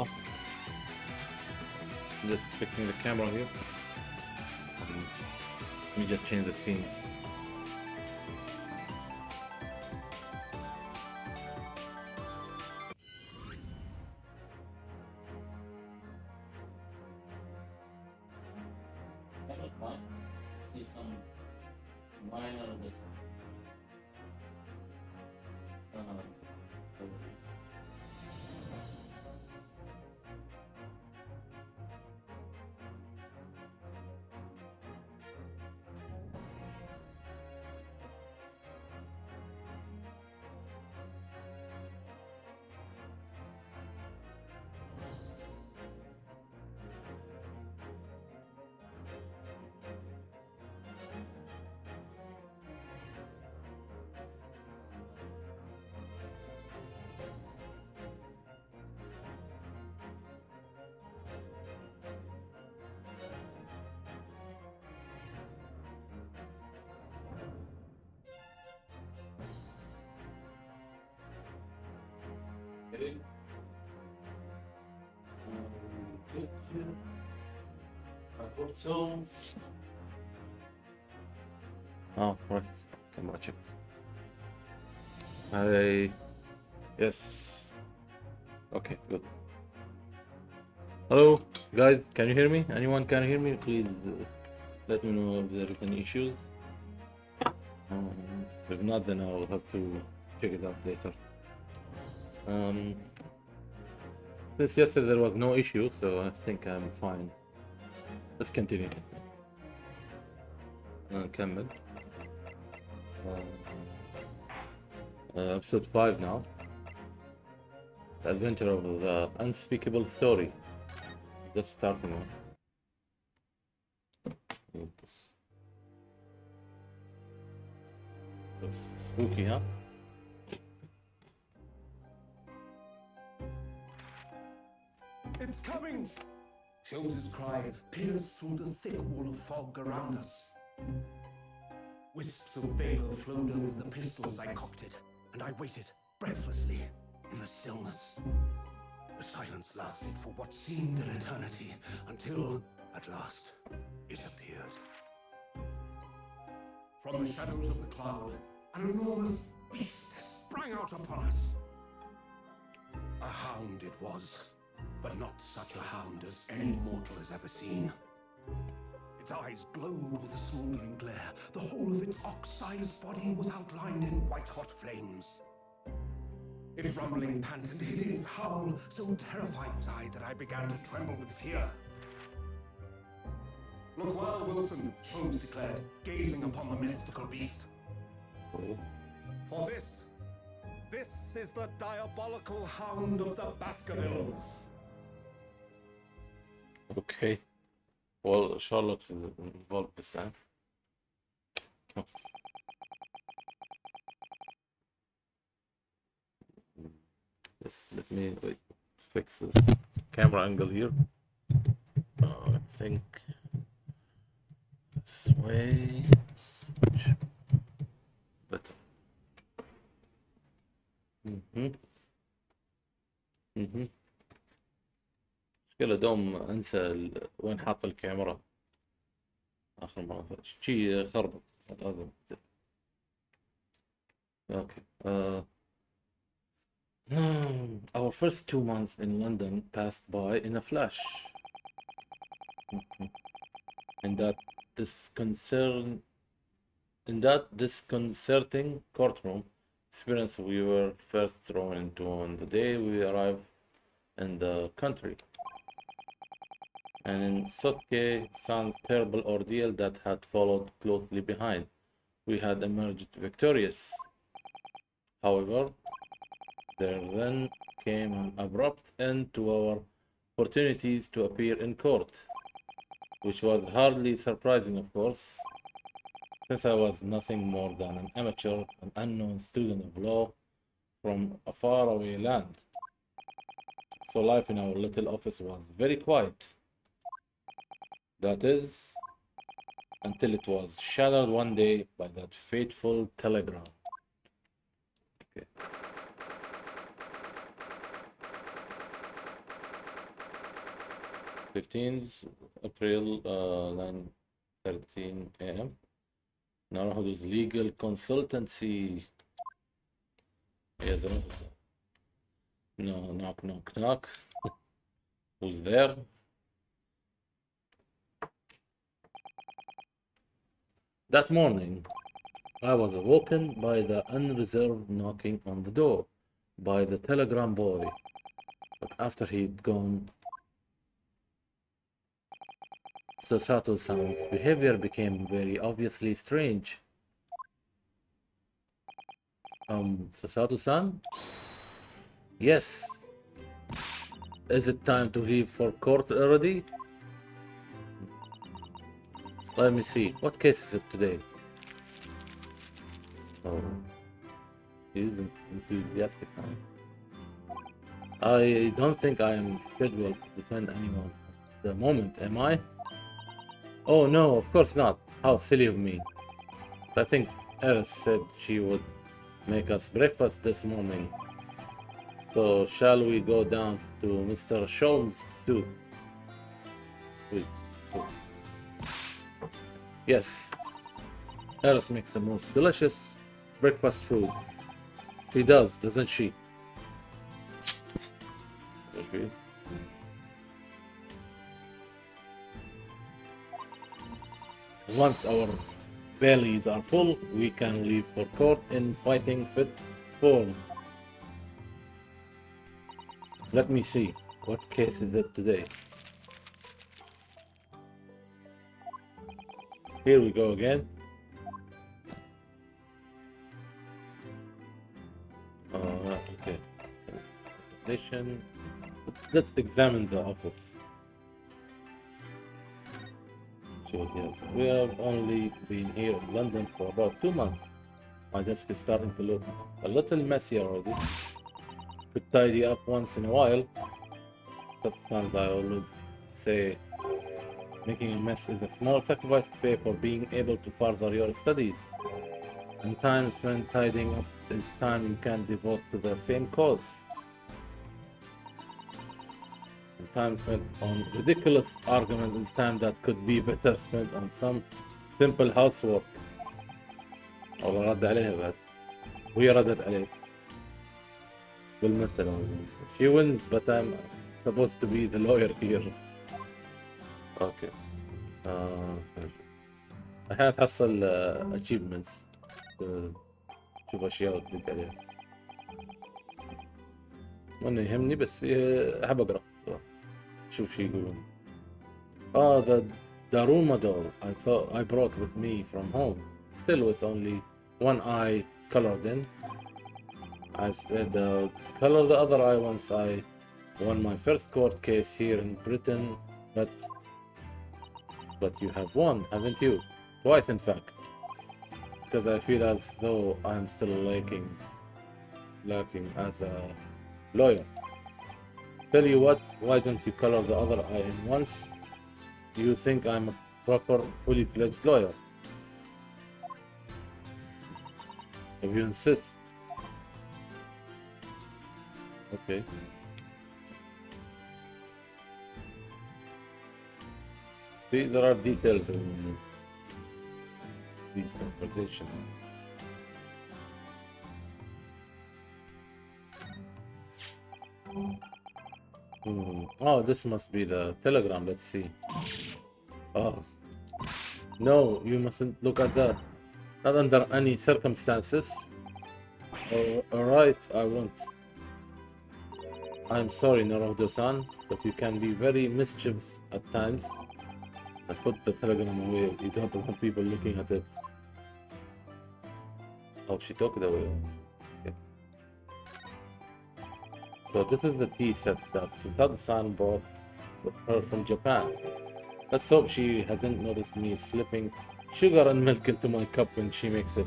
Oh, just fixing the camera here. Let me just change the scenes. See some minor I hope so. Oh, right. Camera check. Yes. Okay, good. Hello, guys. Can you hear me? Anyone can hear me? Please let me know if there is any issues. If not, then I'll have to check it out later. Since yesterday there was no issue, so I think I'm fine. Let's continue. نكمل. Episode 5 now. The Adventure of the Unspeakable Story. Just starting one. Looks spooky, huh? It's coming! Jones's cry pierced through the thick wall of fog around us. Wisps of vapor flowed over the pistol as I cocked it, and I waited breathlessly in the stillness. The silence lasted for what seemed an eternity, until, at last, it appeared. From the shadows of the cloud, an enormous beast sprang out upon us. A hound it was, but not such a hound as any mortal has ever seen. Its eyes glowed with a smoldering glare. The whole of its ox-sized body was outlined in white-hot flames. Its rumbling pant and hideous howl, so terrified was I that I began to tremble with fear. "Look well, Wilson," Holmes declared, gazing upon the mystical beast. "For this is the diabolical hound of the Baskervilles." Okay. Well, Charlotte's involved this time. Oh. Let me fix this camera angle here. I think this way is much better. مشكلة دوم انسى وين حاط الكاميرا اخر مرة شي خربط لازم. Okay. Our first 2 months in London passed by in a flash. In that disconcerting courtroom experience we were first thrown into on the day we arrived in the country. And in Sotke San's terrible ordeal that had followed closely behind, we had emerged victorious. However, there then came an abrupt end to our opportunities to appear in court, which was hardly surprising, of course, since I was nothing more than an amateur, an unknown student of law from a faraway land. So life in our little office was very quiet. That is, until it was shattered one day by that fateful telegram. Okay. 15th April 9:13 a.m. Naruhodo's legal consultancy. Here's an officer. No, knock, knock, knock. Who's there? That morning, I was awoken by the unreserved knocking on the door by the telegram boy. But after he'd gone, Sasato-san's behavior became very obviously strange. Sasato-san? Yes. Is it time to leave for court already? Let me see. What case is it today? Oh, he's enthusiastic now. I don't think I am scheduled to defend anyone at the moment, am I? Oh no, of course not. How silly of me. I think Eris said she would make us breakfast this morning. So shall we go down to Mr. Sholmes' suit? Yes. Eris makes the most delicious breakfast food. She does, doesn't she? Okay. Once our bellies are full, we can leave for court in fighting fit form. Let me see. What case is it today? Here we go again. Okay. Let's examine the office. See what he has. We have only been here in London for about 2 months. My desk is starting to look a little messy already. Could tidy up once in a while. Sometimes I always say making a mess is a small sacrifice to pay for being able to further your studies. And times when tidying up is time you can devote to the same cause. And times when on ridiculous argument is time that could be better spent on some simple housework. والله رد عليها بعد وهي ردت عليه بالمثل. She wins but I'm supposed to be the lawyer here. Okay. أحيانا تحصل achievements تشوف أشياء وتدق عليها. وأنه يهمني بس أحب أقرأ شوف شي يقولون. The Daruma doll I thought I brought with me from home, still with only one eye colored in. I said color the other eye once I won my first court case here in Britain, but you have won, haven't you? Twice, in fact. Because I feel as though I'm still lacking as a lawyer. Tell you what, why don't you color the other eye in once? You think I'm a proper, fully fledged lawyer? If you insist. Okay. See, there are details in these conversations. Oh, this must be the telegram. Let's see. Oh. No, you mustn't look at that. Not under any circumstances. Alright, I won't. I'm sorry, Naruhodo-san, but you can be very mischievous at times. I put the telegram away. You don't want people looking at it. Oh, she took it away. Okay. So this is the tea set that Susato-san brought with her from Japan. Let's hope she hasn't noticed me slipping sugar and milk into my cup when she makes it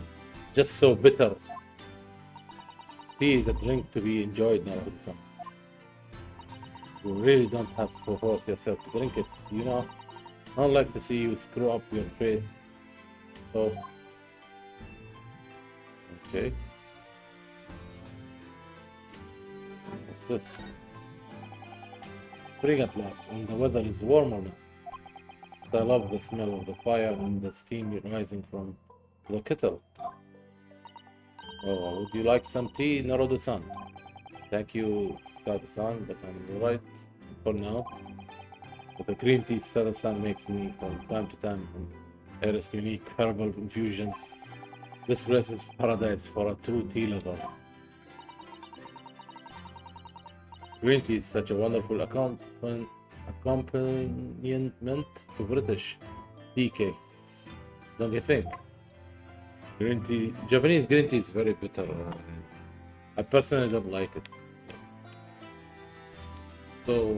just so bitter. Tea is a drink to be enjoyed, Naruhodo-san. You really don't have to force yourself to drink it, you know? I don't like to see you screw up your face. So... Okay. What's this? spring at last, and the weather is warmer now. I love the smell of the fire and the steam rising from the kettle. Oh, would you like some tea, Naruto-san? Thank you, Sato-san, but I'm right for now. But the green tea Sato-san makes me from time to time from Eris unique herbal infusions. This place is paradise for a true tea lover. Green tea is such a wonderful accompaniment to British tea cakes, don't you think? Green tea, Japanese green tea is very bitter. I personally don't like it. So,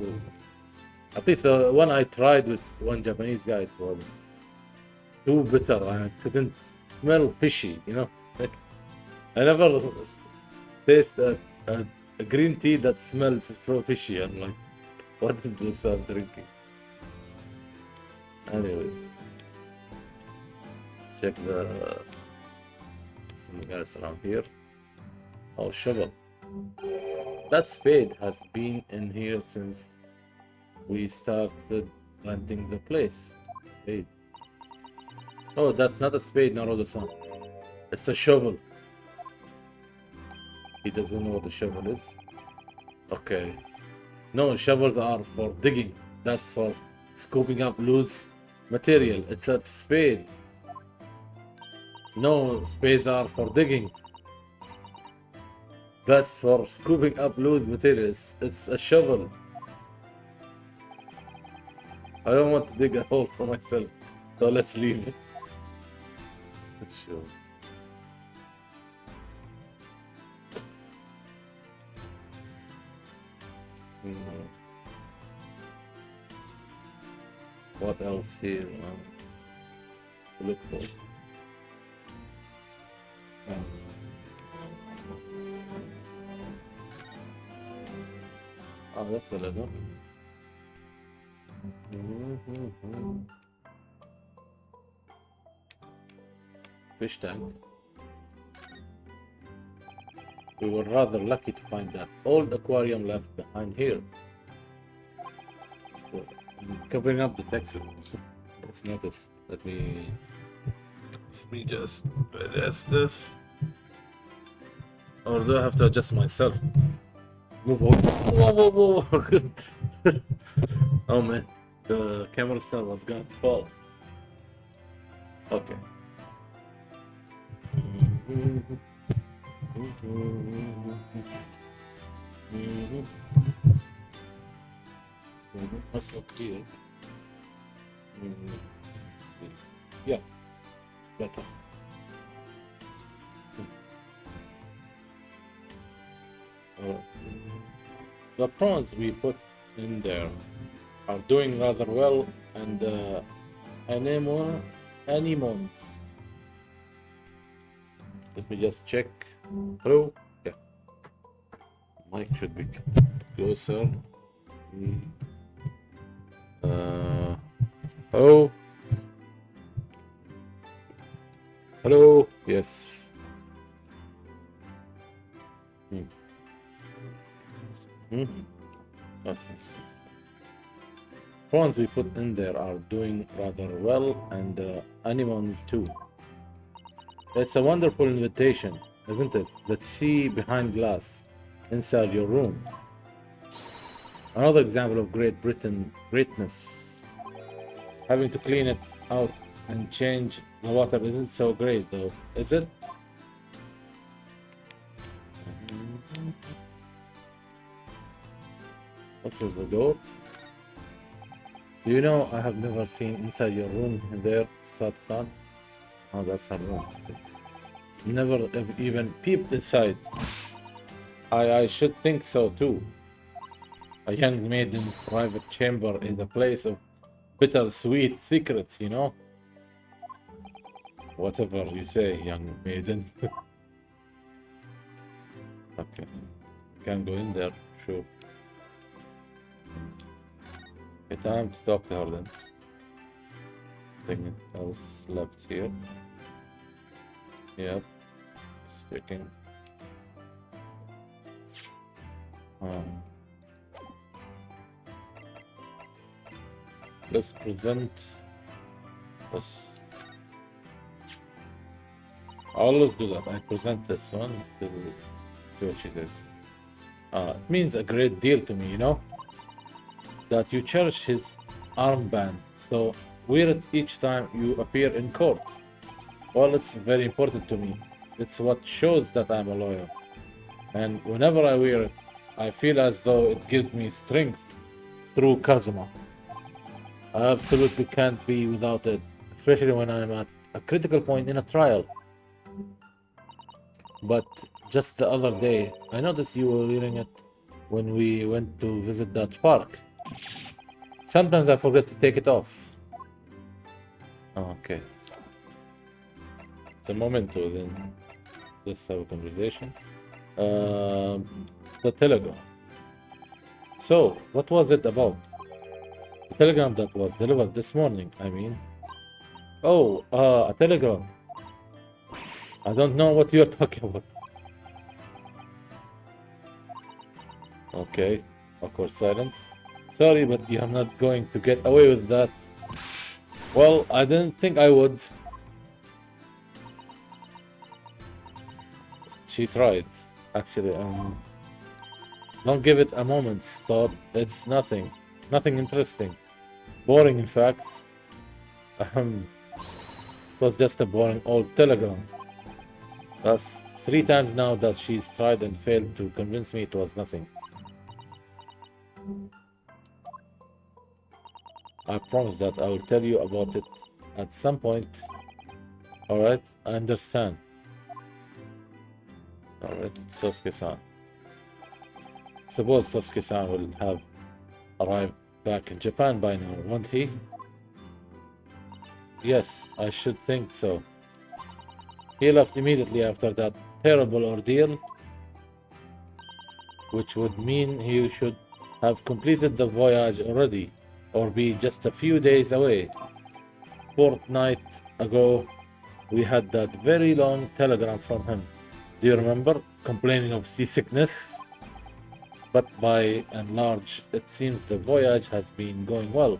at least one I tried with one Japanese guy, it was too bitter. I couldn't smell fishy, you know. I never taste a green tea that smells so fishy. I'm like, what is this I'm drinking? Anyways, let's check something else around here. Oh, shovel. That spade has been in here since we started renting the place. Spade. Oh, that's not a spade, Naruto-san. It's a shovel. He doesn't know what a shovel is. Okay. No, shovels are for digging. That's for scooping up loose material. It's a spade. No, spades are for digging. That's for scooping up loose materials. It's a shovel. I don't want to dig a hole for myself, so let's leave it. Sure. What else here to look for? Oh, that's a leather. Fish tank. We were rather lucky to find that old aquarium left behind here. So, covering up the text. Let's notice. Let me just adjust this. Or do I have to adjust myself? Move on. Whoa, whoa, whoa. Oh man, the camera stand was gonna fall. Okay. What's up here? Yeah, better. The prawns we put in there are doing rather well, and the anemones. Let me just check. Hello? Yeah. Mic should be closer. Hello? Hello? Yes. Yes. Prawns we put in there are doing rather well, and anemones too. It's a wonderful invitation, isn't it? That sea behind glass inside your room. Another example of Great Britain greatness. Having to clean it out and change the water isn't so great though, is it? This is the door. Do you know I have never seen inside your room there, Sat-san? Oh, that's her room. Never even peeped inside. I should think so too. A young maiden's private chamber is a place of bittersweet secrets, you know? Whatever you say, young maiden. Okay. Can go in there, sure. Okay, time to talk to her then. Nothing else left here. Yep. Sticking. Let's present this. I always do that. I present this one to see what she says. It means a great deal to me, you know, that you cherish his armband. So wear it each time you appear in court. Well, it's very important to me. It's what shows that I'm a lawyer. And whenever I wear it, I feel as though it gives me strength through Kazuma. I absolutely can't be without it, especially when I'm at a critical point in a trial. But just the other day, I noticed you were wearing it when we went to visit that park. Sometimes I forget to take it off. Oh, okay. It's a memento, then let's have a conversation. The telegram. So, what was it about? The telegram that was delivered this morning, I mean. Oh, a telegram. I don't know what you're talking about. Okay, awkward silence. Sorry, but you're not going to get away with that. Well, I didn't think I would. She tried, actually. Don't give it a moment's thought. It's nothing interesting. Boring, in fact. It was just a boring old telegram. That's 3 times now that she's tried and failed to convince me it was nothing. I promise that I will tell you about it at some point. Alright, I understand. Alright, Sasuke-san. Suppose Sasuke-san will have arrived back in Japan by now, won't he? Yes, I should think so. He left immediately after that terrible ordeal, which would mean he should have completed the voyage already, or be just a few days away. Fortnight ago, we had that very long telegram from him. Do you remember? Complaining of seasickness? But by and large, it seems the voyage has been going well.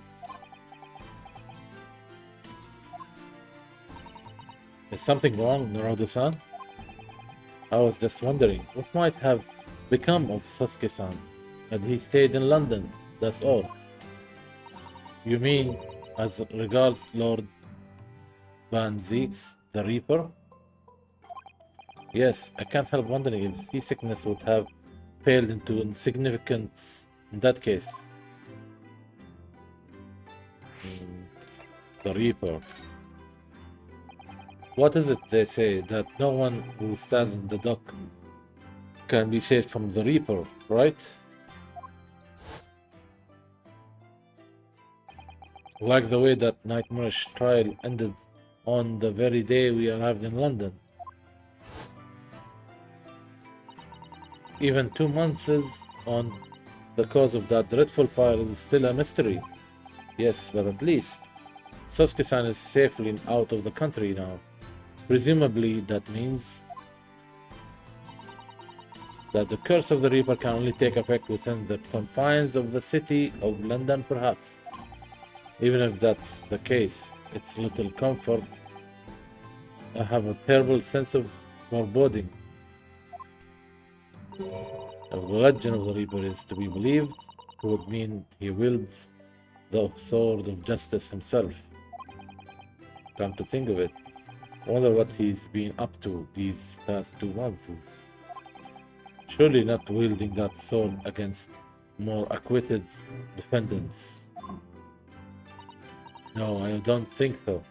Is something wrong, Naruto-san? I was just wondering, what might have become of Sasuke-san? And he stayed in London, that's all. You mean, as regards Lord Van Zeeks, the Reaper? Yes, I can't help wondering if seasickness would have paled into insignificance in that case. The Reaper. What is it they say, that no one who stands in the dock can be saved from the Reaper, right? Like the way that nightmarish trial ended on the very day we arrived in London. Even 2 months on the cause of that dreadful fire is still a mystery. Yes, but at least Sasuke-san is safely out of the country now. Presumably that means that the curse of the Reaper can only take effect within the confines of the city of London, perhaps. Even if that's the case, it's little comfort. I have a terrible sense of foreboding. If the legend of the Reaper is to be believed, it would mean he wields the sword of justice himself. Come to think of it, I wonder what he's been up to these past 2 months. Surely not wielding that sword against more acquitted defendants. No, I don't think so.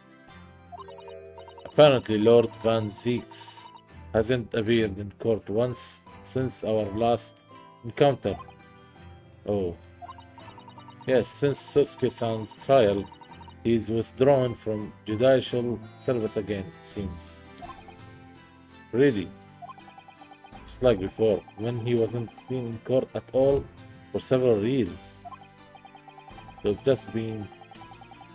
Apparently Lord Van Zeeks hasn't appeared in court once since our last encounter. Oh. Yes, since Sasuke-san's trial, he's withdrawn from judicial service again, it seems. Really? It's like before, when he wasn't seen in court at all for several years. There's just been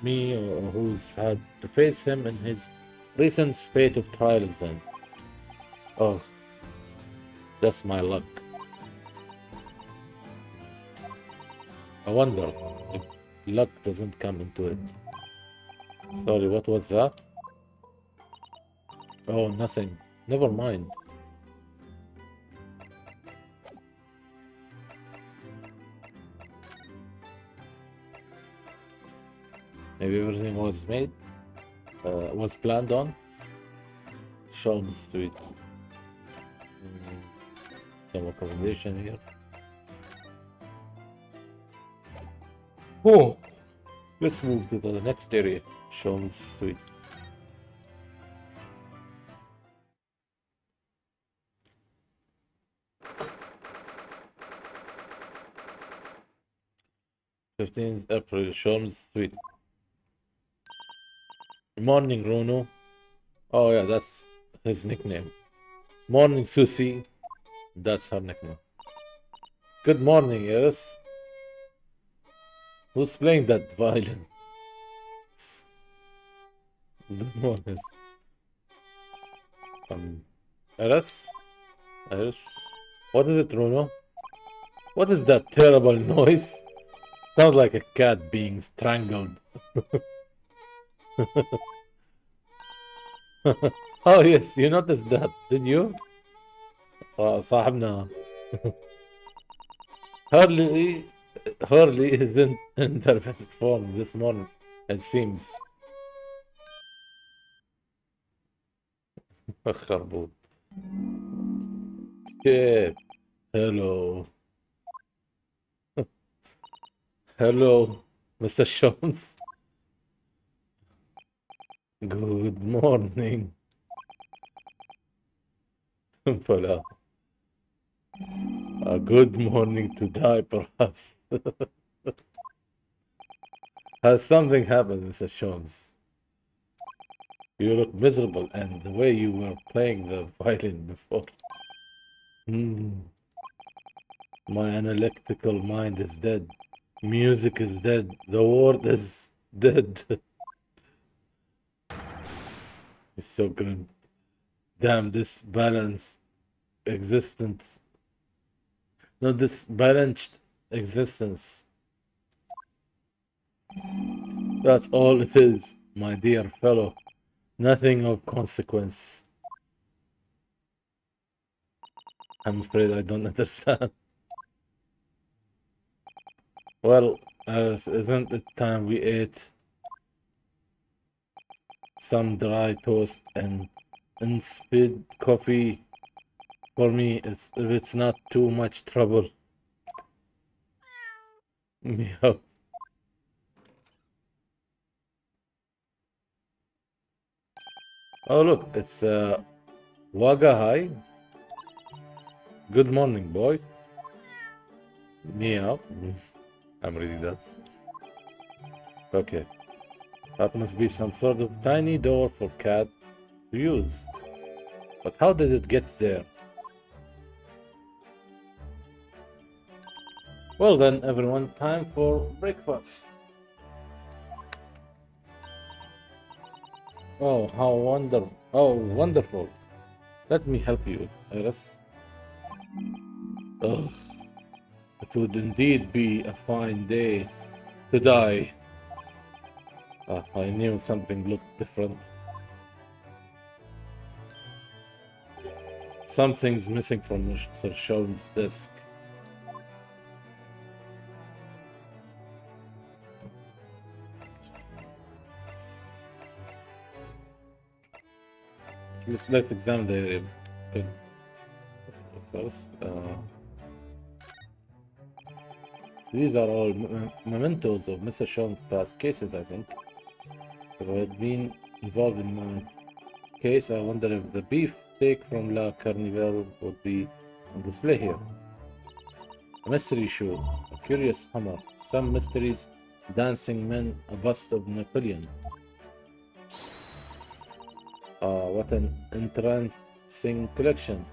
me or who's had to face him in his recent spate of trials then. Oh, that's my luck. I wonder if luck doesn't come into it. Sorry, what was that? Oh, nothing. Never mind. Maybe everything was made, was planned on. Shown Street. Some accommodation here. Oh, let's move to the next area. Shown Street. April, Sean Street. Morning, Bruno. Oh yeah, that's his nickname. Morning, Susie. That's her nickname. Good morning, Iris. Who's playing that violin? Good morning. Iris? Iris? What is it, Bruno? What is that terrible noise? Sounds like a cat being strangled. Oh yes, you noticed that, did you? صاحبنا. Hurley isn't in their best form this morning, it seems. خربوط. Shit. Hello. Hello, Mr. Jones. Good morning. Voila. A good morning to die, perhaps. Has something happened, Mr. Jones? You look miserable, and the way you were playing the violin before. My analytical mind is dead. Music is dead. The world is dead. It's so grim. Damn, this balanced existence. No, this balanced existence. That's all it is, my dear fellow. Nothing of consequence. I'm afraid I don't understand. Well, Alice, isn't it time we ate some dry toast and insipid coffee? For me, if it's not too much trouble. Meow. Oh look, it's Waga High. Good morning, boy. Meow. I'm reading that. Okay. That must be some sort of tiny door for cat to use. But how did it get there? Well then, everyone, time for breakfast. Oh, how wonderful. Oh, wonderful. Let me help you, Iris. Ugh. It would indeed be a fine day to die. I knew something looked different. Something's missing from Mr. Sean's desk. Let's examine the area first. These are all mementos of Mr. Sean's past cases, I think. If I had been involved in my case, I wonder if the beef steak from La Carnival would be on display here. A mystery show, a curious hammer, some mysteries, dancing men, a bust of Napoleon. What an entrancing collection.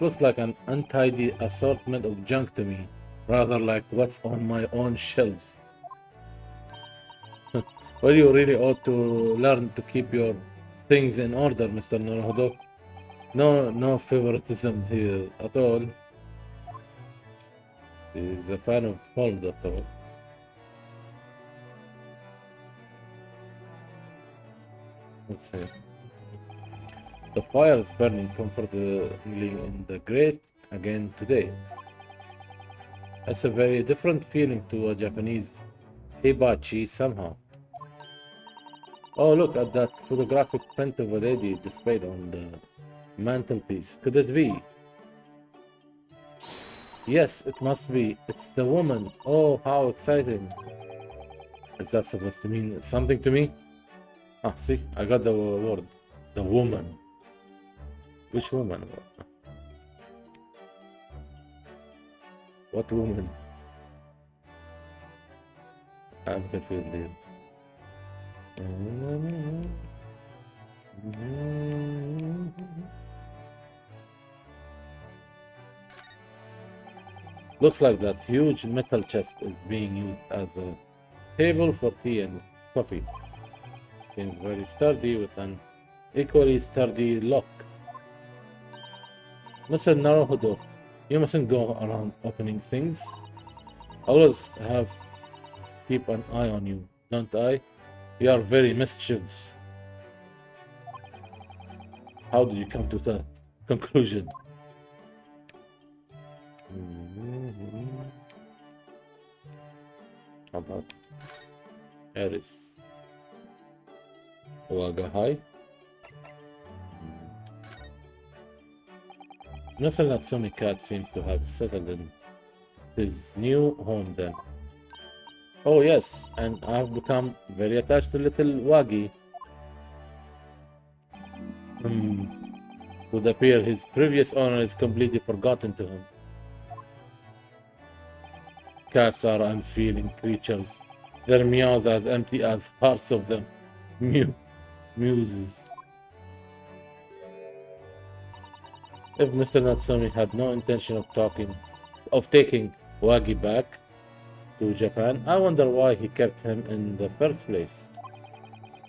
Looks like an untidy assortment of junk to me, rather like what's on my own shelves. Well, you really ought to learn to keep your things in order, Mr. Naruhodo. No favoritism here at all. He's a fan of Holmes after all. Let's see. The fire is burning comfortably in the grate again today. That's a very different feeling to a Japanese hibachi somehow. Oh, look at that photographic print of a lady displayed on the mantelpiece. Could it be? Yes, it must be. It's the woman. Oh, how exciting. Is that supposed to mean something to me? Ah, see, I got the word. The woman. Which woman? What woman? I'm confused here. Looks like that huge metal chest is being used as a table for tea and coffee. Seems very sturdy with an equally sturdy lock. Mr. Naruhodo, you mustn't go around opening things. Always have keep an eye on you, don't I? You are very mischievous. How did you come to that conclusion? How about Eris? Waga High? Mr. Natsumi Cat seems to have settled in his new home then. Oh yes, and I have become very attached to little Wagi. Would appear his previous owner is completely forgotten to him. Cats are unfeeling creatures. Their meows as empty as hearts of them. Muses. If Mr. Natsumi had no intention of taking Wagi back to Japan, I wonder why he kept him in the first place.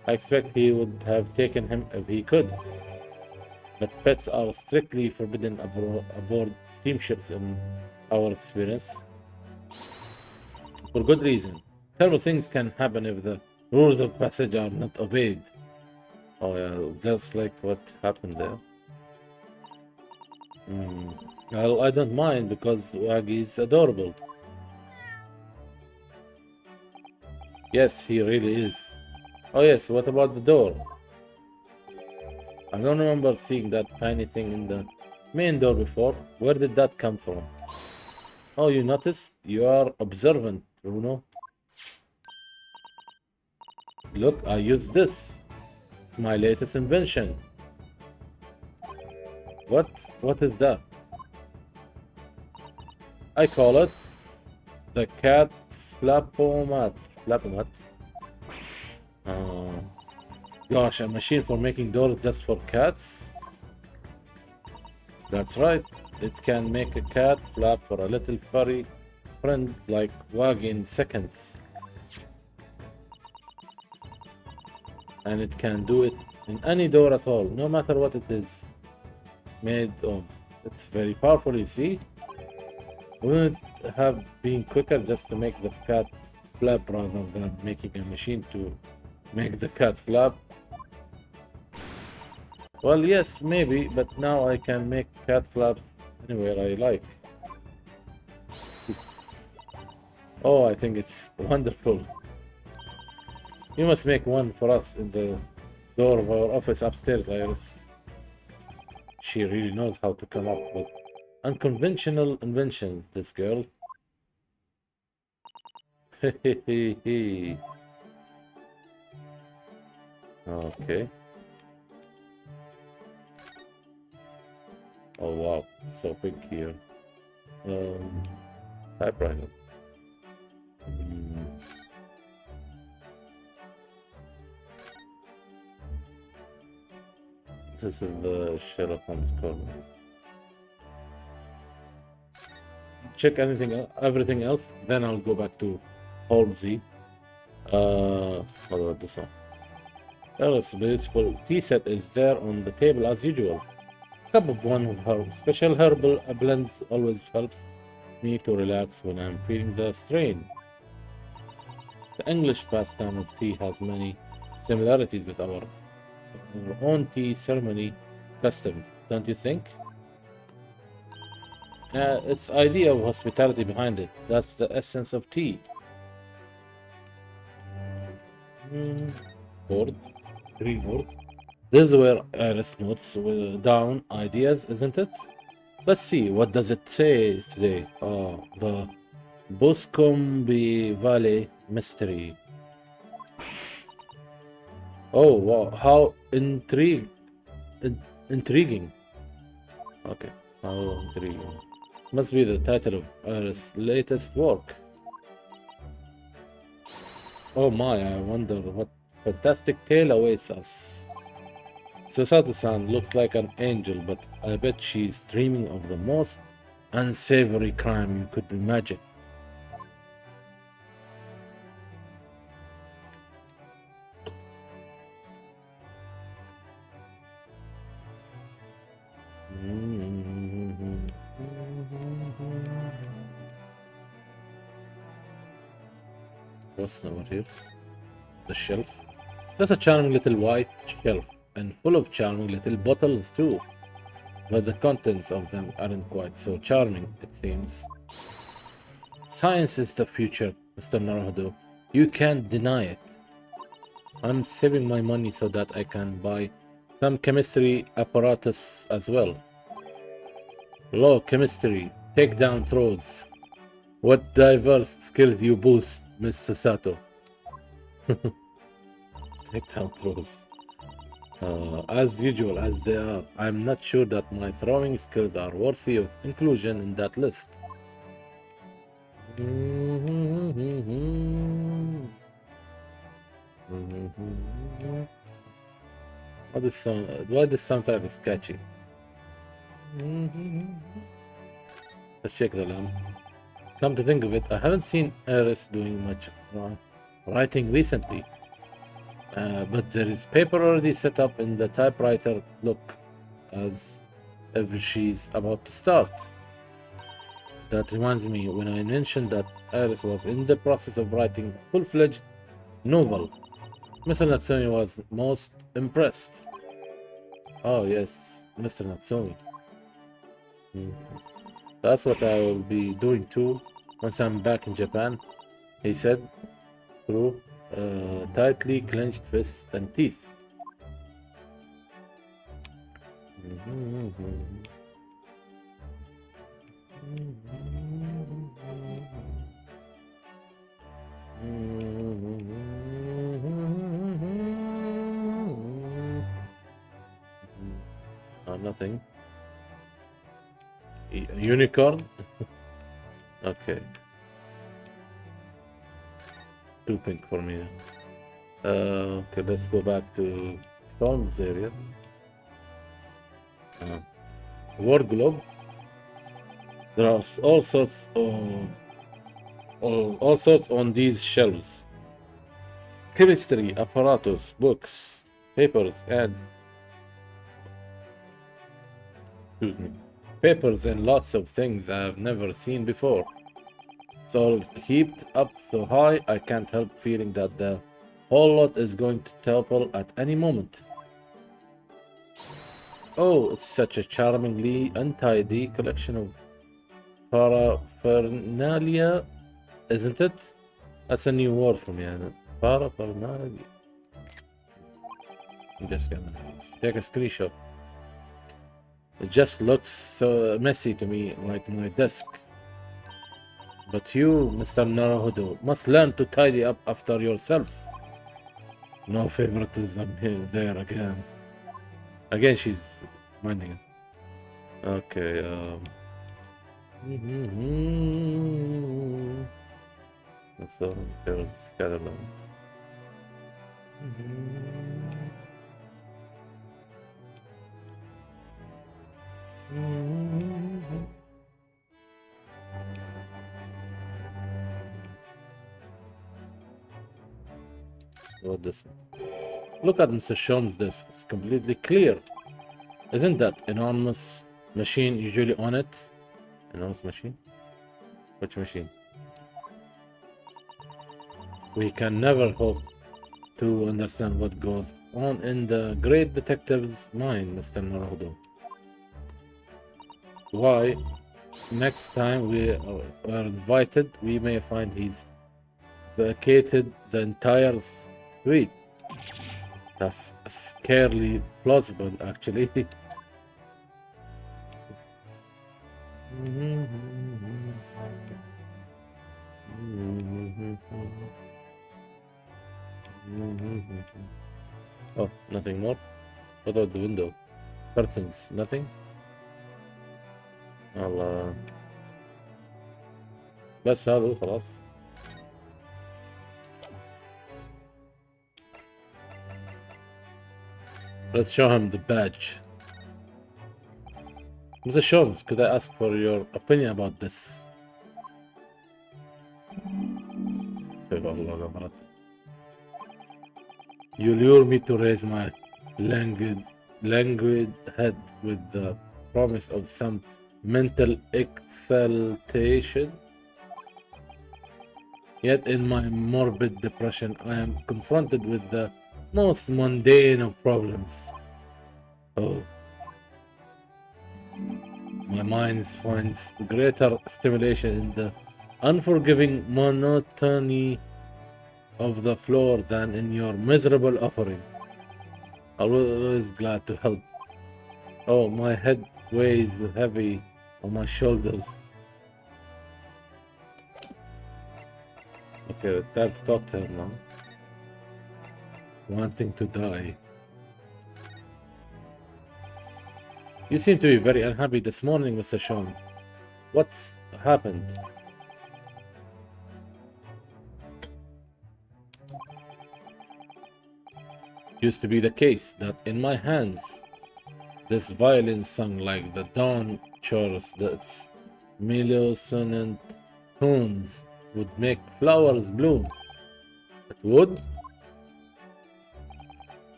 I expect he would have taken him if he could. But pets are strictly forbidden aboard steamships in our experience. For good reason. Terrible things can happen if the rules of passage are not obeyed. Oh yeah, that's like what happened there. Well, I don't mind because Wagi is adorable. Yes, he really is. Oh yes, what about the door? I don't remember seeing that tiny thing in the main door before. Where did that come from? Oh, you noticed? You are observant, Bruno. Look, I use this. It's my latest invention. What? What is that? I call it the cat flapomat. Flapomat. Gosh, a machine for making doors just for cats? That's right. It can make a cat flap for a little furry friend like Wagi in seconds. And it can do it in any door at all, no matter what it is made of. It's very powerful, you see? Wouldn't it have been quicker just to make the cat flap rather than making a machine to make the cat flap? Well, yes, maybe, but now I can make cat flaps anywhere I like. Oh, I think it's wonderful. You must make one for us in the door of our office upstairs, Iris. She really knows how to come up with unconventional inventions, this girl. Hehehe. Okay. Oh wow, so big here. Typewriter. This is the Sherlock Holmes corner. Check everything else, then I'll go back to Holmesy. What about this one? Oh, it's a beautiful tea set is there on the table as usual. Cup of one of her special herbal blends always helps me to relax when I'm feeling the strain. The English pastime of tea has many similarities with our own tea ceremony customs, don't you think? It's idea of hospitality behind it. That's the essence of tea. Board, green board. This is where Iris notes down ideas, isn't it? Let's see, what does it say today? The Boscombe Valley Mystery. Oh, wow, how intriguing. Okay, how intriguing. Must be the title of Iris' latest work. Oh my, I wonder what fantastic tale awaits us. Susato-san looks like an angel, but I bet she's dreaming of the most unsavory crime you could imagine. What's over here? The shelf. That's a charming little white shelf, and full of charming little bottles too. But the contents of them aren't quite so charming, it seems. Science is the future, Mr. Naruhodo. You can't deny it. I'm saving my money so that I can buy some chemistry apparatus as well. Law, chemistry, take down throws. What diverse skills you boost, Miss Susato. Take down throws. As usual, as they are, I'm not sure that my throwing skills are worthy of inclusion in that list. Why this soundtrack is catchy? Let's check the lamp. Come to think of it, I haven't seen Iris doing much writing recently. But there is paper already set up in the typewriter. Look, as if she's about to start. That reminds me, when I mentioned that Iris was in the process of writing a full-fledged novel, Mr. Natsumi was most impressed. Oh yes, Mr. Natsumi. That's what I will be doing too once I'm back in Japan, he said, through tightly clenched fists and teeth. Nothing. Unicorn? Okay. Too pink for me. Okay, let's go back to Sean's area. Word globe. There are all sorts on these shelves. Chemistry, apparatus, books, papers, and papers and lots of things I've never seen before. It's all heaped up so high I can't help feeling that the whole lot is going to topple at any moment. Oh, it's such a charmingly untidy collection of paraphernalia, isn't it? That's a new word for me. Paraphernalia. I'm just gonna take a screenshot. It just looks so messy to me, like my desk. But you, Mr. Naruhodo, must learn to tidy up after yourself. No favoritism here, there again. Again, she's minding us. Okay, so there's Scatterland. What this one? Look at Mr. Sholmes' desk. It's completely clear. Isn't that enormous machine usually on it? Enormous machine? Which machine? We can never hope to understand what goes on in the great detective's mind, Mr. Naruto. Why, next time we are invited, we may find he's vacated the entire suite. That's scarily plausible, actually. Oh, nothing more? What about the window? Curtains, nothing? الله بس هذا هو خلاص. Let's show him the badge. Mr. Sholmes, could I ask for your opinion about this? You lure me to raise my languid head with the promise of some mental exaltation. Yet in my morbid depression, I am confronted with the most mundane of problems. Oh. My mind finds greater stimulation in the unforgiving monotony of the floor than in your miserable offering. Always glad to help. Oh, my head weighs heavy on my shoulders. Okay, time to talk to him now. Wanting to die. You seem to be very unhappy this morning, Mr. Sholmes. What's happened? Used to be the case that in my hands, this violin sung like the dawn chorus, its melodious tones would make flowers bloom. It would.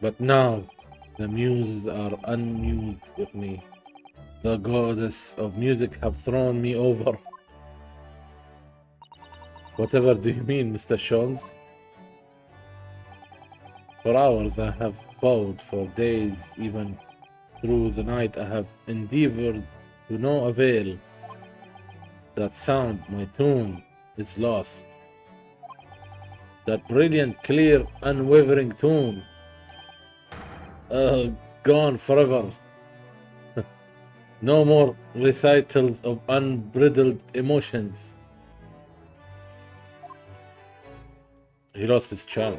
But now, the muses are unmused with me. The goddess of music have thrown me over. Whatever do you mean, Mr. Sholmes? For hours I have bowed, for days, even through the night I have endeavored to no avail. That sound, my tune, is lost. That brilliant, clear, unwavering tune, gone forever. No more recitals of unbridled emotions. He lost his charm.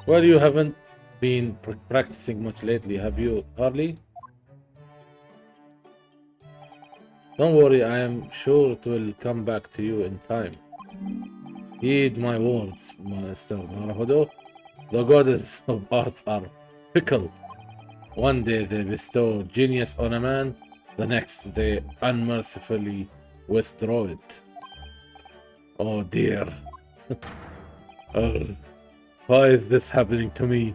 Well, you haven't been practicing much lately, have you, Harley? Don't worry, I am sure it will come back to you in time. Heed my words, Master Naruhodo. The goddess of arts are fickle. One day they bestow genius on a man, the next they unmercifully withdraw it. Oh dear. Why is this happening to me?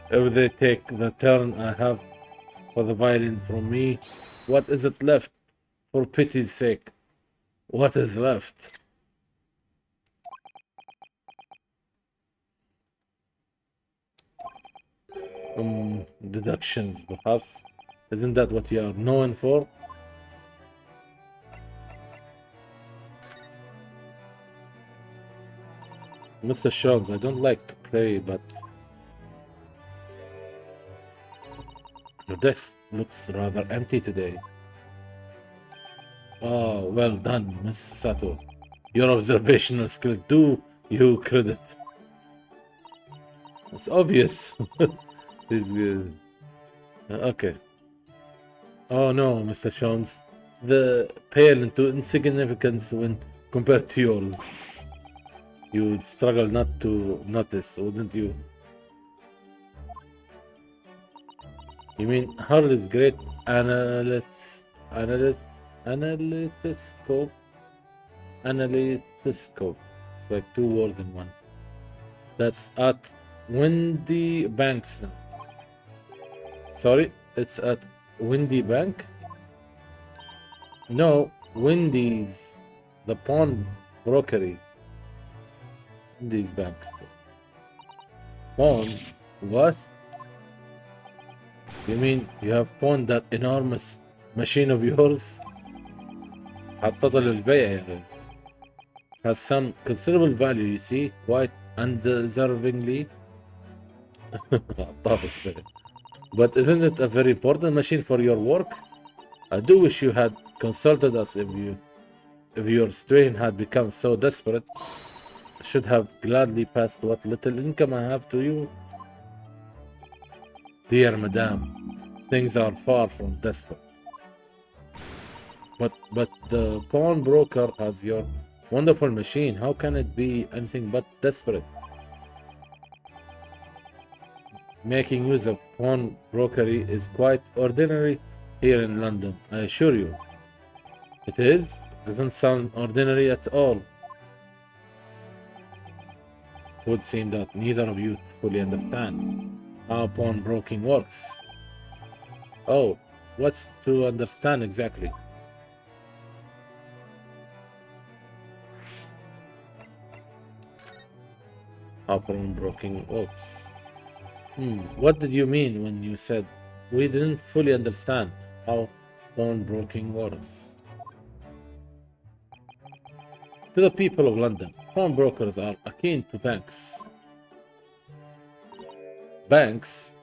If they take the turn I have for the violin from me, what is it left? For pity's sake, what is left? Deductions, perhaps. Isn't that what you are known for? Mr. Sholmes, I don't like to play, but your desk looks rather empty today. Oh, well done, Miss Sato. Your observational skills do you credit. It's obvious. This good. Okay. Oh no, Mr. Sholmes. The pale into insignificance when compared to yours. You'd struggle not to notice, wouldn't you? You mean Harley's great analytoscope? Analytoscope. It's like two words in one. That's at Windy Banks now. Sorry, it's at Windy Bank? No, Wendy's, the pawn brokery. Wendy's banks. Pawn? What? You mean you have pawned that enormous machine of yours? حطته للبيع يا غير. Has some considerable value, you see, quite undeservingly. But isn't it a very important machine for your work? I do wish you had consulted us if your situation had become so desperate. I should have gladly passed what little income I have to you. Dear Madame, things are far from desperate. But the pawnbroker has your wonderful machine. How can it be anything but desperate? Making use of pawnbrokery is quite ordinary here in London, I assure you. It is? It doesn't sound ordinary at all. It would seem that neither of you fully understand how pawnbroking works. Oh, what's to understand exactly? How pawnbroking works. What did you mean when you said we didn't fully understand how pawnbroking works? To the people of London, pawnbrokers are akin to banks. Banks?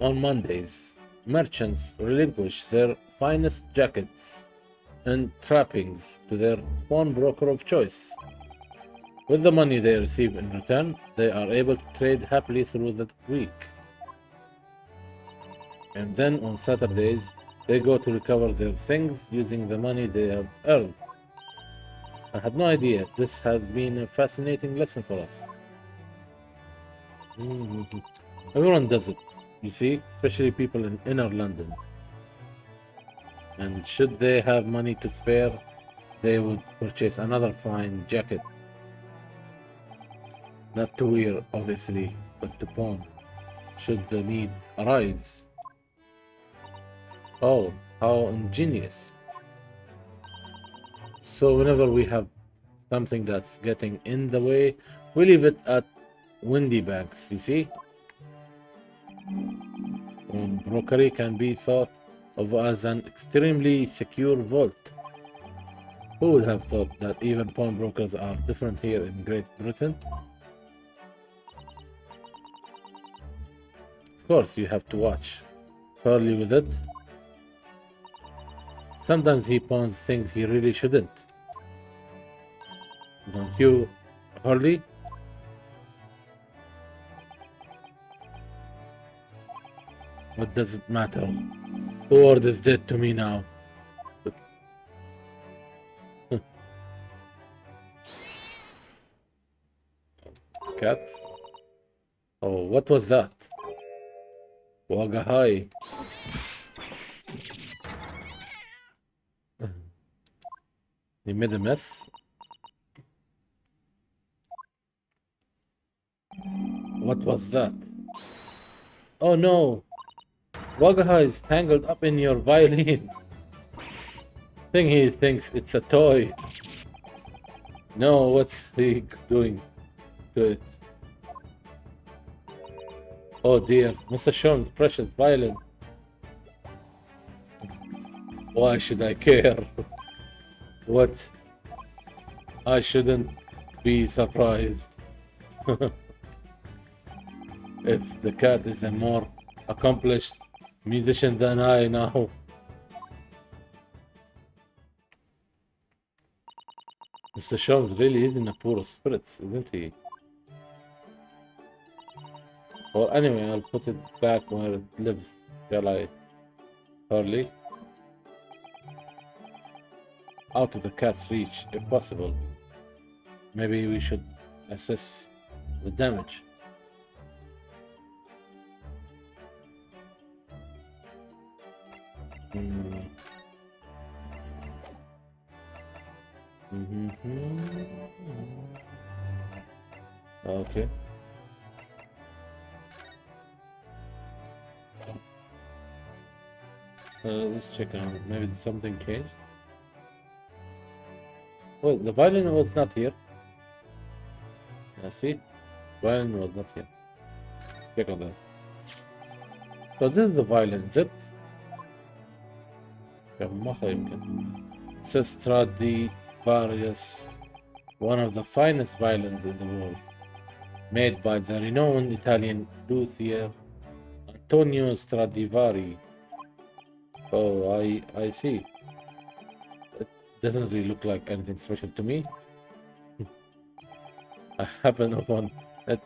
On Mondays, merchants relinquish their finest jackets and trappings to their pawnbroker of choice. With the money they receive in return, they are able to trade happily through the week. And then on Saturdays, they go to recover their things using the money they have earned. I had no idea. This has been a fascinating lesson for us. Everyone does it, you see, especially people in inner London. And should they have money to spare, they would purchase another fine jacket. Not to wear, obviously, but to pawn, should the need arise. Oh, how ingenious. So whenever we have something that's getting in the way, we leave it at Windy Banks, you see? Pawnbrokery can be thought of as an extremely secure vault. Who would have thought that even pawnbrokers are different here in Great Britain? Of course, you have to watch Hurley with it. Sometimes he pawns things he really shouldn't. Don't you, Hurley? What does it matter? The world is dead to me now. Cat? Oh, what was that? Wagahai. He made a mess? What was that? Oh no! Wagaha is tangled up in your violin. Think he thinks it's a toy. No, what's he doing to it? Oh dear, Mr. Sean's precious violin. Why should I care? What? I shouldn't be surprised. If the cat is a more accomplished musician than I now. Mr. Sholmes really is in a poor spirits, isn't he? Well, anyway, I'll put it back where it lives, shall I? Hurley? Out of the cat's reach, if possible. Maybe we should assess the damage. Okay. Let's check on it. Maybe something changed. Wait, the violin was not here. See? Violin was not here. Check on that. So this is the violin, is it? كمخة يمكن. It says Stradivarius, one of the finest violins in the world, made by the renowned Italian luthier Antonio Stradivari. Oh, I see. It doesn't really look like anything special to me. I happen upon it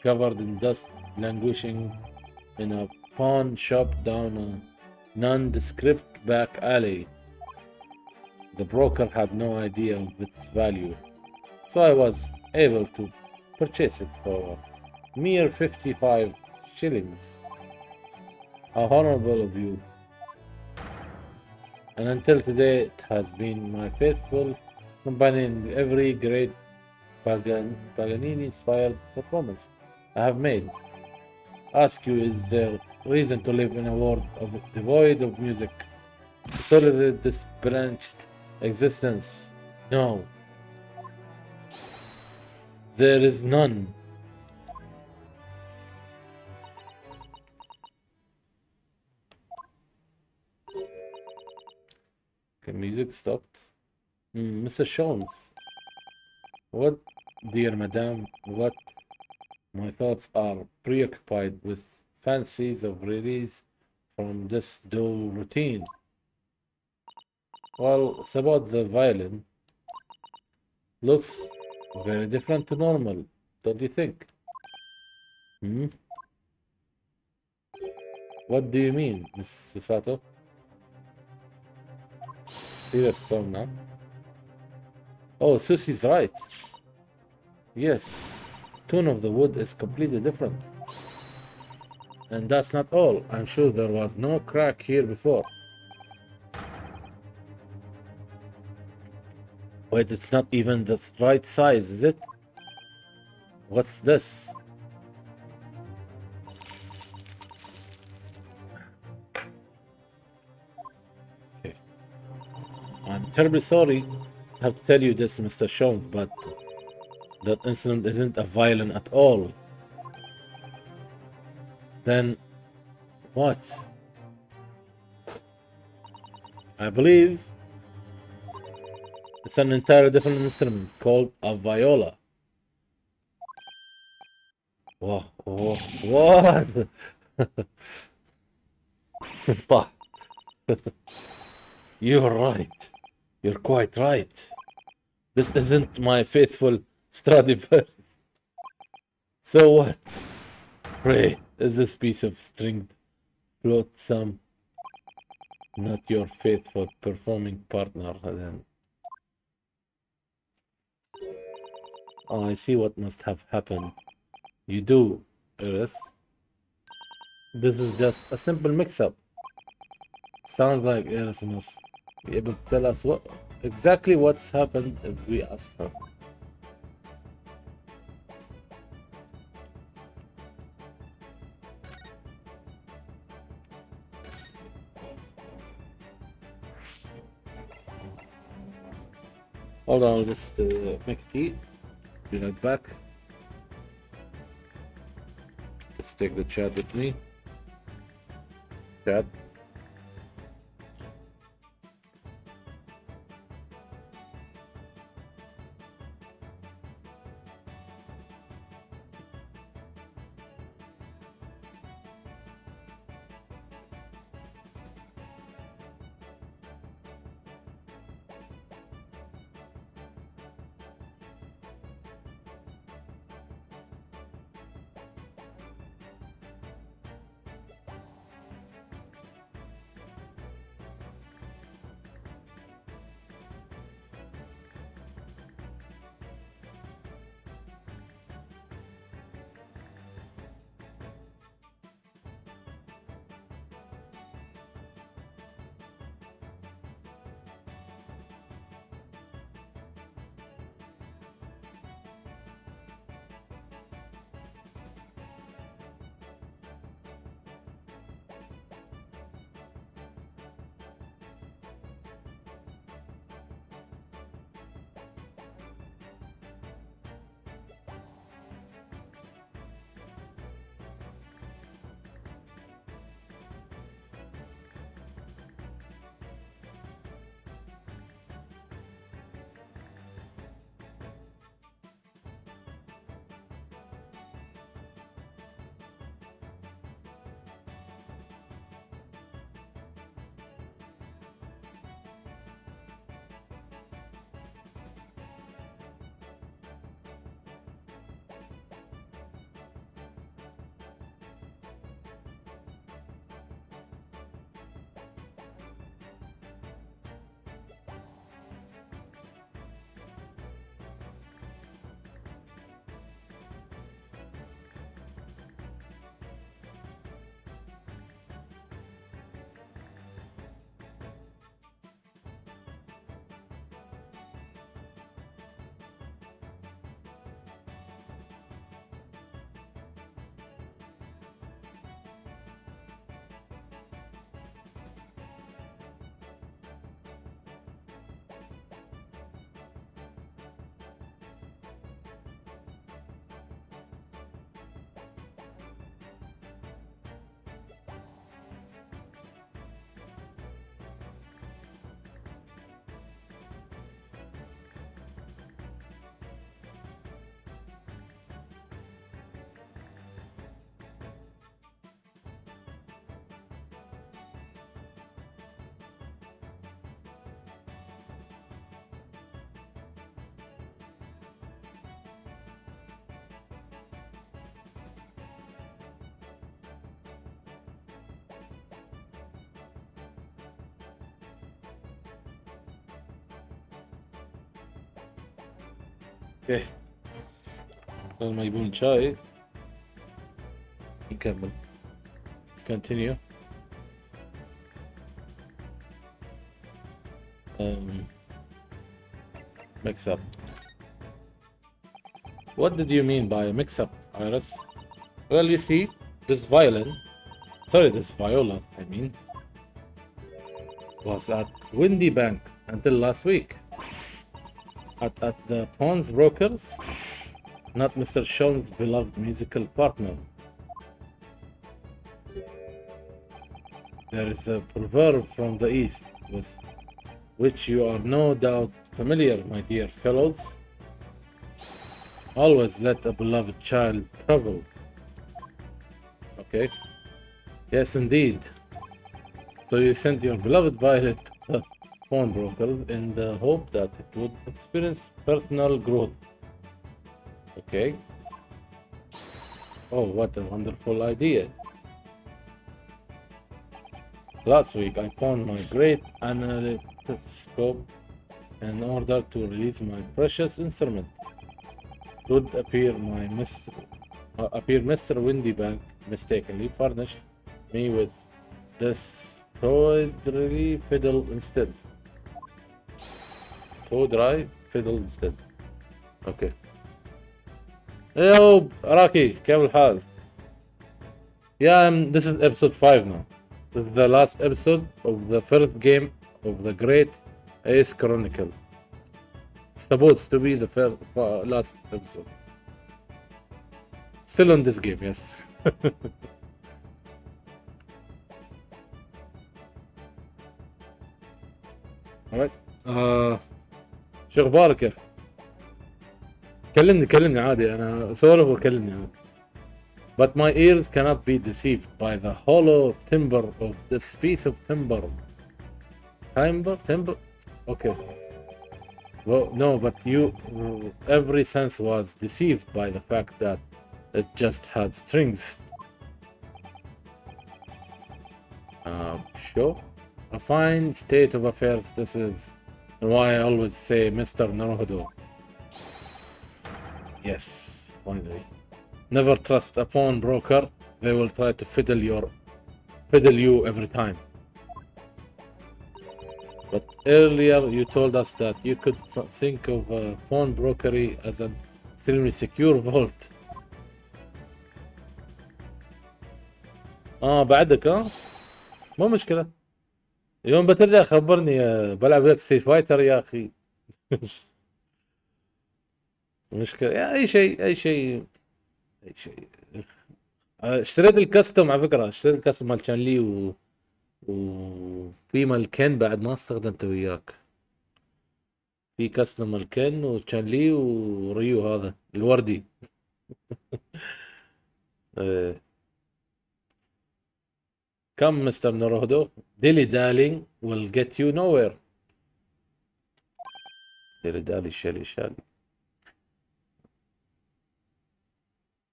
covered in dust, languishing in a pawn shop down a nondescript back alley. The broker had no idea of its value, so I was able to purchase it for mere 55 shillings. How honorable of you. And until today it has been my faithful companion in every great Paganini-inspired performance I have made. Ask you, is there reason to live in a world devoid of music, to tolerate this branched existence? No. There is none. Okay, music stopped. Mr. Jones. What, dear madame, what? My thoughts are preoccupied with fancies of release from this dull routine. Well, it's about the violin. Looks very different to normal, don't you think? What do you mean, Mrs. Sato? Serious song now. Oh, Susie's right. Yes, the tone of the wood is completely different. And that's not all. I'm sure there was no crack here before. Wait, it's not even the right size, is it? What's this? Okay. I'm terribly sorry to have to tell you this, Mr. Jones, but that incident isn't a violin at all. Then what? I believe it's an entirely different instrument called a viola. Whoa, whoa, what? Bah. You're right. You're quite right. This isn't my faithful Stradivarius. So what? Pray, is this piece of stringed flotsam not your faithful performing partner then? Oh, I see what must have happened. You do, Iris. This is just a simple mix-up. Sounds like Iris must be able to tell us exactly what's happened if we ask her. Hold on, I'll just make tea. Be right back. Let's take the chat with me. Chat. اوكي لما يبون شاي نكمل. Let's continue. Mix up. What did you mean by mix up, Iris? Well, you see, this violin, sorry, this viola, I mean, was at Windy Bank until last week. At the pawnbrokers, not Mr. Sean's beloved musical partner. There is a proverb from the East with which you are no doubt familiar, my dear fellows. Always let a beloved child travel. Okay. Yes, indeed. So you sent your beloved Violet to the pawnbrokers in the hope that it would experience personal growth. Okay. Oh, what a wonderful idea. Last week I pawned my great Stereoscope in order to release my precious instrument. It would appear Mr. Windybank mistakenly furnished me with this tawdry fiddle instead. Tawdry fiddle instead. Okay. Yo, Araki, كيف الحال? Yeah, this is episode 5 now. This is the last episode of the first game of the Great Ace Chronicle. It's supposed to be the last episode. Still on this game, yes. Alright. شو اخبارك يا اخي؟ كلمني عادي، انا سولف وكلمني عادي. But my ears cannot be deceived by the hollow timbre of this piece of timber. Timber? Okay. Well, no, but every sense was deceived by the fact that it just had strings. Sure. A fine state of affairs this is, and why I always say Mr. Naruhodo. Yes, finally. Never trust a pawnbroker. They will try to fiddle you every time. But earlier you told us that you could think of pawnbrokery as a semi-secure vault. بعدك مو مشكلة. يوم بترجع خبرني، بلعب وياك ستريت فايتر يا أخي. مشكلة يا أي شيء. اشتريت الكاستم على فكرة، اشتريت الكاستم مال كان لي وفي مال كين بعد ما استخدمته وياك. في كاستم مال كين وكان لي وريو هذا الوردي. Come, Mr. Naruhodo. Dilly-dallying will get you nowhere. Dilly-dally, shally.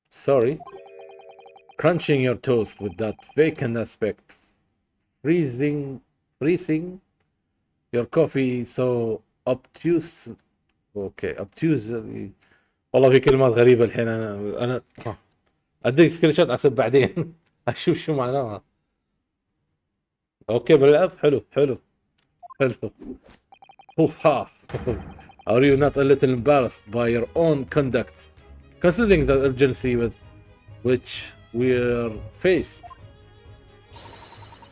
Sorry. Crunching your toast with that vacant aspect. Freezing your coffee so obtuse. Okay, obtuse. والله في كلمات غريبة الحين. أنا أديك سكرين شوت أحسب بعدين. أشوف شو معناها. اوكي بلعب. حلو. Are you not a little embarrassed by your own conduct, considering the urgency with which we're faced?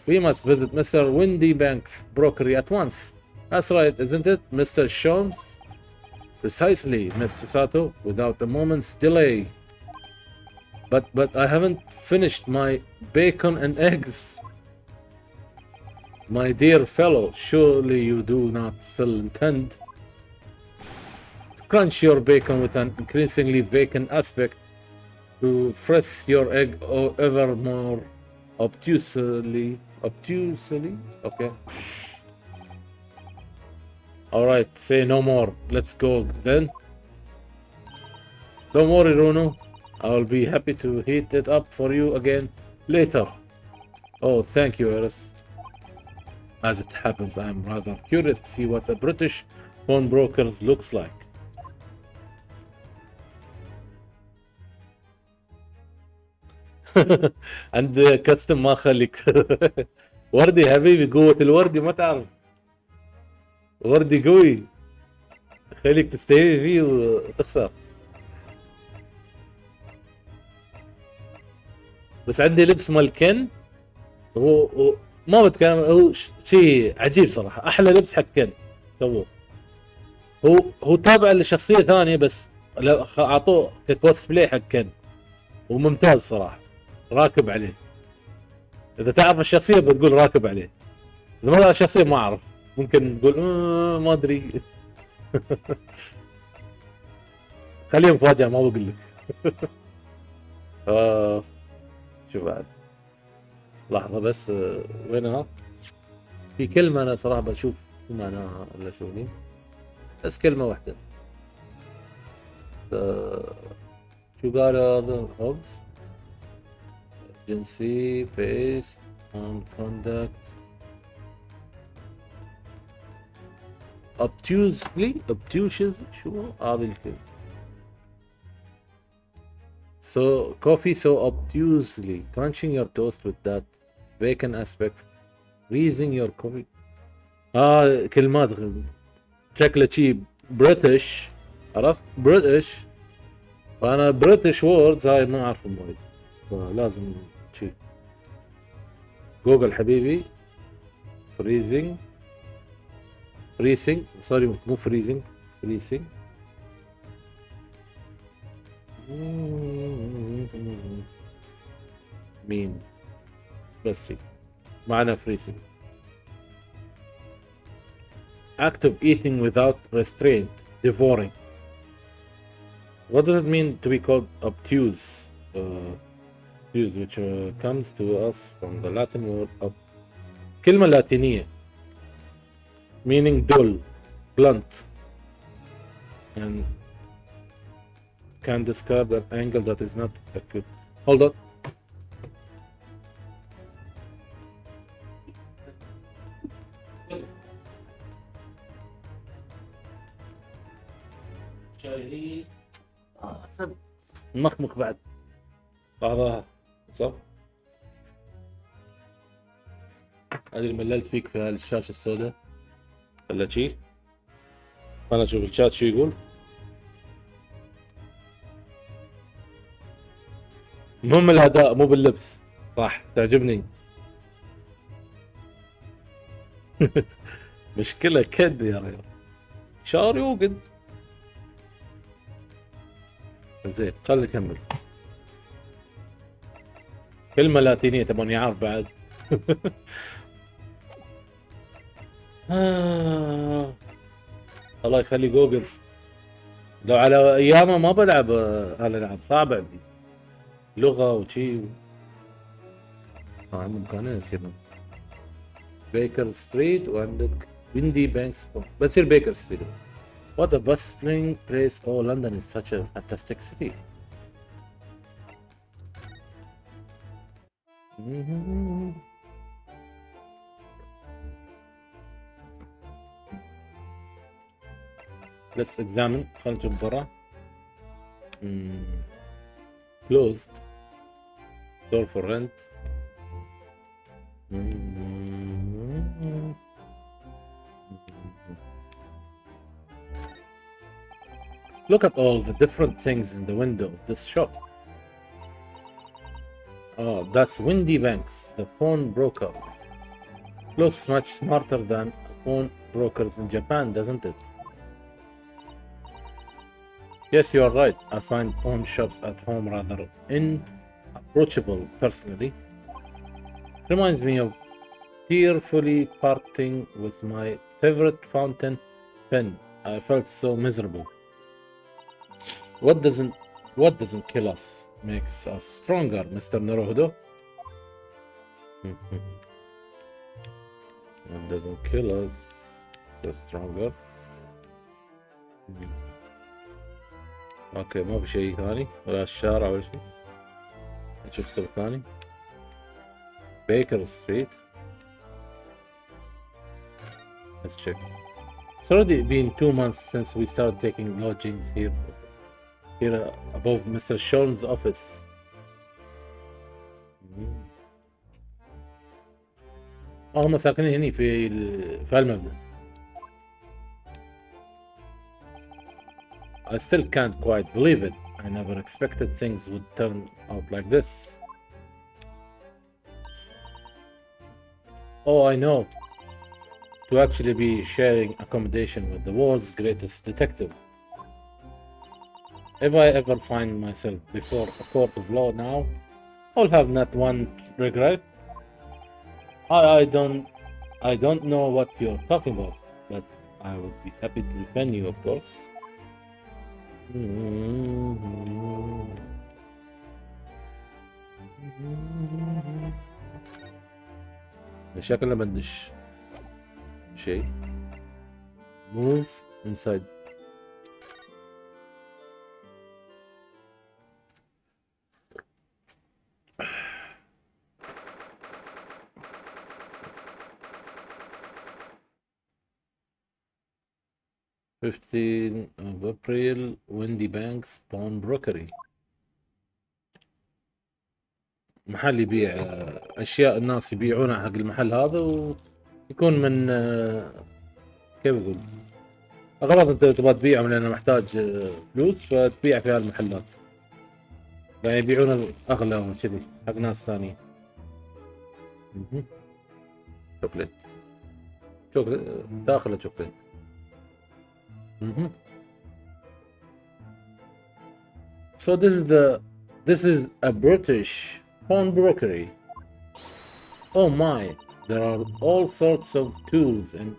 We must visit Mr. Windybank's brokery at once. That's right, isn't it, Mr. Sholmes? Precisely, Miss Sato, without a moment's delay. But I haven't finished my bacon and eggs. My dear fellow, surely you do not still intend to crunch your bacon with an increasingly vacant aspect, to press your egg ever more obtusely? Okay. Alright, say no more. Let's go then. Don't worry, Runo. I will be happy to heat it up for you again later. Oh, thank you, Eris. As it happens, I am rather curious to see what the British pawnbrokers looks like. عند كاستم ما خليك. وردي حبيبي، قوة الوردي ما تعرف، وردي قوي، خليك تستوي فيه وتخسر. بس عندي لبس مال كن، هو ما بتكلم، هو شيء عجيب صراحة، أحلى لبس حق كن سووه. هو تابع لشخصية ثانية، بس أعطوه ككوسبلاي حق كن، وممتاز صراحة، راكب عليه. إذا تعرف الشخصية بتقول راكب عليه، إذا ما تعرف الشخصية ما أعرف، ممكن تقول ما أدري. خليه مفاجأة، ما بقول لك. شو بعد؟ لحظة بس، وينها؟ في كلمة أنا صراحة بشوف شو معناها ولا شو هي، بس كلمة واحدة. شو قال هذا هوبز؟ جنسي based on conduct obtusely شو هذه الكلمة؟ So coffee so obtusely crunching your toast with that vacant aspect, freezing your coffee. كلمات شكله شي بريتش، عرفت؟ بريتش، فانا بريتش ووردز هاي ما اعرفهم وايد، فلازم شي جوجل حبيبي. فريزنج سوري، مو فريزنج، فريسنج. مين بس في معنى فريسنج؟ act of eating without restraint, devouring. What does it mean to be called obtuse? Obtuse, which comes to us from the Latin word كلمة لاتينية meaning dull, blunt, and can describe an angle that is not acute. Hold on. شايلين صب مخمخ بعد بعضها صح؟ هذه اللي مللت فيك في الشاشة السوداء ولا شي؟ أنا أشوف الشات شو يقول. المهم الأداء مو باللبس، صح تعجبني. مشكلة كد يا ريال، شعر يوقد. زين خلي نكمل. كلمة لاتينية تبغوني أعرف بعد؟ الله يخلي جوجل، لو على أيامه ما بلعب هالألعاب، صعب عندي لغة وشي. عندهم كان نسينا بيكر ستريت، وعندك ويندي بانكس، بتصير بيكر ستريت. What a bustling place! Oh, London is such a fantastic city. Let's examine. خلينا نشوف برا. Closed. Door for rent. Look at all the different things in the window of this shop. Oh, that's Windy Banks, the pawnbroker. Looks much smarter than pawnbrokers in Japan, doesn't it? Yes, you are right. I find pawn shops at home rather inapproachable personally. It reminds me of tearfully parting with my favorite fountain pen. I felt so miserable. What doesn't kill us makes us stronger, Mr. Naruhodo. What doesn't kill us makes us stronger. اوكي ما في شيء ثاني ولا الشارع ولا شيء. نشوف سبب ثاني. Baker Street. Let's check. It's already been 2 months since we started taking lodgings here above Mr. Sholm's office. هم ساكنين هني في المبنى. I still can't quite believe it. I never expected things would turn out like this. Oh, I know. To actually be sharing accommodation with the world's greatest detective. If I ever find myself before a court of law now, I'll have not one regret. I don't know what you're talking about, but I would be happy to defend you, of course. شكلنا بدش شيء. Move inside. Fifteenth of April, Windy Banks Pawnbrokery. محل يبيع أشياء الناس يبيعونها حق المحل هذا، ويكون من كيف أقول، أغراض أنت تبغى تبيعهم لأنه محتاج فلوس، فتبيع في هالمحلات. يعني يبيعون أغلى وكذي حق ناس ثانيين. شوكليت داخله شوكليت. So this is a British pawnbrokery. Oh my, there are all sorts of tools and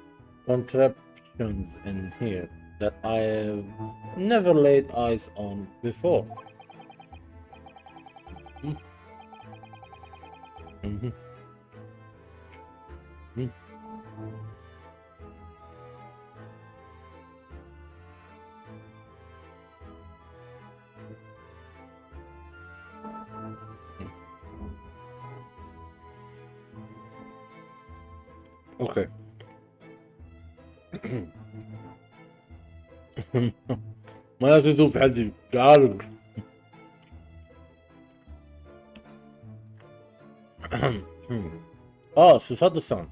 contraptions in here that I have never laid eyes on before. Okay. ما تذوب حجي تعالوا. Susato-san.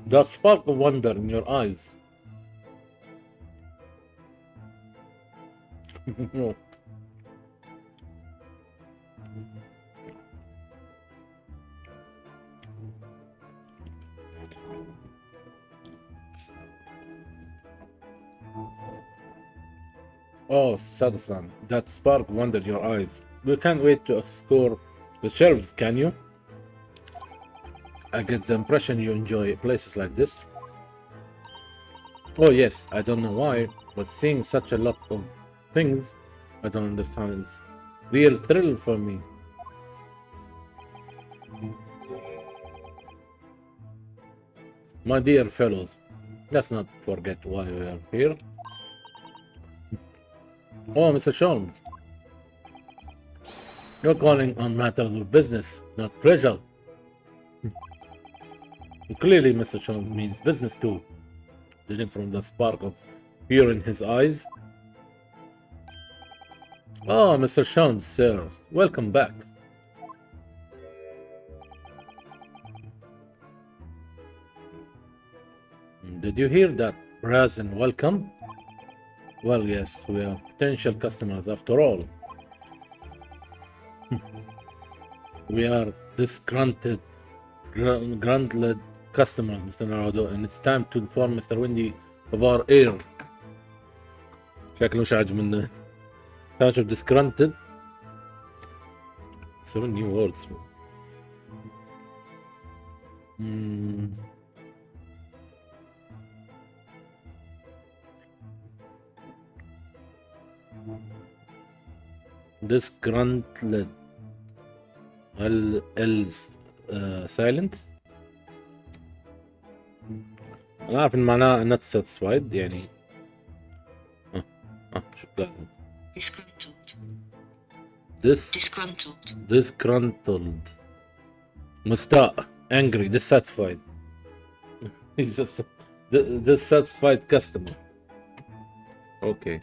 That spark of wonder in your eyes. Oh, Susato-san, that spark of wonder in your eyes. We can't wait to explore the shelves, can you? I get the impression you enjoy places like this. Oh yes, I don't know why, but seeing such a lot of things I don't understand is real thrill for me. My dear fellows, let's not forget why we are here. Oh, Mr. Sholmes, you're calling on matters of business, not pleasure. Clearly, Mr. Sholmes means business too, judging from the spark of fear in his eyes. Oh, Mr. Sholmes, sir, welcome back. Did you hear that brazen welcome? Well, yes, we are potential customers after all. We are disgruntled customers, Mr. Naruto, and it's time to inform Mr. Windy of our error. شكله مش عاجب منه. Touch of disgruntled. So new words. Disgruntled. L's silent. أنا عارف إن معناه not satisfied يعني. شو قال؟ Disgruntled. مستاء. Angry. Dissatisfied. He's just dissatisfied customer. Okay.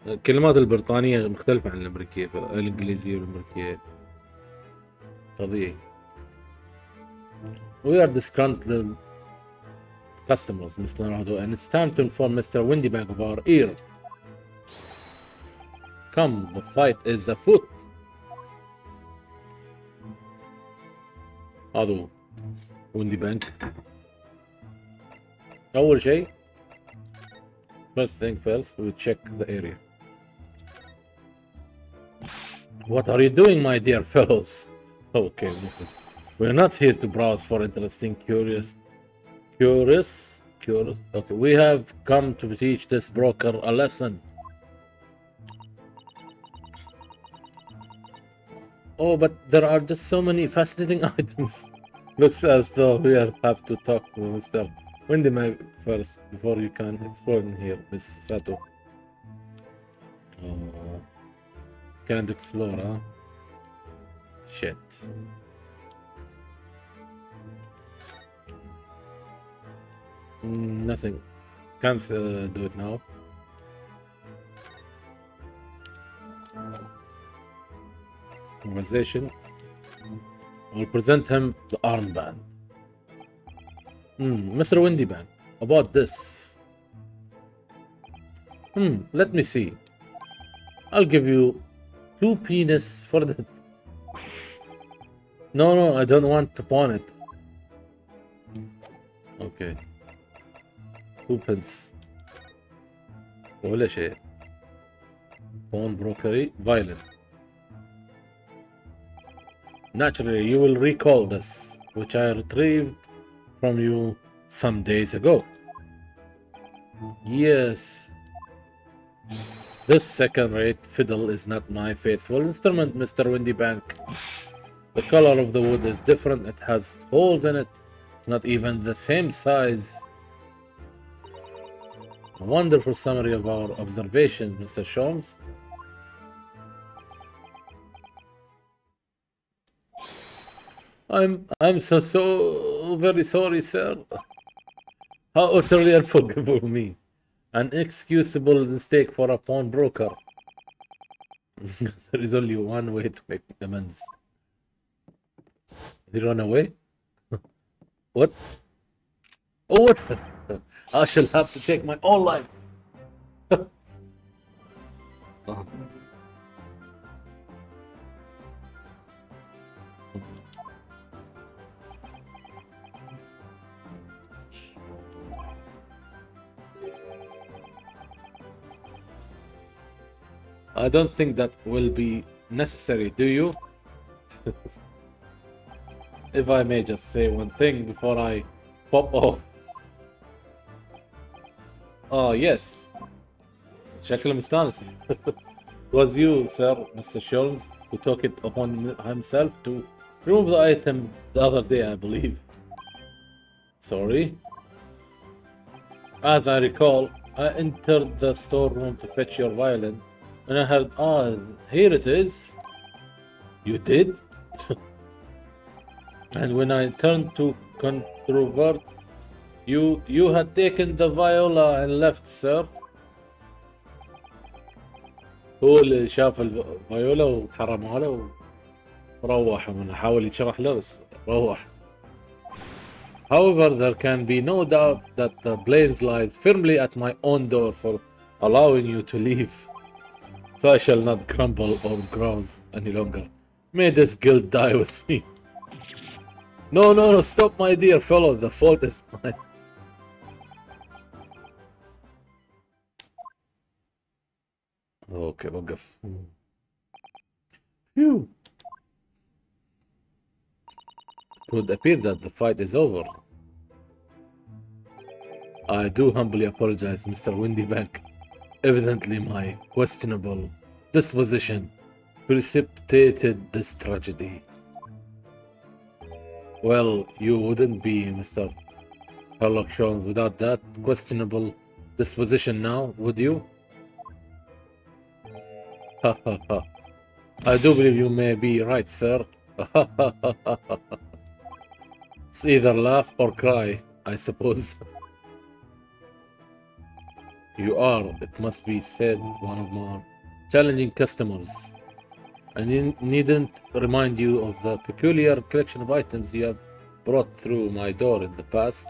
الكلمات البريطانية مختلفة عن الأمريكية، الإنجليزية والأمريكية طبيعي. We are disgruntled customers, Mr. Leonardo, and it's time to inform Mr. Windybank of our ear. Come, the fight is afoot. هذا Windybank. أول شيء, first thing first, we check the area. What are you doing, my dear fellows? Okay, we're not here to browse for interesting, curious. Okay, we have come to teach this broker a lesson. Oh, but there are just so many fascinating items. Looks as though we have to talk to Mr. Windybank first before you can explore in here, Miss Sato. Can't explore, huh? Shit. Nothing. Can't do it now. Conversation. I'll present him the armband. Mr. Windybank, about this. Let me see. I'll give you 2 penis for that. No, I don't want to pawn it. Okay. 2 pence. ولا شيء. Pawn brokery, violent. Naturally, you will recall this, which I retrieved from you some days ago. Yes. This second-rate fiddle is not my faithful instrument, Mr. Windybank. The color of the wood is different. It has holes in it. It's not even the same size. A wonderful summary of our observations, Mr. Sholmes. I'm so very sorry, sir. How utterly unforgivable me. An inexcusable mistake for a pawnbroker. There is only one way to make amends. Did he run away? What? Oh, what? I shall have to take my own life. Oh. I don't think that will be necessary, do you? If I may just say one thing before I pop off. Oh, yes. شكله مستانس. It was you, sir, Mr. Sholmes, who took it upon himself to remove the item the other day, I believe. Sorry. As I recall, I entered the storeroom to fetch your violin, and I heard, here it is. You did? And when I turned to controvert, you had taken the viola and left, sir. هو اللي شاف الفيولا وحرمها له وروح ونحاول يشرح له بس روح. However, there can be no doubt that the blame lies firmly at my own door for allowing you to leave. So I shall not grumble or grouse any longer. May this guilt die with me. No, stop, my dear fellow. The fault is mine. Okay, وقف. Phew. It would appear that the fight is over. I do humbly apologize, Mr. Windybank. Evidently my questionable disposition precipitated this tragedy. Well, you wouldn't be Mr. Sherlock Holmes without that questionable disposition now, would you? Ha ha ha. I do believe you may be right, sir. It's either laugh or cry, I suppose. You are, it must be said, one of more challenging customers. I needn't remind you of the peculiar collection of items you have brought through my door in the past.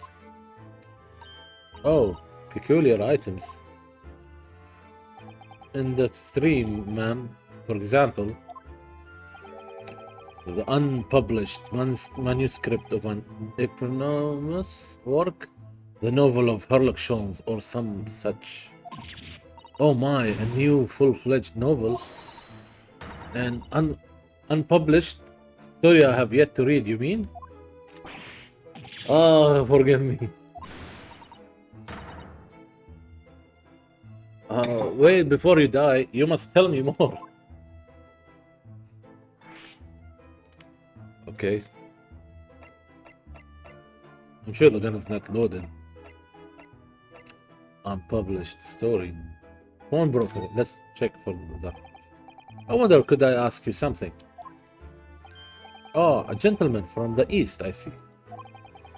Oh, peculiar items. In the extreme, ma'am. For example, the unpublished manuscript of an eponymous work, the novel of Sherlock Holmes, or some such. Oh my, a new full-fledged novel? An unpublished story I have yet to read, you mean? Oh, forgive me. Wait, before you die, you must tell me more. Okay. I'm sure the gun is not loaded. Unpublished story. Pawnbroker. Let's check for that. I wonder, could I ask you something? Oh, a gentleman from the east, I see.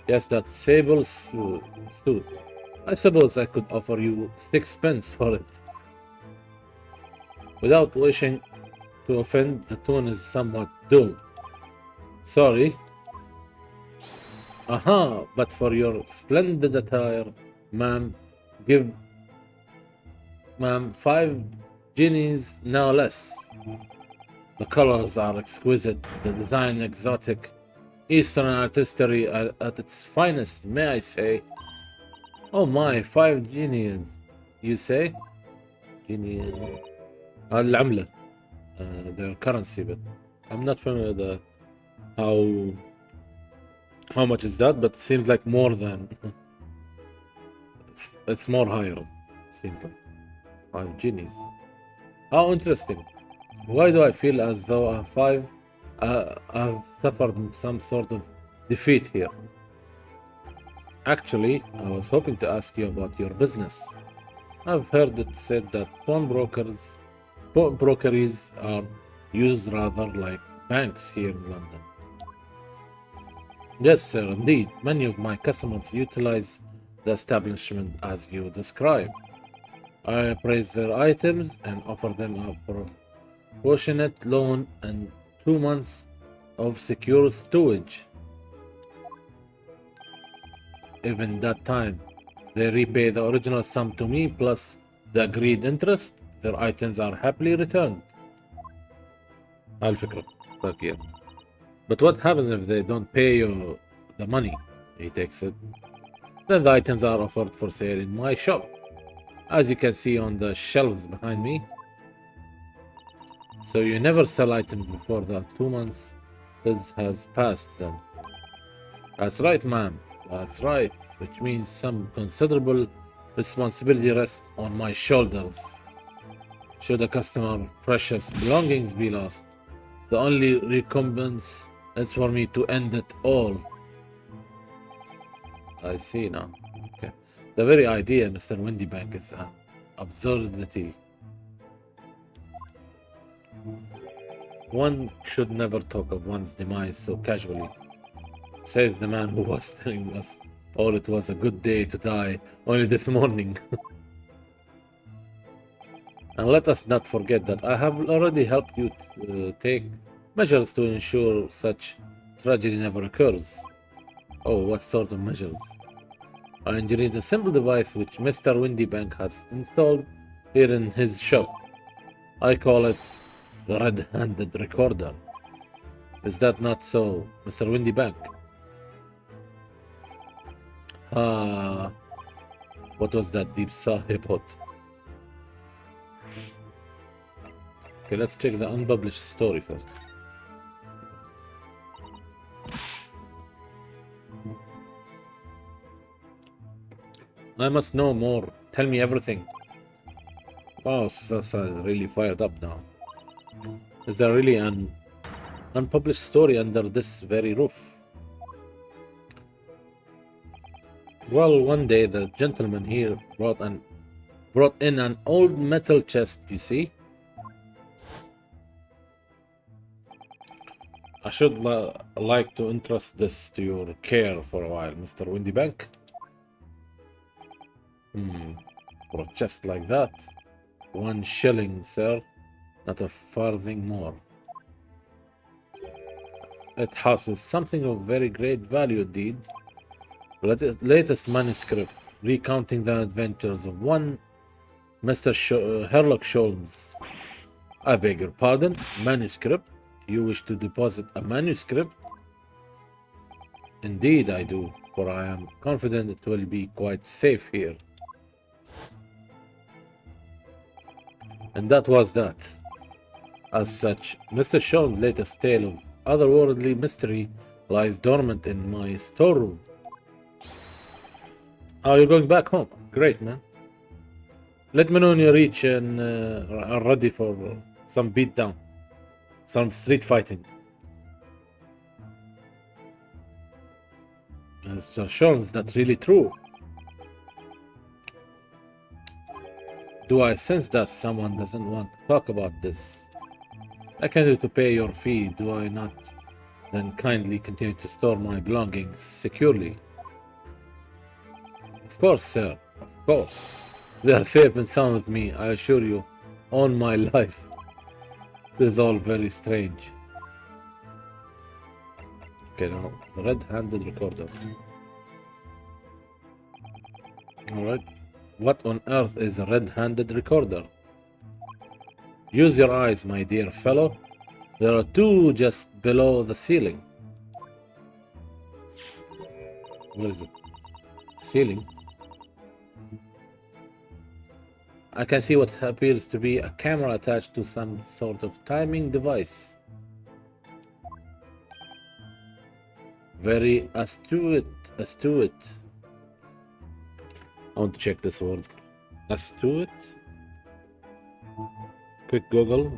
Yes, that sable suit. I suppose I could offer you 6 pence for it. Without wishing to offend, the tone is somewhat dull. Sorry. Aha, but for your splendid attire, ma'am, give ma'am 5 guineas, no less. The colors are exquisite, the design exotic, Eastern artistry at its finest, may I say. Oh my, 5 guineas, you say? Guineas. العملة. Their currency, but I'm not familiar with how much is that, but it seems like more than it's more higher. It seems like 5 guineas. How interesting. Why do I feel as though I've suffered some sort of defeat here? Actually, I was hoping to ask you about your business. I've heard it said that pawnbrokeries are used rather like banks here in London. Yes, sir, indeed. Many of my customers utilize the establishment as you describe. I appraise their items and offer them a proportionate loan and 2 months of secure stowage. Even that time, they repay the original sum to me plus the agreed interest. Their items are happily returned. الفكرة. طيب. But what happens if they don't pay you the money? He takes it. Then the items are offered for sale in my shop, as you can see on the shelves behind me. So you never sell items before the 2 months has passed then? That's right, ma'am. That's right. Which means some considerable responsibility rests on my shoulders. Should a customer's precious belongings be lost, the only recompense is for me to end it all. I see now. Okay. The very idea, Mr. Windybank, is an absurdity. One should never talk of one's demise so casually, says the man who was telling us all it was a good day to die only this morning. And let us not forget that I have already helped you take measures to ensure such tragedy never occurs. Oh, what sort of measures? I engineered a simple device which Mr. Windybank has installed here in his shop. I call it the red-handed recorder. Is that not so, Mr. Windybank? Ah, what was that deep sigh about? Okay, let's check the unpublished story first. I must know more. Tell me everything. Wow, Sasa really fired up now. Is there really an unpublished story under this very roof? Well, one day the gentleman here brought in an old metal chest, you see. I should like to entrust this to your care for a while, Mr. Windybank. for a chest like that. 1 shilling, sir. Not a farthing more. It houses something of very great value indeed. Latest manuscript, recounting the adventures of one Mr. Sherlock Holmes. I beg your pardon, manuscript? You wish to deposit a manuscript? Indeed I do, for I am confident it will be quite safe here. And that was that. As such, Mr. Holmes' latest tale of otherworldly mystery lies dormant in my storeroom. Oh, you're going back home? Great, man. Let me know when you reach and are ready for some beatdown. Some street fighting. Mr. Holmes, is that really true? Do I sense that someone doesn't want to talk about this? I can do to pay your fee, do I not? Then kindly continue to store my belongings securely. Of course, sir. Of course. They are safe and sound with me, I assure you, on my life. This is all very strange. Okay, now, the red-handed recorder. Alright. What on earth is a red-handed recorder? Use your eyes, my dear fellow. There are 2 just below the ceiling. Where is it? Ceiling? I can see what appears to be a camera attached to some sort of timing device. Very astute. I want to check this word. Astute? Quick Google.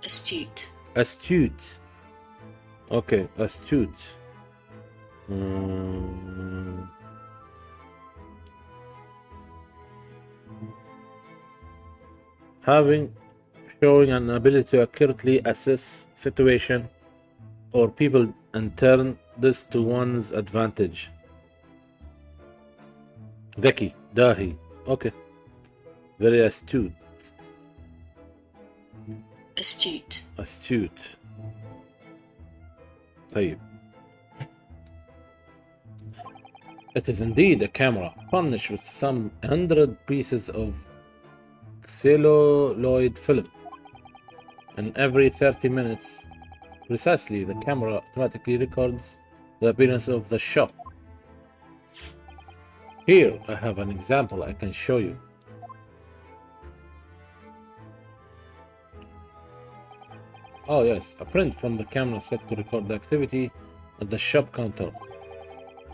Astute. Astute. Okay, astute. Showing an ability to accurately assess situation or people and turn this to one's advantage. ذكي, dahi. Okay. Very astute. Astute. طيب. It is indeed a camera furnished with some 100 pieces of celluloid film. And every 30 minutes, precisely, the camera automatically records the appearance of the shop. Here, I have an example I can show you. Oh yes, a print from the camera set to record the activity at the shop counter.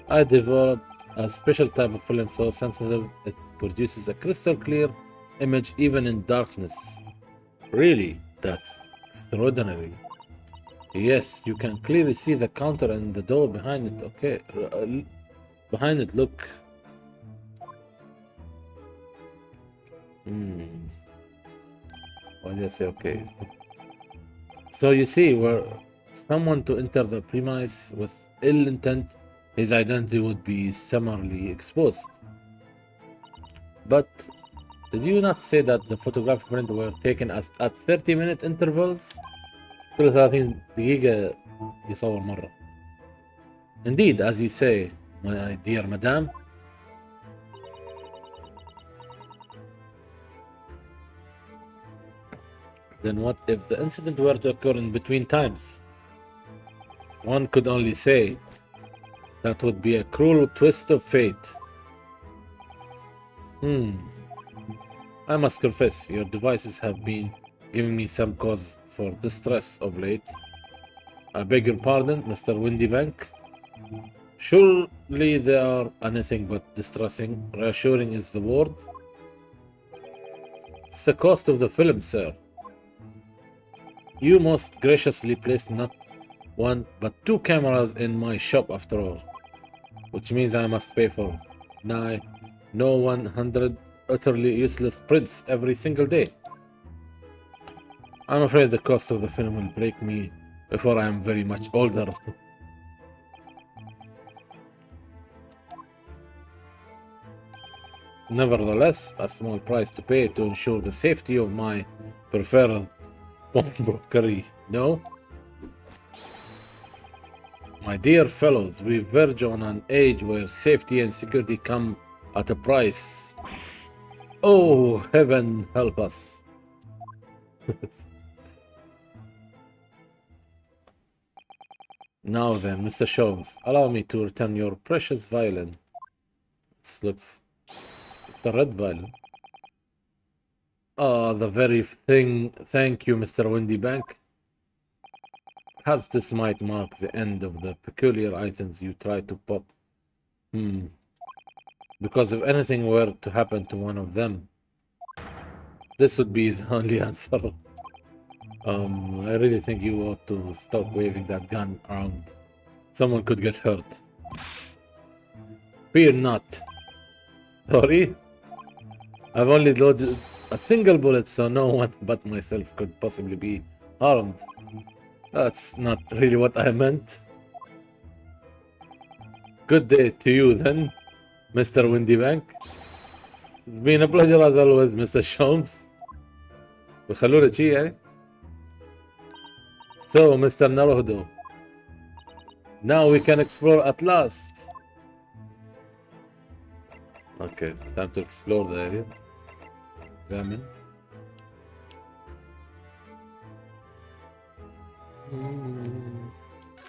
I developed a special type of film so sensitive it produces a crystal clear image even in darkness. Really, that's extraordinary. Yes, you can clearly see the counter and the door behind it. Okay, behind it, look. Why did I say okay? So you see, were someone to enter the premise with ill intent, his identity would be summarily exposed. But did you not say that the photographic prints were taken at 30-minute intervals? كل 30 دقيقة يصور مرة. Indeed, as you say, my dear madam. Then what if the incident were to occur in between times? One could only say that would be a cruel twist of fate. I must confess, your devices have been giving me some cause for distress of late. I beg your pardon, Mr. Windybank. Surely they are anything but distressing. Reassuring is the word. It's the cost of the film, sir. You most graciously placed not 1 but 2 cameras in my shop after all, which means I must pay for no 100 utterly useless prints every single day. I'm afraid the cost of the film will break me before I am very much older. Nevertheless, a small price to pay to ensure the safety of my preferred pawnbrokery. No? My dear fellows, we verge on an age where safety and security come at a price. Oh, heaven help us. Now then, Mr. Sholmes, allow me to return your precious violin. It's a red violin. Ah, the very thing. Thank you, Mr. Windybank. Perhaps this might mark the end of the peculiar items you try to pop. Because if anything were to happen to one of them, this would be the only answer. I really think you ought to stop waving that gun around. Someone could get hurt. Fear not. Sorry? I've only loaded a single bullet, so no one but myself could possibly be harmed. That's not really what I meant. Good day to you then, Mr. Windybank. It's been a pleasure as always, Mr. Sholmes. بيخلونا شي يعني. So, Mr. Naruhodo, now we can explore at last. Okay, time to explore the area. Examine.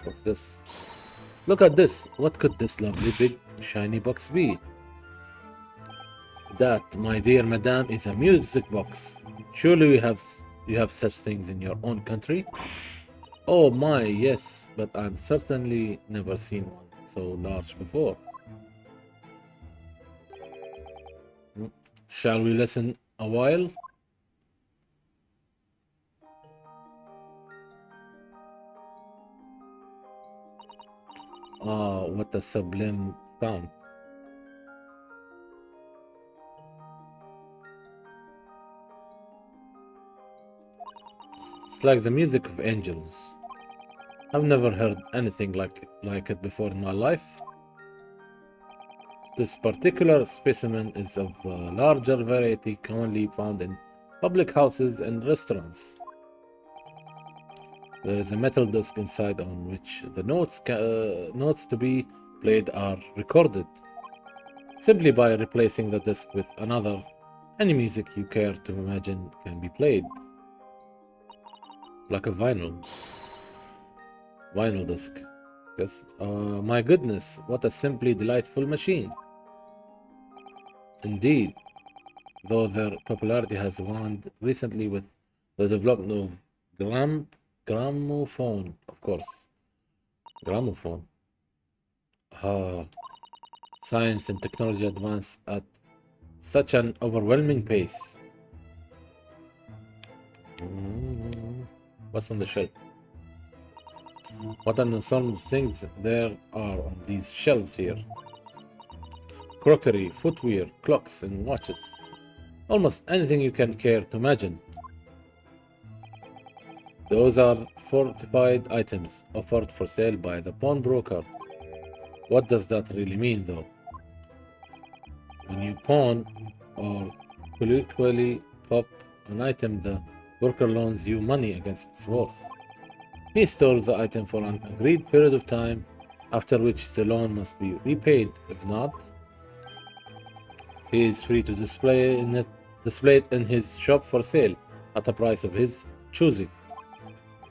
What's this? Look at this. What could this lovely big shiny box be? That, my dear madame, is a music box. Surely you have such things in your own country? Oh my, yes, but I'm certainly never seen one so large before. Shall we listen a while? Ah, what a sublime sound. It's like the music of angels. I've never heard anything like it before in my life. This particular specimen is of a larger variety commonly found in public houses and restaurants. There is a metal disc inside on which the notes to be played are recorded. Simply by replacing the disc with another, any music you care to imagine can be played. Like a vinyl disc. Yes. My goodness, what a simply delightful machine. Indeed, though their popularity has waned recently with the development of gramophone, of course. Gramophone. Science and technology advance at such an overwhelming pace. What's on the shelf? What an ensemble of things there are on these shelves here. Crockery, footwear, clocks, and watches. Almost anything you can care to imagine. Those are fortified items offered for sale by the pawnbroker. What does that really mean, though? When you pawn or colloquially pop an item, the broker loans you money against its worth. He stores the item for an agreed period of time, after which the loan must be repaid. If not, he is free to display it in his shop for sale at a price of his choosing.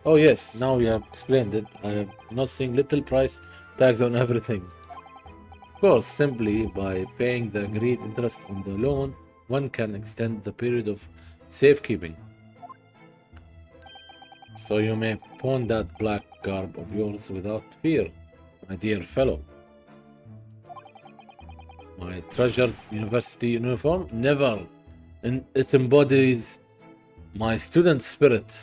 Oh yes, now you have explained it. I have nothing, little price tags on everything. Of course, simply by paying the agreed interest on the loan, one can extend the period of safekeeping. So you may pawn that black garb of yours without fear, my dear fellow. My treasured university uniform? Never. And it embodies my student spirit.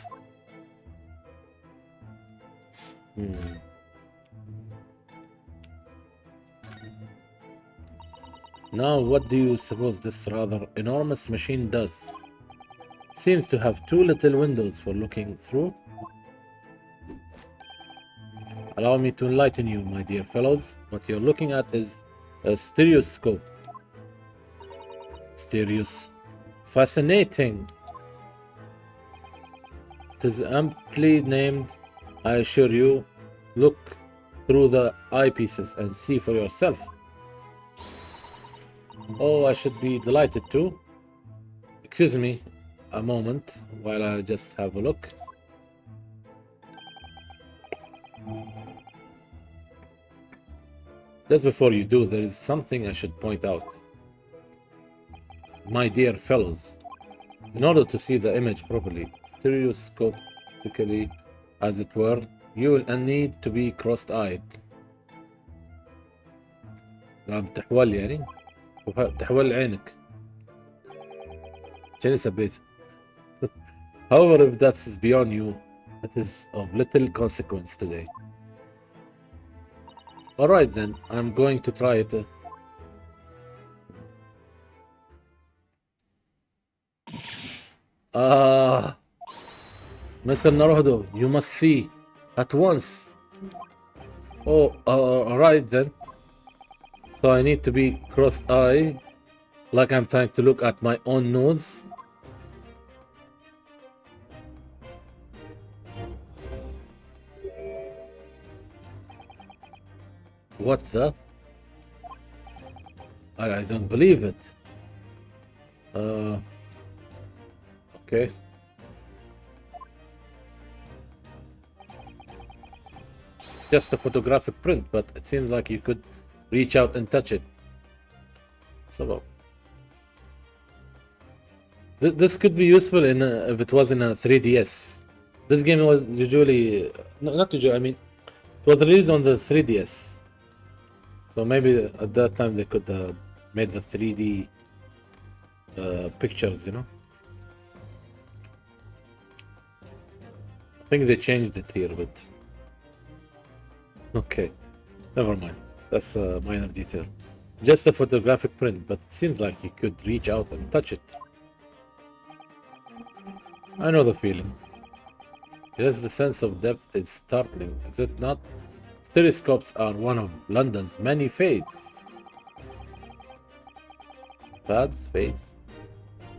Now, what do you suppose this rather enormous machine does? Seems to have two little windows for looking through. Allow me to enlighten you, my dear fellows. What you're looking at is a stereoscope. Fascinating. It is amply named, I assure you. Look through the eyepieces and see for yourself. Oh, I should be delighted to. Excuse me a moment while I just have a look. Just before you do, there is something I should point out. My dear fellows, in order to see the image properly, stereoscopically as it were, you will need to be cross-eyed. تحول يعني تحول عينك. جاني سبيت. However, if that is beyond you, it is of little consequence today. Alright then, I'm going to try it. Mr. Naruhodo, you must see at once. Oh, alright then. So I need to be cross-eyed, like I'm trying to look at my own nose. What the? I don't believe it. Okay. Just a photographic print, but it seems like you could reach out and touch it. So this could be useful in if it was in a 3DS. This game was usually not usually. I mean, it was released on the 3DS. So maybe at that time they could made the 3D pictures, you know. I think they changed it here, but okay, never mind. That's a minor detail. Just a photographic print, but it seems like you could reach out and touch it. I know the feeling. Yes, the sense of depth is startling, is it not? Stereoscopes are one of London's many fads. Fads?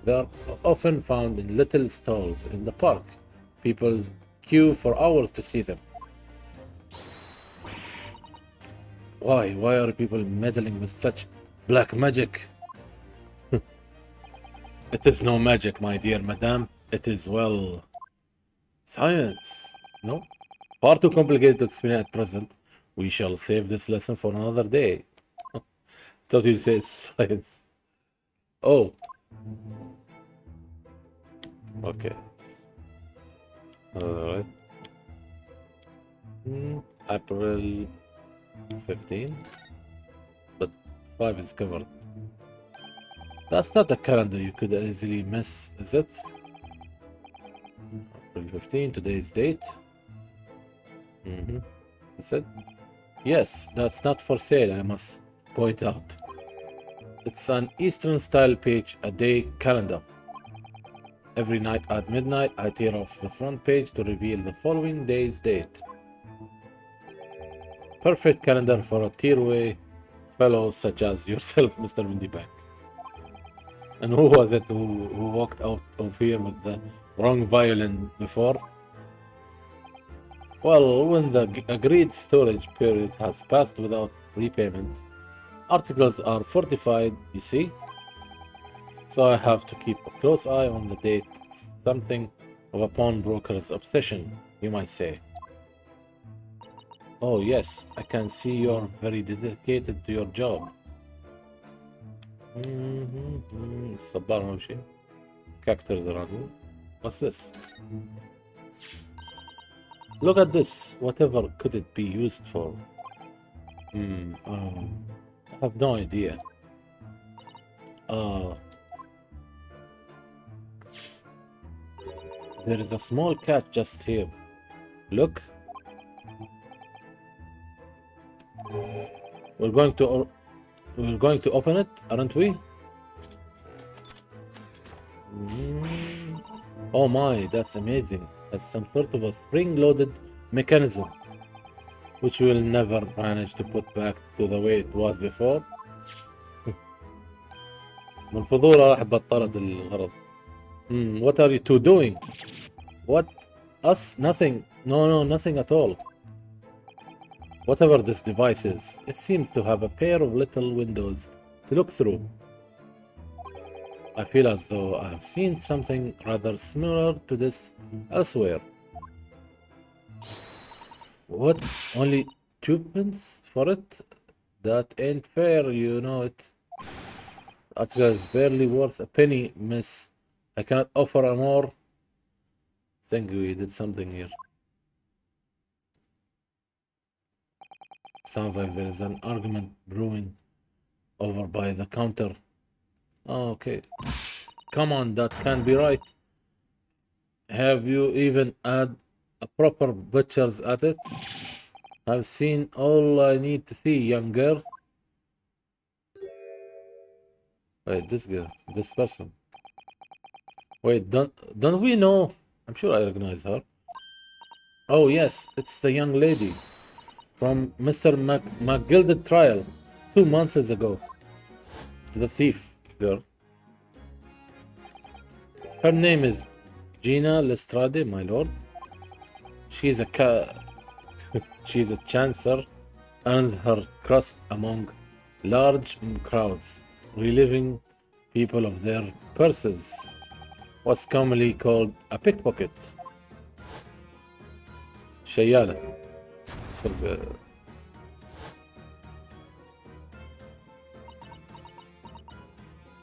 They are often found in little stalls in the park. People queue for hours to see them. Why are people meddling with such black magic? It is no magic, my dear madame. It is, well, science. No? Far too complicated to explain at present. We shall save this lesson for another day. Thought you said science. Oh. Okay. Alright. April 15. But 5 is covered. That's not a calendar you could easily miss, is it? April 15, today's date. That's it? Yes, that's not for sale, I must point out. It's an Eastern style page a day calendar. Every night at midnight, I tear off the front page to reveal the following day's date. Perfect calendar for a tearaway fellow such as yourself, Mr. Windybank. And who was it who walked out of here with the wrong violin before? Well, when the agreed storage period has passed without repayment, articles are fortified, you see? So I have to keep a close eye on the date. It's something of a pawnbroker's obsession, you might say. Oh yes, I can see you're very dedicated to your job. صبار ما بشي. Characters around you. What's this? Look at this. Whatever could it be used for? I have no idea. There is a small cat just here. Look. We're going to open it, aren't we? Oh my, that's amazing. That's some sort of a spring-loaded mechanism, which we'll never manage to put back to the way it was before. من فضولها راح بطلت الغرض. What are you two doing? What? Us? Nothing. No, nothing at all. Whatever this device is, it seems to have a pair of little windows to look through. I feel as though I have seen something rather similar to this elsewhere. What? Only 2 pence for it? That ain't fair, you know it. The article is barely worth a penny, miss. I cannot offer a more. Think we did something here. Sounds like there is an argument brewing over by the counter. Oh, okay. Come on, that can't be right. Have you even had a proper butcher's at it? I've seen all I need to see, young girl. Wait, this girl, this person. Wait, don't we know? I'm sure I recognize her. Oh yes, it's the young lady from Mr. McGilded trial 2 months ago. The thief girl. Her name is Gina Lestrade, my lord. She's a she's a chancer, earns her crust among large crowds, relieving people of their purses. What's commonly called a pickpocket. شيالة.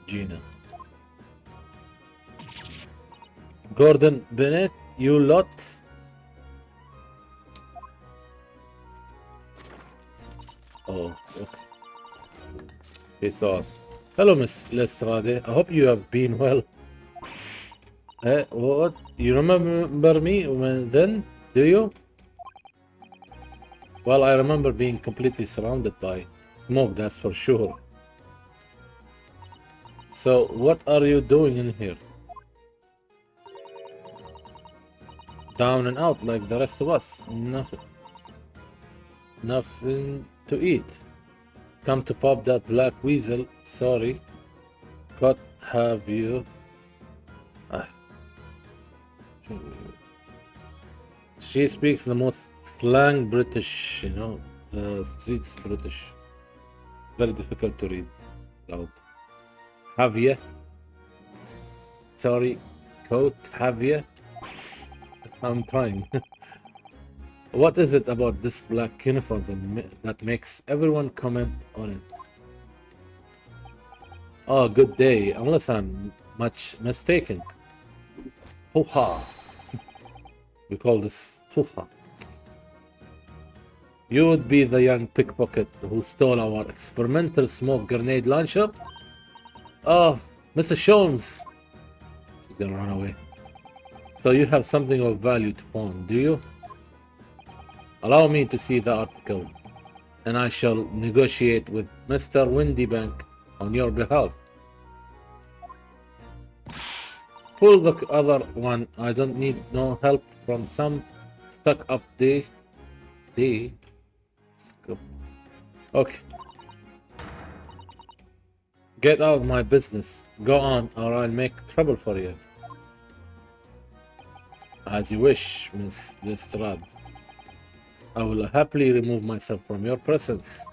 Gina. Gordon Bennett, you lot. Oh, okay. He saw us. Hello, Miss Lestrade. I hope you have been well. What? You remember me then, do you? Well, I remember being completely surrounded by smoke, that's for sure. So, what are you doing in here? Down and out like the rest of us. Nothing to eat. Come to pop that black weasel. Sorry. God have you. She speaks the most slang British, you know, streets British. Very difficult to read loud. Have you? Sorry, coat, have you? I'm trying. What is it about this black uniform that makes everyone comment on it? Oh, good day, unless I'm much mistaken. Hoo-ha. We call this hoo-ha. You would be the young pickpocket who stole our experimental smoke grenade launcher? Oh, Mr. Sholmes. She's gonna run away. So you have something of value to pawn, do you? Allow me to see the article, and I shall negotiate with Mr. Windybank on your behalf. Pull the other one. I don't need no help from some stuck-up Okay. Get out of my business. Go on, or I'll make trouble for you. As you wish, Miss Lestrade. I will happily remove myself from your presence.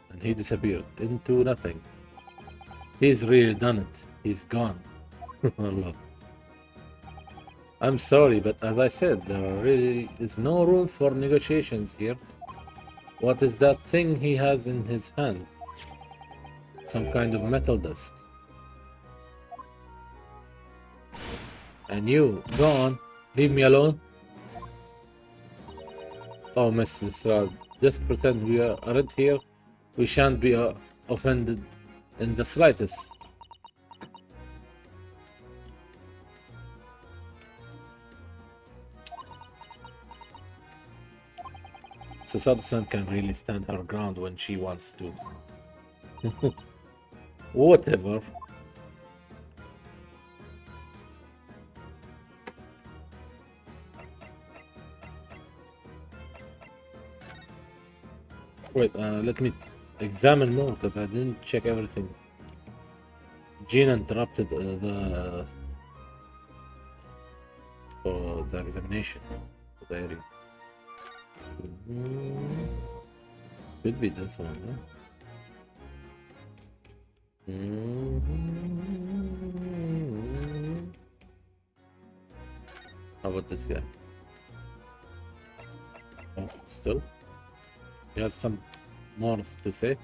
And he disappeared into nothing. He's really done it. He's gone. Allah. I'm sorry, but as I said, there really is no room for negotiations here. What is that thing he has in his hand? Some kind of metal disc. And you, go on. Leave me alone. Oh, Miss Lestrade, just pretend we aren't here. We shan't be offended in the slightest. So Sutherland can really stand her ground when she wants to. Whatever. Wait, let me examine more because I didn't check everything. Gina interrupted for the examination of the area. Could be this one, huh? How about this guy? Oh, still? He has some more to say.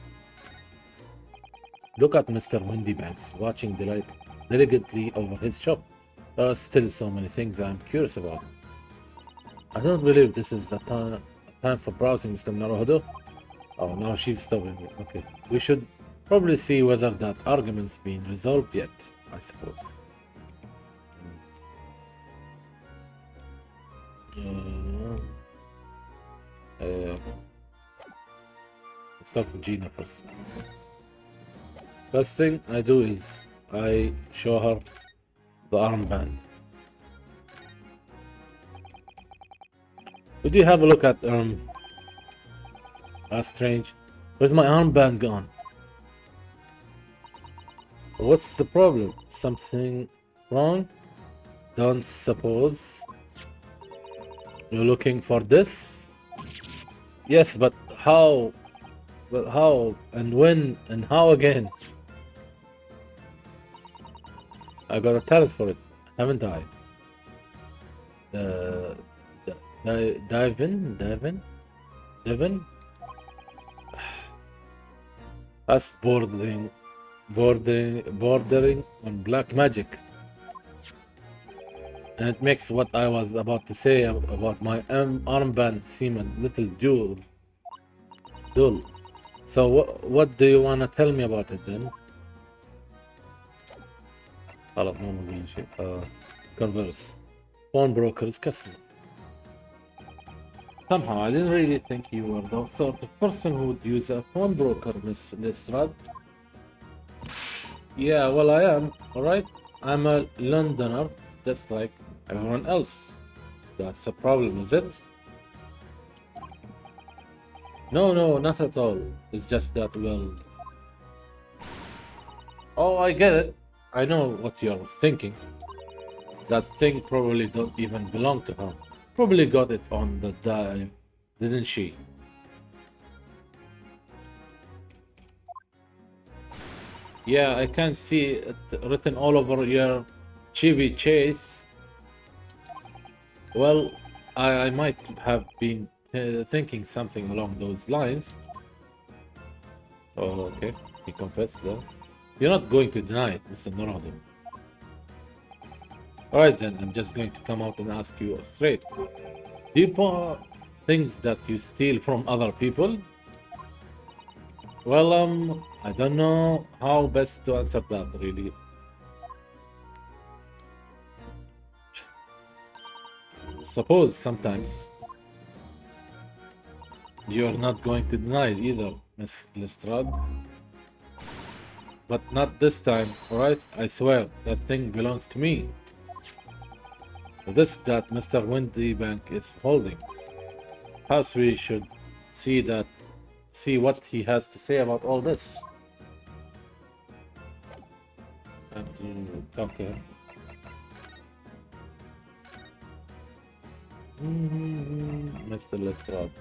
Look at Mr. Windybanks watching diligently over his shop. There are still so many things I'm curious about. I don't believe this is the time for browsing, Mr. Naruhodo. Oh, now she's stopping me. Okay. We should probably see whether that argument's been resolved yet, I suppose. Let's talk to Gina first. First thing I do is I show her the armband. Would you have a look at strange? Where's my armband gone? What's the problem? Something wrong? Don't suppose you're looking for this? Yes, but how? But how and when and how again? I got a talent for it, haven't I? Divin? That's bordering on black magic. And it makes what I was about to say about my armband seem a little dull. So what do you want to tell me about it then? خلاص ما بقول شيء. Converse. Pawnbroker's customer. Somehow I didn't really think you were the sort of person who would use a pawnbroker, Miss Lestrade. Yeah, well I am, alright? I'm a Londoner, just like everyone else. That's a problem, is it? No, not at all. It's just that, well... Oh, I get it. I know what you're thinking. That thing probably don't even belong to her. Probably got it on the dive, didn't she? Yeah, I can see it written all over your Chevy Chase. Well, I might have been thinking something along those lines. Oh, okay. He confessed though. You're not going to deny it, Mr. Norado. Alright then, I'm just going to come out and ask you straight. Do you buy things that you steal from other people? Well, I don't know how best to answer that, really. Suppose sometimes. You're not going to deny it either, Miss Lestrade. But not this time, alright? I swear, that thing belongs to me. The disc that Mr. Windybank is holding. Perhaps we should see what he has to say about all this. And to talk to him. Mr. Lestrade.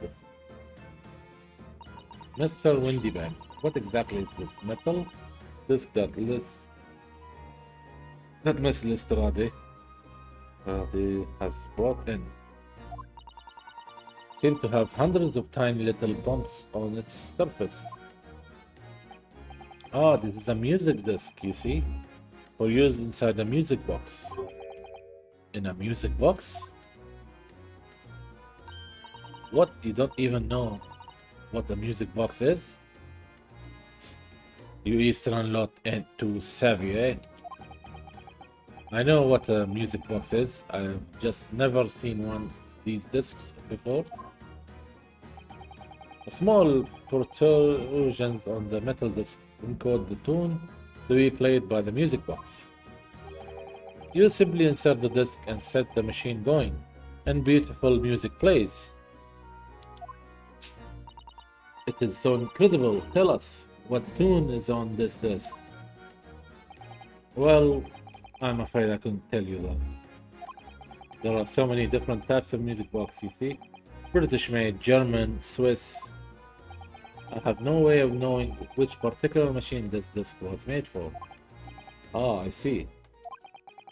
Mr. Windybank, what exactly is this metal disc that Miss Lestrade has brought in? Seem to have hundreds of tiny little bumps on its surface. Ah, this is a music disc, you see, for use inside a music box. In a music box? What? You don't even know what a music box is? You Eastern lot ain't too savvy, eh? I know what a music box is. I've just never seen one of these discs before. Small protrusions on the metal disc encode the tune to be played by the music box. You simply insert the disc and set the machine going, and beautiful music plays. It is so incredible. Tell us, what tune is on this disc? Well, I'm afraid I couldn't tell you that. There are so many different types of music box, you see. British made, German, Swiss. I have no way of knowing which particular machine this disc was made for. Ah, I see.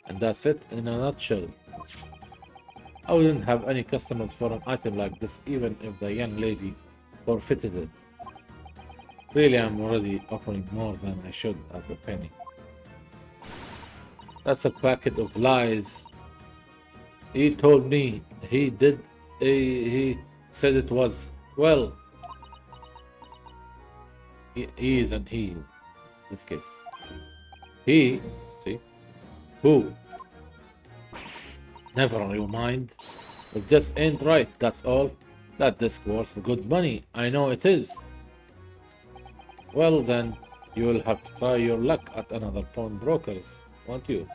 And that's it in a nutshell. I wouldn't have any customers for an item like this even if the young lady forfeited it. Really, I'm already offering more than I should at the penny. That's a packet of lies. He told me he did. He said it was. Well, he is an he in this case. He, see? Who? Never you mind. It just ain't right, that's all. That disc worth good money. I know it is. Well then, you will have to try your luck at another pawnbroker's, won't you?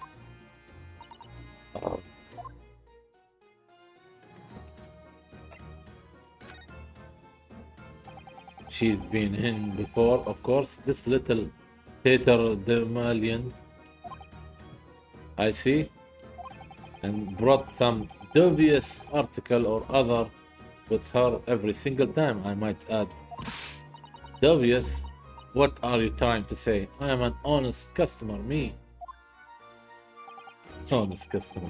She's been in before, of course. This little Tater Demalion. I see. And brought some dubious article or other with her every single time, I might add. Dubious? What are you trying to say? I am an honest customer, me. Honest customer.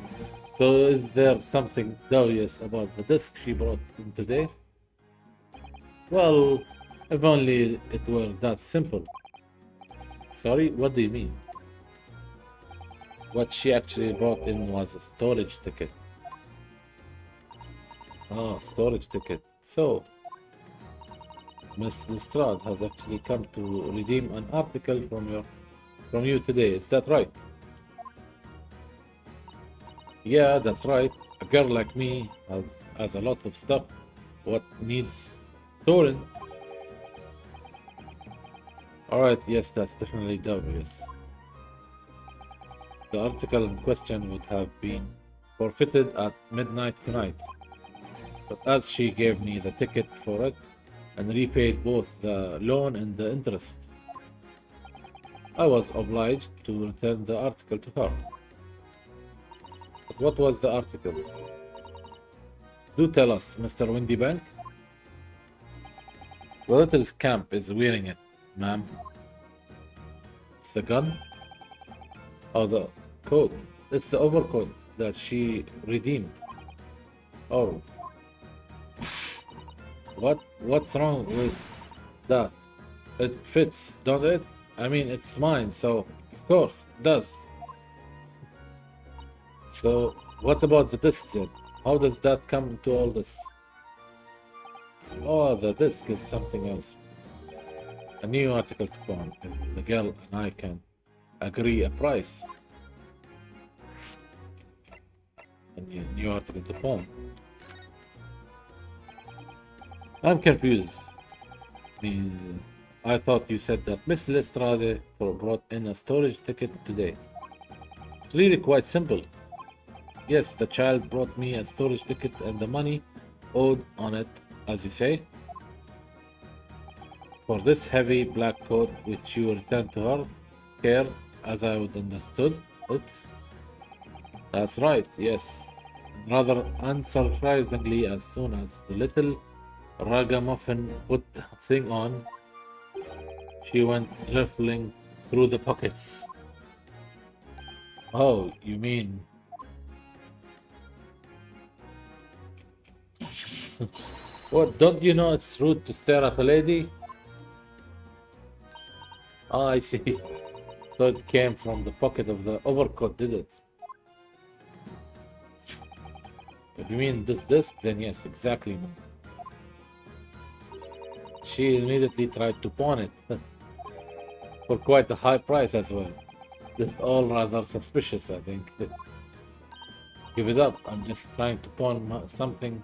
So is there something dubious about the disc she brought in today? Well, if only it were that simple. Sorry, what do you mean? What she actually brought in was a storage ticket. Ah, storage ticket. So, Miss Lestrade has actually come to redeem an article from you today. Is that right? Yeah, that's right. A girl like me has a lot of stuff. What needs stolen? Alright, yes, that's definitely dubious. The article in question would have been forfeited at midnight tonight. But as she gave me the ticket for it and repaid both the loan and the interest, I was obliged to return the article to her. But what was the article? Do tell us, Mr. Windybank. The little scamp is wearing it, ma'am. It's the gun? Oh, the coat. It's the overcoat that she redeemed. Oh. What's wrong with that? It fits, don't it? I mean, it's mine, so of course it does. So, what about the disc then? How does that come to all this? Oh, the disc is something else. A new article to pawn. If the girl and I can agree a price. A new article to pawn. I'm confused. I thought you said that Miss Lestrade brought in a storage ticket today. It's really quite simple. Yes, the child brought me a storage ticket and the money owed on it, as you say, for this heavy black coat which you returned to her care, as I would understood it. That's right, yes. Rather unsurprisingly, as soon as the little ragamuffin put the thing on, she went riffling through the pockets. Oh, you mean... What, don't you know it's rude to stare at a lady? Ah, I see. So it came from the pocket of the overcoat, did it? If you mean this disc, then yes, exactly. She immediately tried to pawn it. For quite a high price as well. This is all rather suspicious, I think. Give it up, I'm just trying to pawn something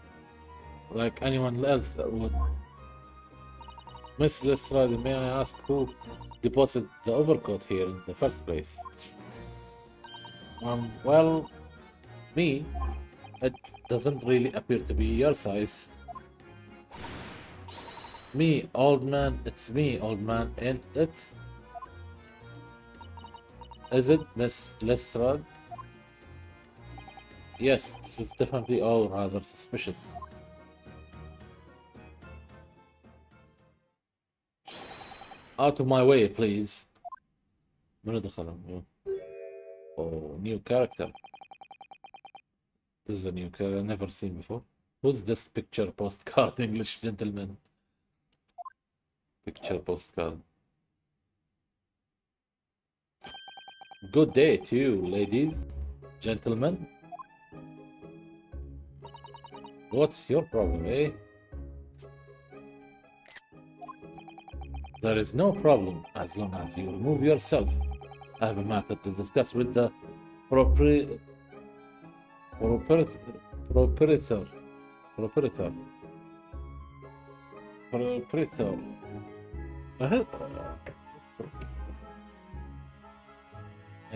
like anyone else would. Miss Lestrade, may I ask who deposited the overcoat here in the first place? Well, me. It doesn't really appear to be your size. me, old man. It's me, old man. Ain't it? Is it, Miss Lestrade? Yes, this is definitely all rather suspicious. Out of my way, please. من دخل؟ Oh, new character. This is a new character I've never seen before. Who's this picture postcard English gentleman? Picture postcard. Good day to you, ladies, gentlemen. What's your problem, eh? There is no problem as long as you remove yourself. I have a matter to discuss with the proprietor. I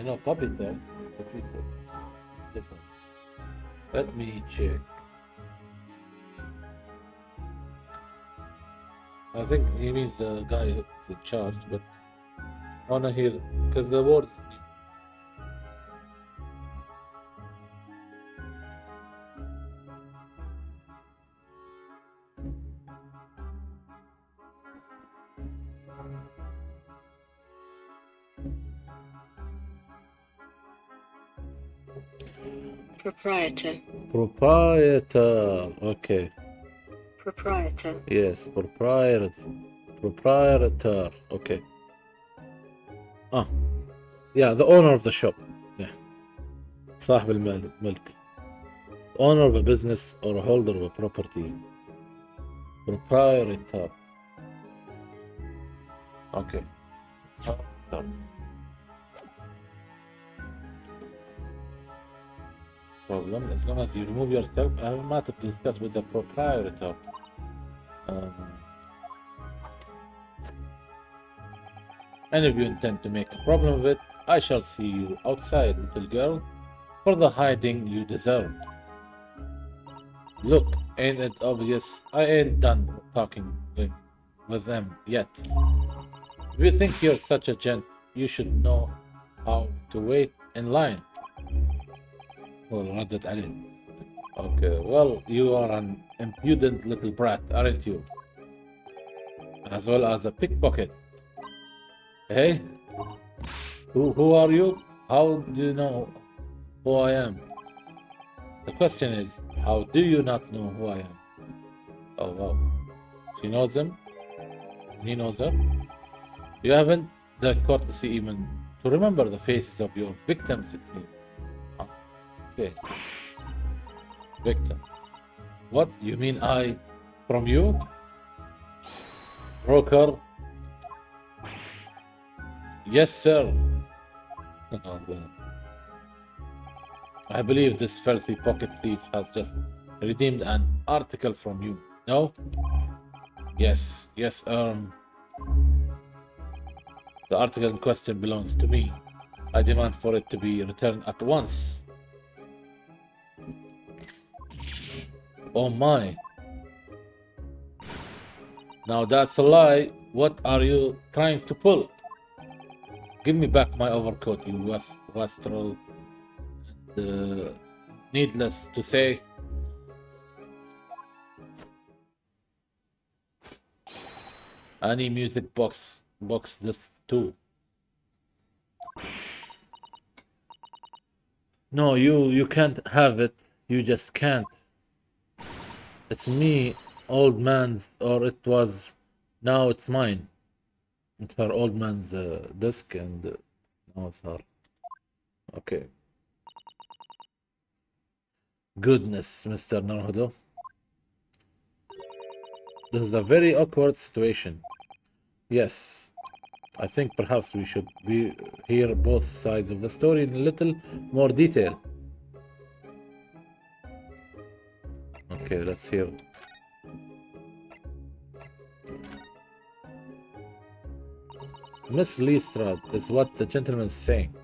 know proprietor. It's different. Let me check. I think he means the guy who's in charge, but I wanna hear because the word is new. Proprietor. Proprietor. Okay. Proprietor. Yes, proprietor. Okay. Ah, yeah, the owner of the shop. Yeah. صاحب الملك. Owner of a business or a holder of a property. Proprietor. Okay. Proprietor. Problem as long as you remove yourself. I have a matter to discuss with the proprietor. And if you intend to make a problem of it, I shall see you outside, little girl, for the hiding you deserve. Look, ain't it obvious? I ain't done talking with them yet. If you think you're such a gent, you should know how to wait in line. Well, ردت عليه. Okay, well, you are an impudent little brat, aren't you? As well as a pickpocket. Hey? Who are you? How do you know who I am? The question is, how do you not know who I am? Oh, wow. She knows him? He knows her? You haven't the courtesy even to remember the faces of your victims, it seems. Okay. Victim. What? You mean I from you? Broker? Yes, sir. I believe this filthy pocket thief has just redeemed an article from you. No? Yes, the article in question belongs to me. I demand for it to be returned at once. Oh my. Now that's a lie. What are you trying to pull? Give me back my overcoat, you wastrel. Needless to say, any music box this too. No, you can't have it. You just can't. It's me, old man's, or it was. Now it's mine. It's her old man's disc, and now it's her. Okay. Goodness, Mr. Naruhodo. This is a very awkward situation. Yes. I think perhaps we should hear both sides of the story in a little more detail. Okay, let's hear. Miss Lestrade is what the gentleman is saying.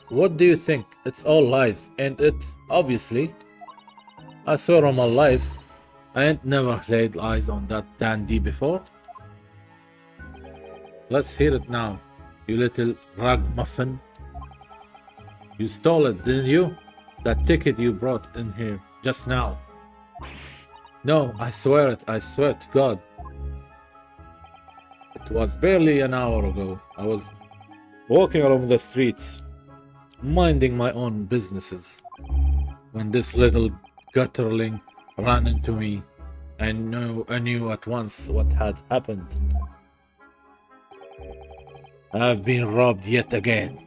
What do you think? It's all lies, ain't it? Obviously. I swear on my life, I ain't never laid eyes on that dandy before. Let's hear it now, you little rag muffin. You stole it, didn't you? That ticket you brought in here just now. No, I swear it. I swear to God. It was barely an hour ago. I was walking along the streets, minding my own businesses, when this little gutterling ran into me. I knew at once what had happened. I've been robbed yet again.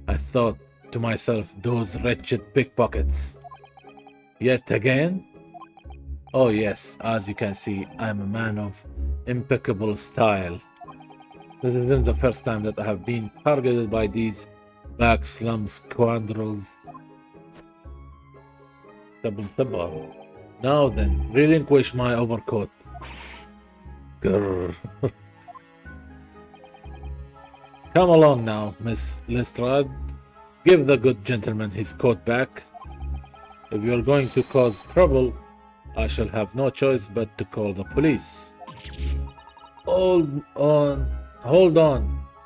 I thought to myself, those wretched pickpockets. Yet again? Oh yes, as you can see, I'm a man of impeccable style. This isn't the first time that I have been targeted by these back slum scoundrels. Now then, relinquish my overcoat. Grrr. Come along now, Miss Lestrade. Give the good gentleman his coat back. If you're going to cause trouble, I shall have no choice but to call the police. Hold on.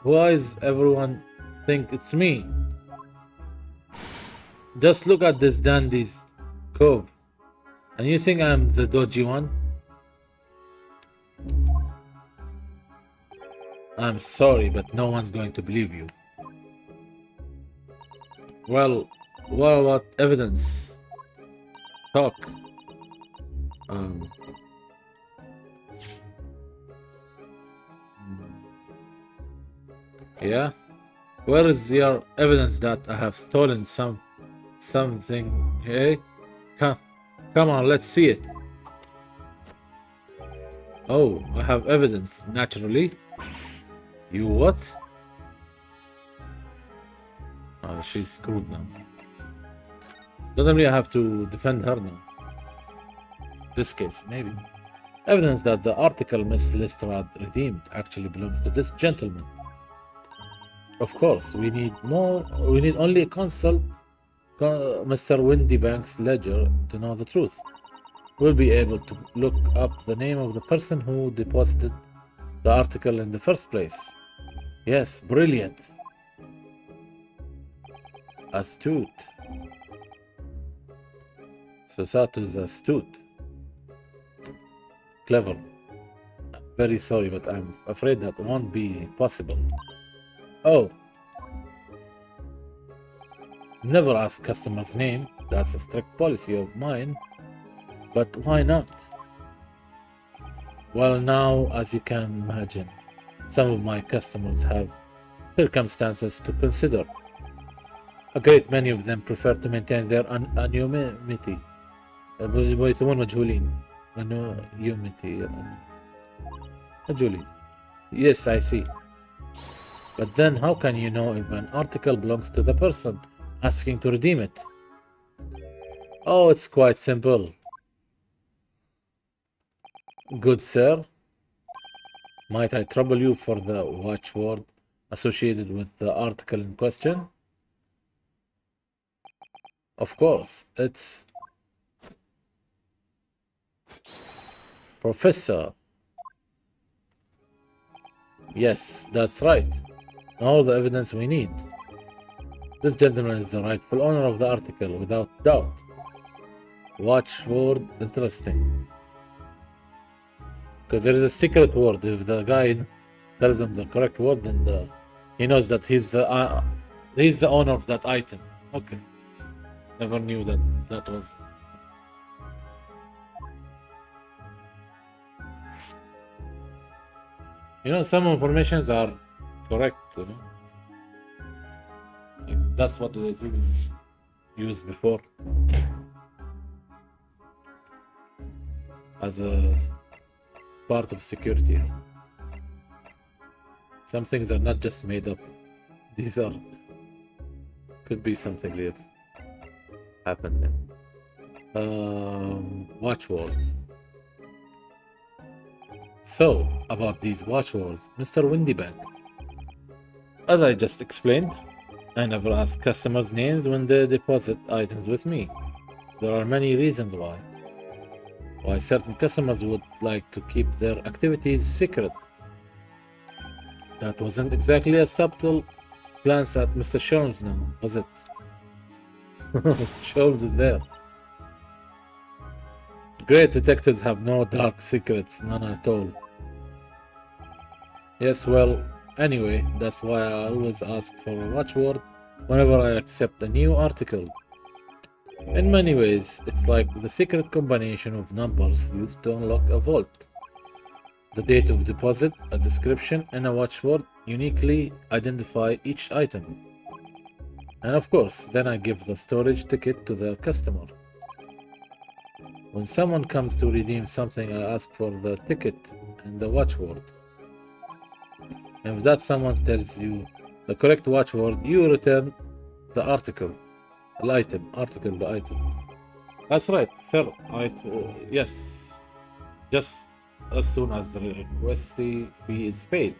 Why does everyone think it's me? Just look at this dandy's cove. And you think I'm the dodgy one? I'm sorry, but no one's going to believe you. Well, what about evidence? Talk. Yeah? Where is your evidence that I have stolen something? Hey? Come on, let's see it. Oh, I have evidence, naturally. You what? Oh, she's screwed now. Doesn't mean I have to defend her now. This case, maybe. Evidence that the article Miss Lestrade redeemed actually belongs to this gentleman. Of course, we need only consult Mr. Windybank's ledger to know the truth. We'll be able to look up the name of the person who deposited the article in the first place. Yes, brilliant. Astute. Susato is astute. Clever. I'm very sorry, but I'm afraid that won't be possible. Oh. Never ask customer's name. That's a strict policy of mine. But why not? Well, now, as you can imagine, some of my customers have circumstances to consider. A great many of them prefer to maintain their anonymity. Anonymity. Yes, I see. But then how can you know if an article belongs to the person asking to redeem it? Oh, it's quite simple. Good sir, might I trouble you for the watchword associated with the article in question? Of course, it's Professor. Yes, that's right. All the evidence we need. This gentleman is the rightful owner of the article, without doubt. Watchword, interesting. Because there is a secret word. If the guy tells him the correct word, then he knows that he's the owner of that item. Okay. Never knew that was. You know, some informations are correct, you know. Like, that's what they didn't use before. As a part of security. Some things are not just made up. These could be something real happened then. Watchwords. So, about these watchwords, Mr. Windybank. As I just explained, I never ask customers' names when they deposit items with me. There are many reasons why. why certain customers would like to keep their activities secret. That wasn't exactly a subtle glance at Mr. Sholmes now, was it? Sholmes is there. Great detectives have no dark secrets, none at all. Yes, well, anyway, that's why I always ask for a watchword whenever I accept a new article. In many ways, it's like the secret combination of numbers used to unlock a vault. The date of deposit, a description, and a watchword uniquely identify each item. And of course, then I give the storage ticket to the customer. When someone comes to redeem something, I ask for the ticket and the watchword. And if that someone tells you the correct watchword, you return the article, the item. That's right, sir. Yes, just as soon as the request fee is paid.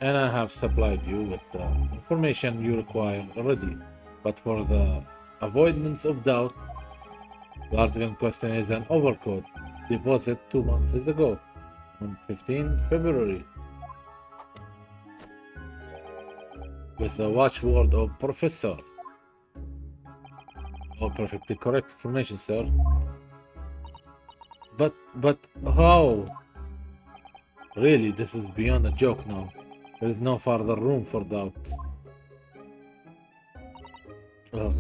And I have supplied you with the information you require already. But for the avoidance of doubt, the article in question is an overcode deposit 2 months ago, on 15th February, with the watchword of Professor. Oh, perfectly correct information, sir. But how? Really, this is beyond a joke now. There is no further room for doubt. Ugh.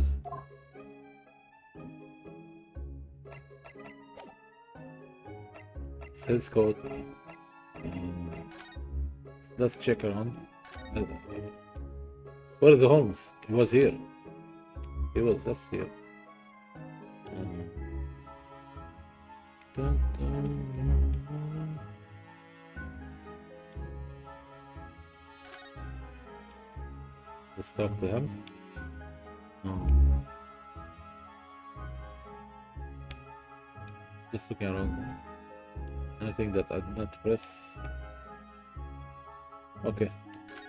His code. Let's check around. Where's the Holmes? He was here. He was just here. Dun, dun. Let's talk to him. No. Just looking around. Anything that I did not press. Okay,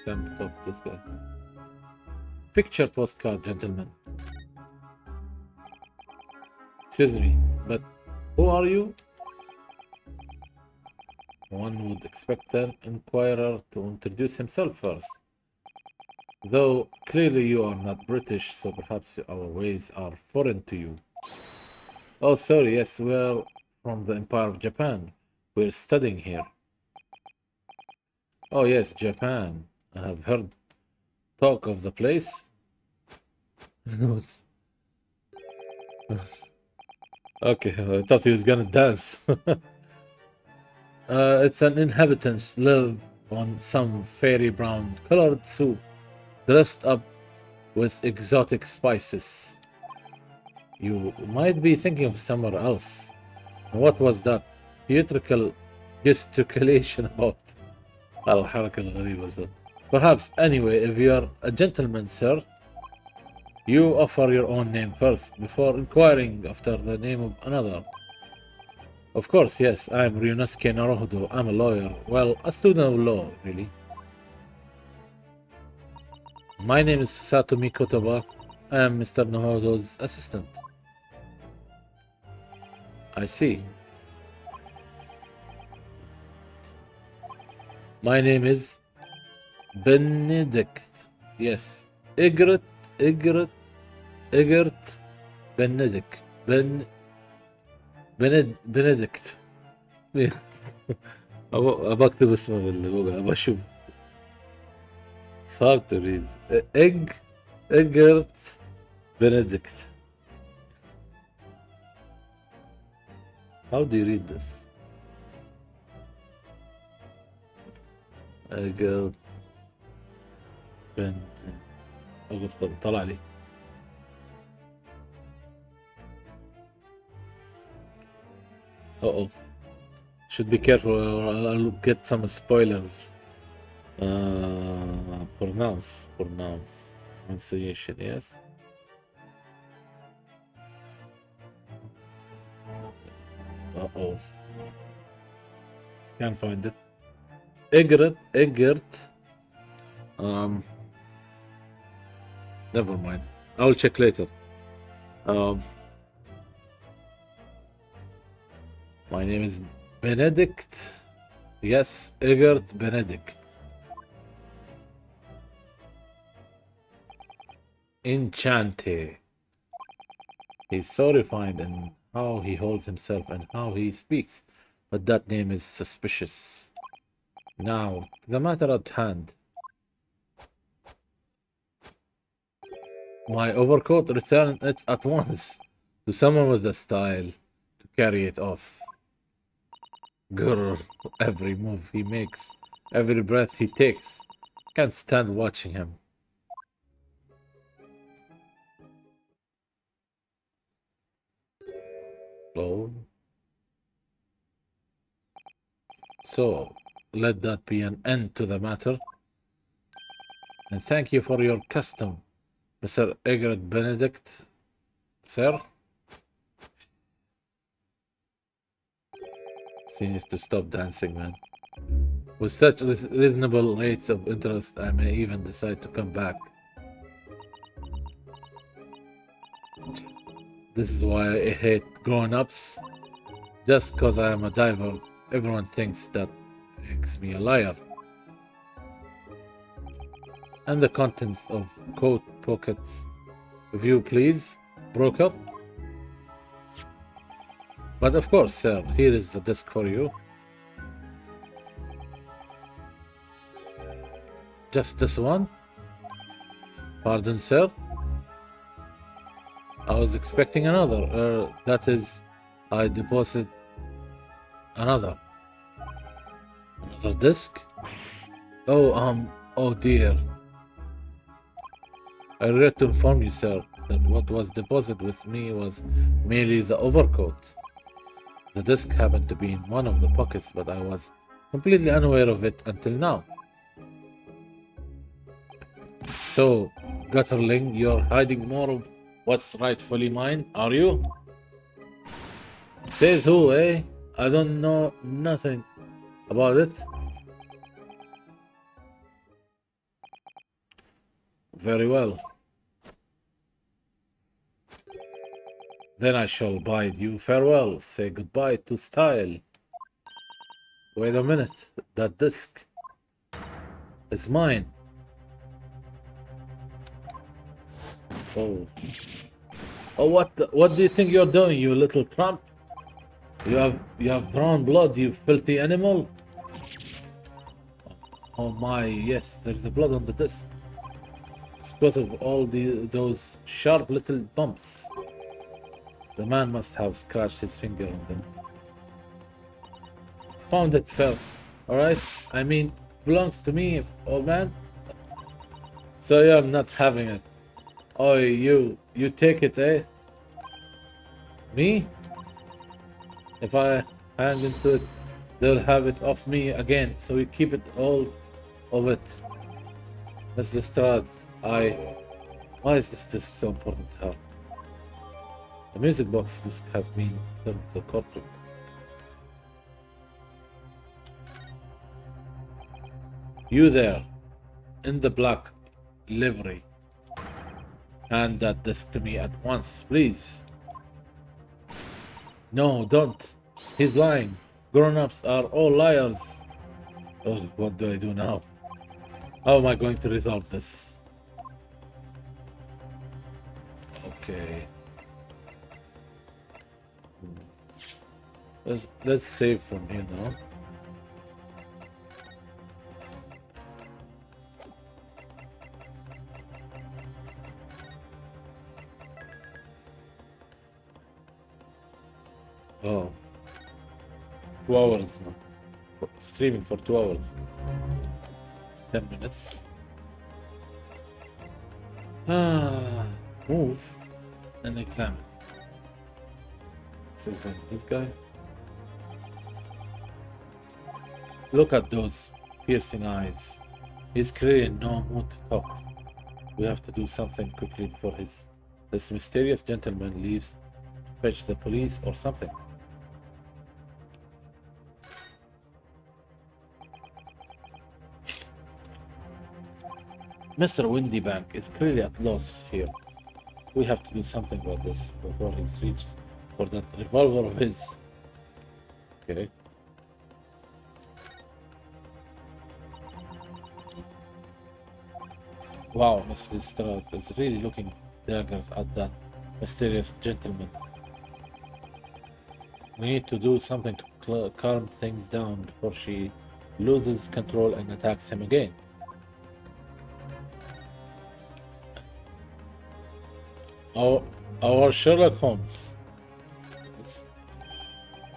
time to talk to this guy. Picture postcard, gentlemen. Excuse me, but who are you? One would expect an inquirer to introduce himself first. Though clearly you are not British, so perhaps our ways are foreign to you. Oh, sorry, yes, we're from the Empire of Japan. We're studying here. Oh yes, Japan. I have heard talk of the place. Okay, I thought he was gonna dance. It's an inhabitants live on some fairy brown colored soup, dressed up with exotic spices. You might be thinking of somewhere else. What was that theatrical gesticulation about? الحركة الغريبة. Perhaps, anyway, if you are a gentleman, sir, you offer your own name first, before inquiring after the name of another. Of course, yes, I'm Ryunosuke Naruhodo. I'm a lawyer. Well, a student of law, really. My name is Satomi Kotoba. I am Mr. Naruhodo's assistant. I see. My name is Benedict. Yes. Egert Benedict. Benedict. أبغى أكتب اسمه بالجوجل أبغى أشوف. It's hard to read. Egert Benedict. How do you read this? Egert طلع لي. Uh-oh. Should be careful or I'll get some spoilers. Pronounce. Pronunciation, yes. Uh-oh. Can't find it. Egert. Never mind. I'll check later. My name is Benedict. Yes, Egert Benedict. Enchante. He's so refined in how he holds himself and how he speaks, but that name is suspicious. Now, the matter at hand. My overcoat, return it at once to someone with the style to carry it off. Grr, every move he makes, every breath he takes. Can't stand watching him. Oh. So, let that be an end to the matter. And thank you for your custom, Mr. Egert Benedict, sir. She needs to stop dancing, man. With such reasonable rates of interest, I may even decide to come back. This is why I hate grown-ups. Just because I am a diver, everyone thinks that makes me a liar. And the contents of coat pockets. View, please, broker. But of course, sir, here is the desk for you. Just this one? Pardon, sir? I was expecting another. That is, I deposited another. Another disc? Oh dear. I regret to inform you, sir, that what was deposited with me was merely the overcoat. The disc happened to be in one of the pockets, but I was completely unaware of it until now. So, Gutterling, you're hiding more of what's rightfully mine, are you? Says who, eh? I don't know nothing about it. Very well. Then I shall bid you farewell. Say goodbye to style. Wait a minute. That disc is mine. Oh. Oh, what do you think you're doing, you little tramp? You have drawn blood, you filthy animal. Oh my, yes, there's a blood on the disc. It's because of all those sharp little bumps. The man must have scratched his finger on them. Found it first, alright? I mean, belongs to me, old man. So you're not having it. Oh, you take it, eh? Me? If I hang into it, they'll have it off me again. So we keep it all of it. Mr. Lestrade, why is this disc so important to her? The music box disc has been turned to the courtroom. You there, in the black livery. Hand that disc to me at once, please. No, don't. He's lying. Grown-ups are all liars. Oh, what do I do now? How am I going to resolve this? Okay. Let's save from here now. Oh. 2 hours now. Streaming for 2 hours. 10 minutes. Move and examine. Let's examine this guy. Look at those piercing eyes. He's clearly in no mood to talk. We have to do something quickly before this mysterious gentleman leaves to fetch the police or something. Mr. Windybank is clearly at loss here. We have to do something about this before he reaches for that revolver of his. Okay. Wow, Mr. Lestrade is really looking daggers at that mysterious gentleman. We need to do something to calm things down before she loses control and attacks him again. Our Sherlock Holmes.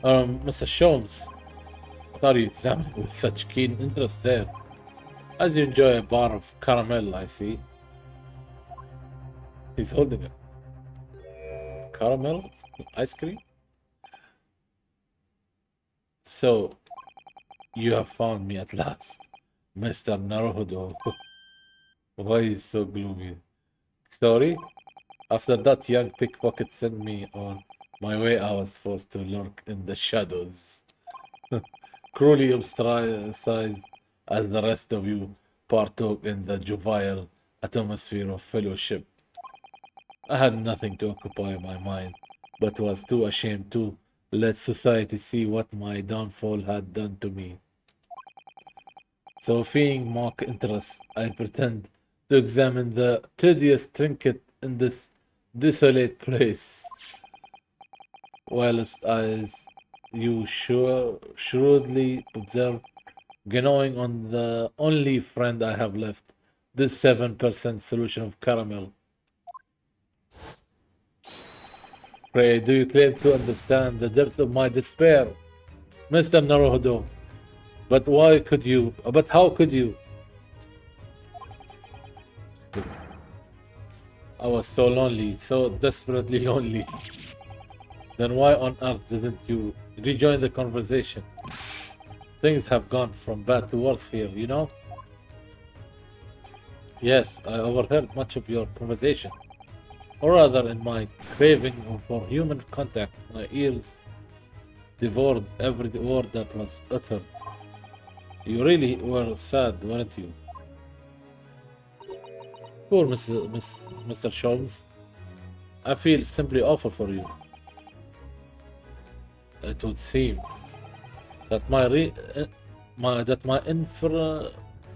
Mr. Sholmes, what are you examining with such keen interest there? As you enjoy a bar of caramel, I see. He's holding it. Caramel? Ice cream? So, you have found me at last, Mr. Naruhodo. Why is so gloomy? Sorry? After that young pickpocket sent me on my way, I was forced to lurk in the shadows. Cruelly ostracized as the rest of you partook in the jovial atmosphere of fellowship. I had nothing to occupy my mind, but was too ashamed to let society see what my downfall had done to me. So, feigning mock interest, I pretend to examine the tedious trinket in this desolate place, whilst as you shrewdly observed, gnawing on the only friend I have left, this 7% solution of caramel. Pray, do you claim to understand the depth of my despair, Mr. Naruhodo? But why could you? But how could you? I was so lonely, so desperately lonely. Then why on earth didn't you rejoin the conversation? Things have gone from bad to worse here, you know? Yes, I overheard much of your conversation. Or rather, in my craving for human contact, my ears devoured every word that was uttered. You really were sad, weren't you? Poor Mr. Sholmes. I feel simply awful for you. It would seem that my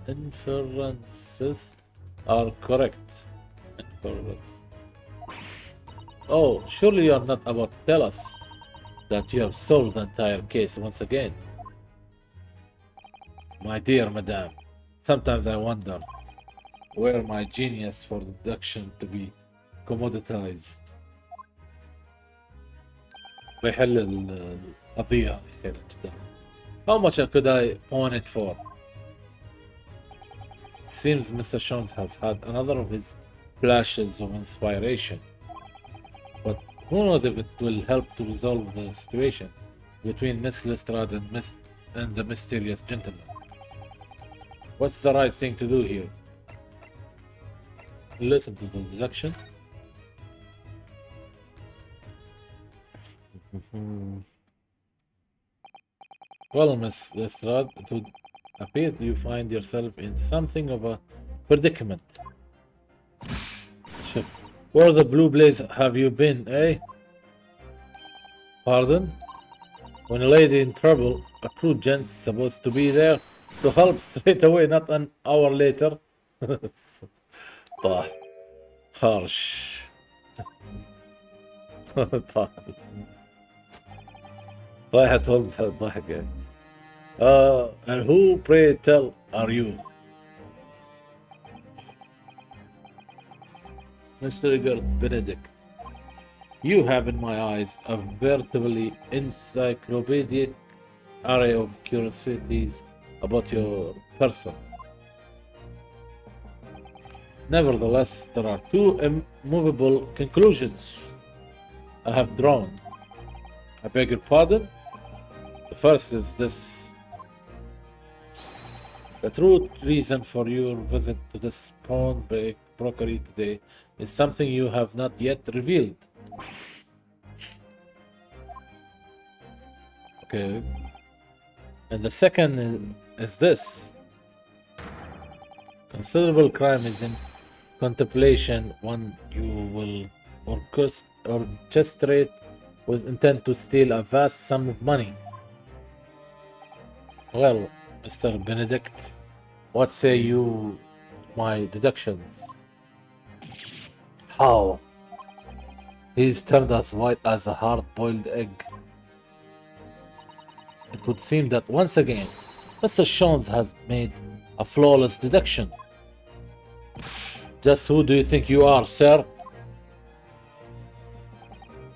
inferences are correct. Inference. Oh, surely you are not about to tell us that you have solved the entire case once again. My dear madame, sometimes I wonder where my genius for deduction to be commoditized. بيحل القضية. How much could I pawn it for? It seems Mr. Sholmes has had another of his flashes of inspiration. But who knows if it will help to resolve the situation between Miss Lestrade and the mysterious gentleman. What's the right thing to do here? Listen to the deduction. Well, Miss Lestrade, it would appear you find yourself in something of a predicament. Where the blue blaze have you been, eh? Pardon? When a lady in trouble, a true gent's supposed to be there to help straight away, not an hour later. Harsh. طايحة هولمز الضحكة. And who, pray tell, are you? Mr. Edgar Benedict, you have in my eyes a veritably encyclopedic array of curiosities about your person. Nevertheless, there are two immovable conclusions I have drawn. I beg your pardon? The first is this. The true reason for your visit to this pawnbrokery today is something you have not yet revealed. Okay. And the second is this. Considerable crime is in contemplation, one you will orchestrate with intent to steal a vast sum of money. Well, Mr. Benedict, what say you to my deductions? How? He's turned as white as a hard-boiled egg. It would seem that once again, Mr. Jones has made a flawless deduction. Just who do you think you are, sir?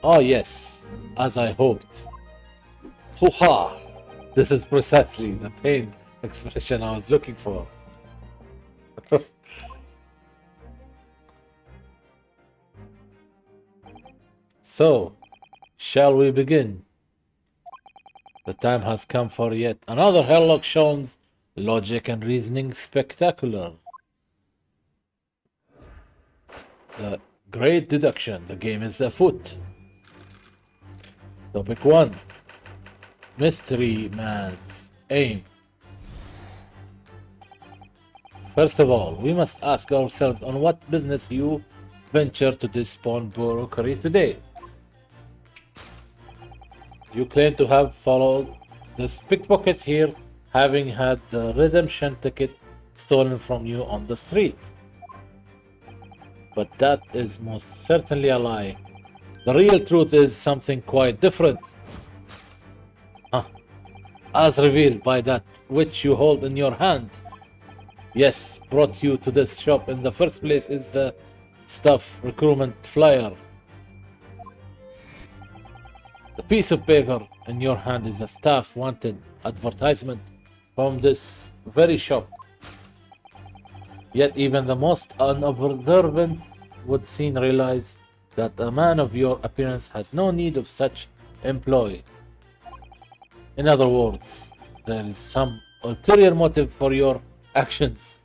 Oh yes, as I hoped. Hoo-ha! This is precisely the pained expression I was looking for. So, shall we begin? The time has come for yet another Sherlock Holmes logic and reasoning spectacular. The great deduction. The game is afoot. Topic 1. Mystery Man's aim. First of all, we must ask ourselves on what business you venture to this pawn brokery today. You claim to have followed this pickpocket here, having had the redemption ticket stolen from you on the street. But that is most certainly a lie. The real truth is something quite different. As revealed by that which you hold in your hand. Yes, brought you to this shop in the first place is the staff recruitment flyer. The piece of paper in your hand is a staff wanted advertisement from this very shop. Yet even the most unobservant would soon realize that a man of your appearance has no need of such employ. In other words, there is some ulterior motive for your actions.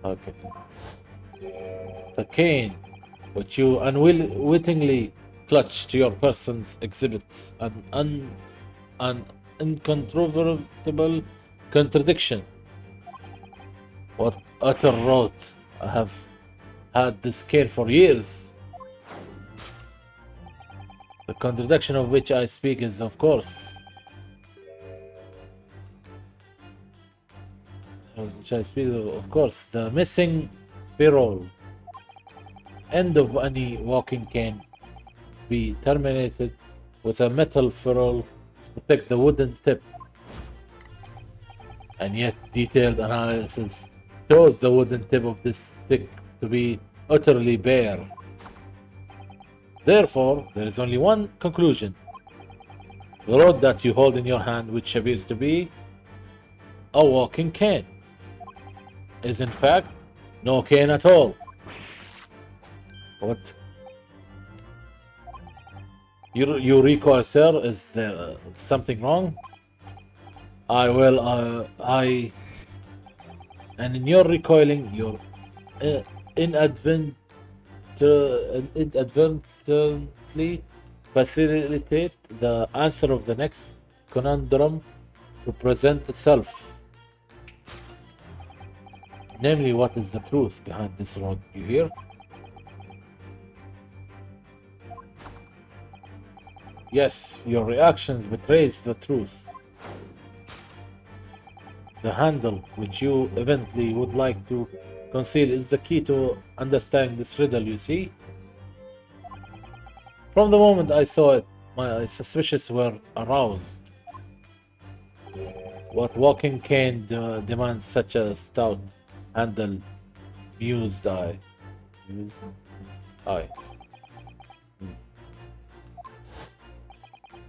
Okay. The cane, which you unwittingly clutch to your persons, exhibits an incontrovertible contradiction. What utter rot! I have had this cane for years. The contradiction of which I speak is, of course, the missing ferrule. End of any walking cane be terminated with a metal ferrule to protect the wooden tip. And yet detailed analysis shows the wooden tip of this stick to be utterly bare. Therefore, there is only one conclusion. The rod that you hold in your hand, which appears to be a walking cane, is in fact no cane at all. What? You recoil, sir? Is there something wrong? And in your recoiling, your inadvertently facilitate the answer of the next conundrum to present itself. Namely, what is the truth behind this rod you hear? Yes, your reactions betrays the truth. The handle, which you evidently would like to conceal, is the key to understanding this riddle, you see? From the moment I saw it, my suspicions were aroused. What walking cane demands such a stout handle, mused I.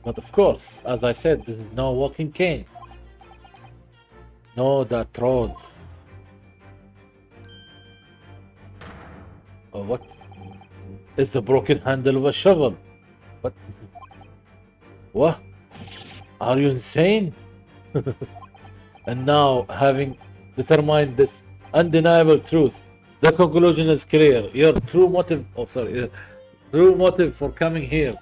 But of course, as I said, this is no walking cane. No, that rod. Oh, what? It's the broken handle of a shovel. What? What? Are you insane? And now, having determined this undeniable truth, the conclusion is clear. Your true motive, true motive for coming here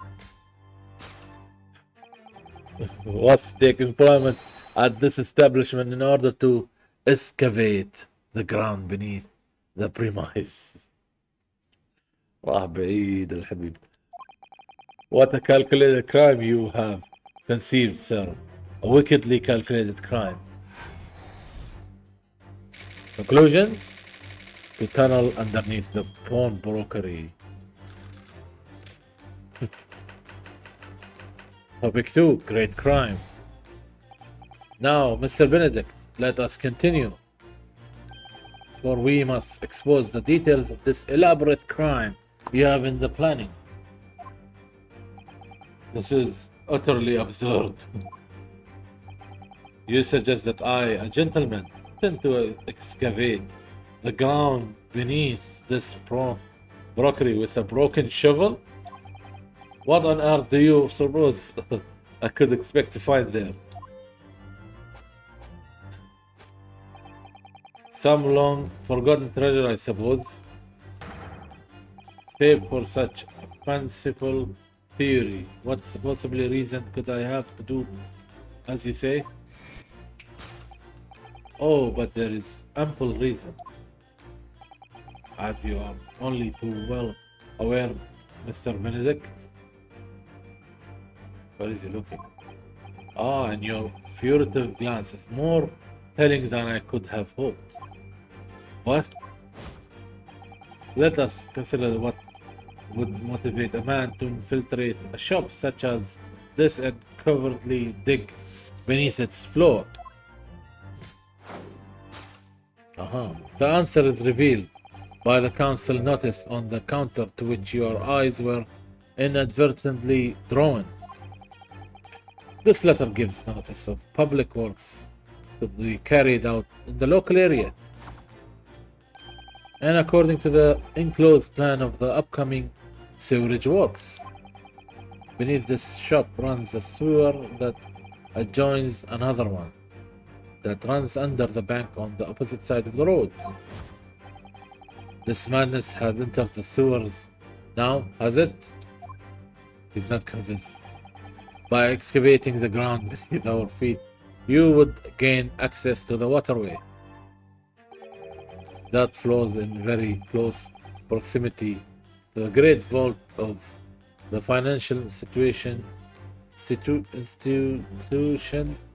was to take employment at this establishment in order to excavate the ground beneath the premise. راح بعيد الحبيب. What a calculated crime you have conceived, sir. A wickedly calculated crime. Conclusion? To tunnel underneath the pawnbrokery. Topic 2. Great crime. Now, Mr. Benedict, let us continue. For we must expose the details of this elaborate crime you have in the planning. This is utterly absurd. You suggest that I, a gentleman, tend to excavate the ground beneath this brokery with a broken shovel? What on earth do you suppose I could expect to find there? Some long forgotten treasure, I suppose. Save for such a fanciful theory, what possibly reason could I have to do as you say? Oh, but there is ample reason. As you are only too well aware, Mr. Benedict. Where is he looking? Ah, and your furtive glance is more telling than I could have hoped. What? Let us consider what would motivate a man to infiltrate a shop such as this and covertly dig beneath its floor. The answer is revealed by the council notice on the counter to which your eyes were inadvertently drawn. This letter gives notice of public works to be carried out in the local area. And according to the enclosed plan of the upcoming sewerage works, beneath this shop runs a sewer that adjoins another one that runs under the bank on the opposite side of the road. This madness has entered the sewers now, has it? He's not convinced. By excavating the ground beneath our feet, you would gain access to the waterway that flows in very close proximity to the great vault of the financial institution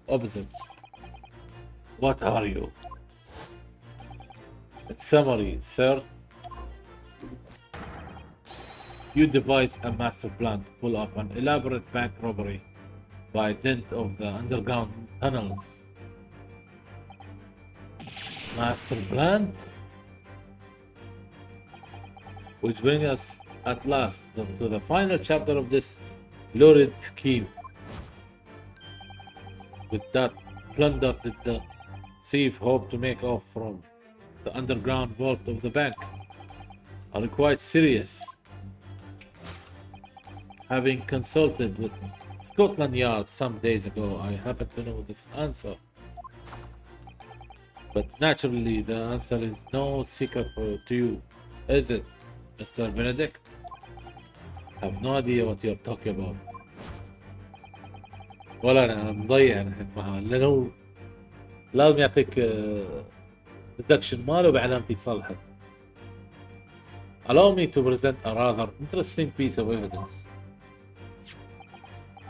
opposite. What are you? In summary, sir, you devised a master plan to pull off an elaborate bank robbery by dint of the underground tunnels. Master plan? Which brings us at last to the final chapter of this lurid scheme. With that plunder did the thief hope to make off from the underground vault of the bank? Are you quite serious? Having consulted with Scotland Yard some days ago, I happen to know this answer. But naturally, the answer is no secret to you, is it, Mr. Benedict? I have no idea what you're talking about. ولا أنا مضيع نحن معها لأنه لازم يعطيك deduction ماله بعلامتك صالحة. Allow me to present a rather interesting piece of evidence.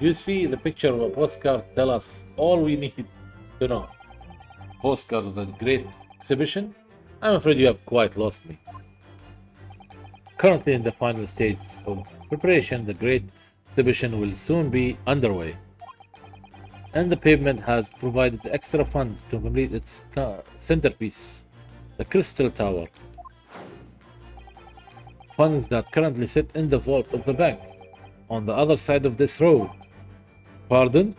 You see, the picture of a postcard tells us all we need to know. Postcard of the Great Exhibition? I'm afraid you have quite lost me. Currently in the final stages of preparation, the Great Exhibition will soon be underway. And the pavement has provided extra funds to complete its centerpiece, the Crystal Tower. Funds that currently sit in the vault of the bank, on the other side of this road. Pardon?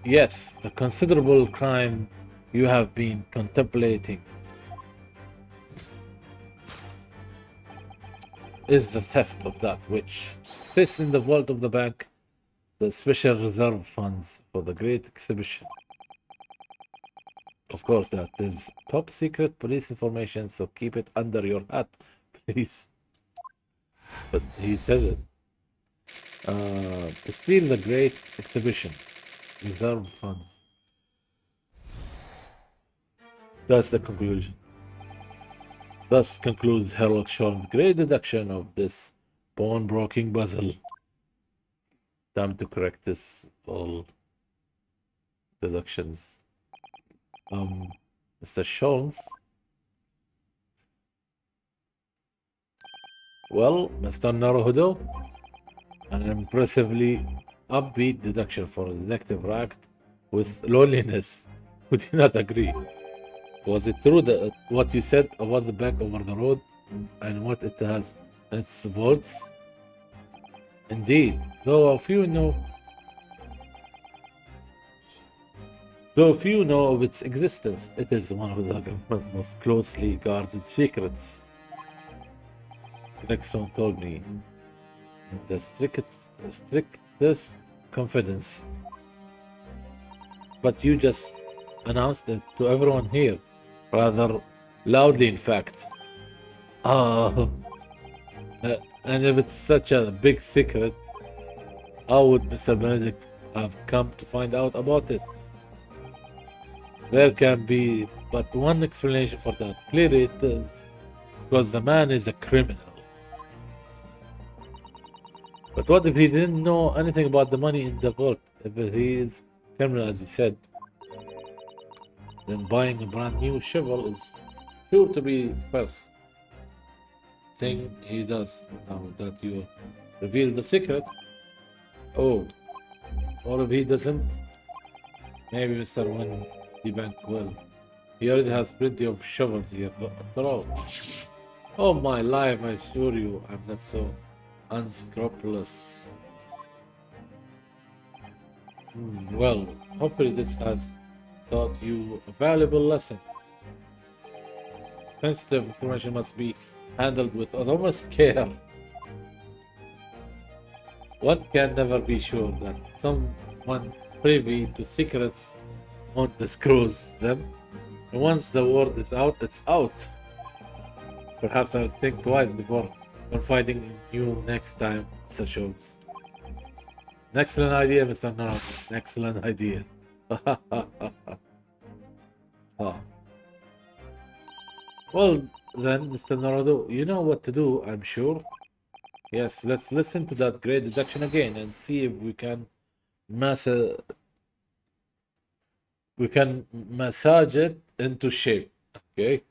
Yes, the considerable crime you have been contemplating is the theft of that which sits in the vault of the bank, the special reserve funds for the Great Exhibition. Of course, that is top secret police information, so keep it under your hat, please. But he said it. To steal the Great Exhibition, reserve funds. That's the conclusion. Thus concludes Sherlock Holmes' great deduction of this pawnbroking puzzle. Time to correct this all deductions. Mr. Sholmes. Well, Mr. Naruhodo, an impressively upbeat deduction for a detective racked with loneliness. Would you not agree? Was it true that what you said about the bank over the road and what it has in its vaults? Indeed, though few know of its existence, it is one of the government's most closely guarded secrets. Gregson told me in the strictest confidence. But you just announced it to everyone here, rather loudly, in fact. Ah, and if it's such a big secret, how would Mr. Benedict have come to find out about it? There can be but one explanation for that. Clearly it is because the man is a criminal. But what if he didn't know anything about the money in the vault? If he is criminal, as you said, then buying a brand new shovel is sure to be first thing he does now that you reveal the secret. Oh, or if he doesn't, maybe Mr. Windybank will. He already has plenty of shovels here, but after all. Oh my life, I assure you, I'm not so unscrupulous. Well, hopefully this has taught you a valuable lesson. Sensitive information must be handled with utmost care. One can never be sure that someone privy to secrets won't disclose them. And once the word is out, it's out. Perhaps I'll think twice before confiding in you next time, Mr. Sholmes. An excellent idea, Mr. Naruto. An excellent idea. Well, then, Mr. Naruto, you know what to do, I'm sure. Yes, let's listen to that great deduction again and see if we can massage it into shape. Okay.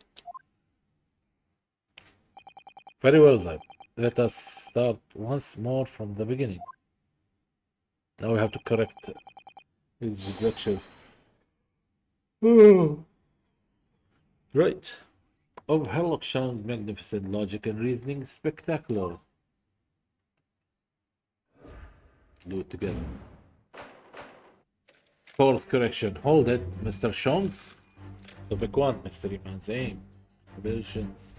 Very well then. Let us start once more from the beginning. Now we have to correct these deductions. Right. Oh, Herlock sounds magnificent, logic and reasoning spectacular. Do it together. Fourth correction. Hold it, Mr. Sholmes. Topic 1. Mystery Man's aim. Abilities.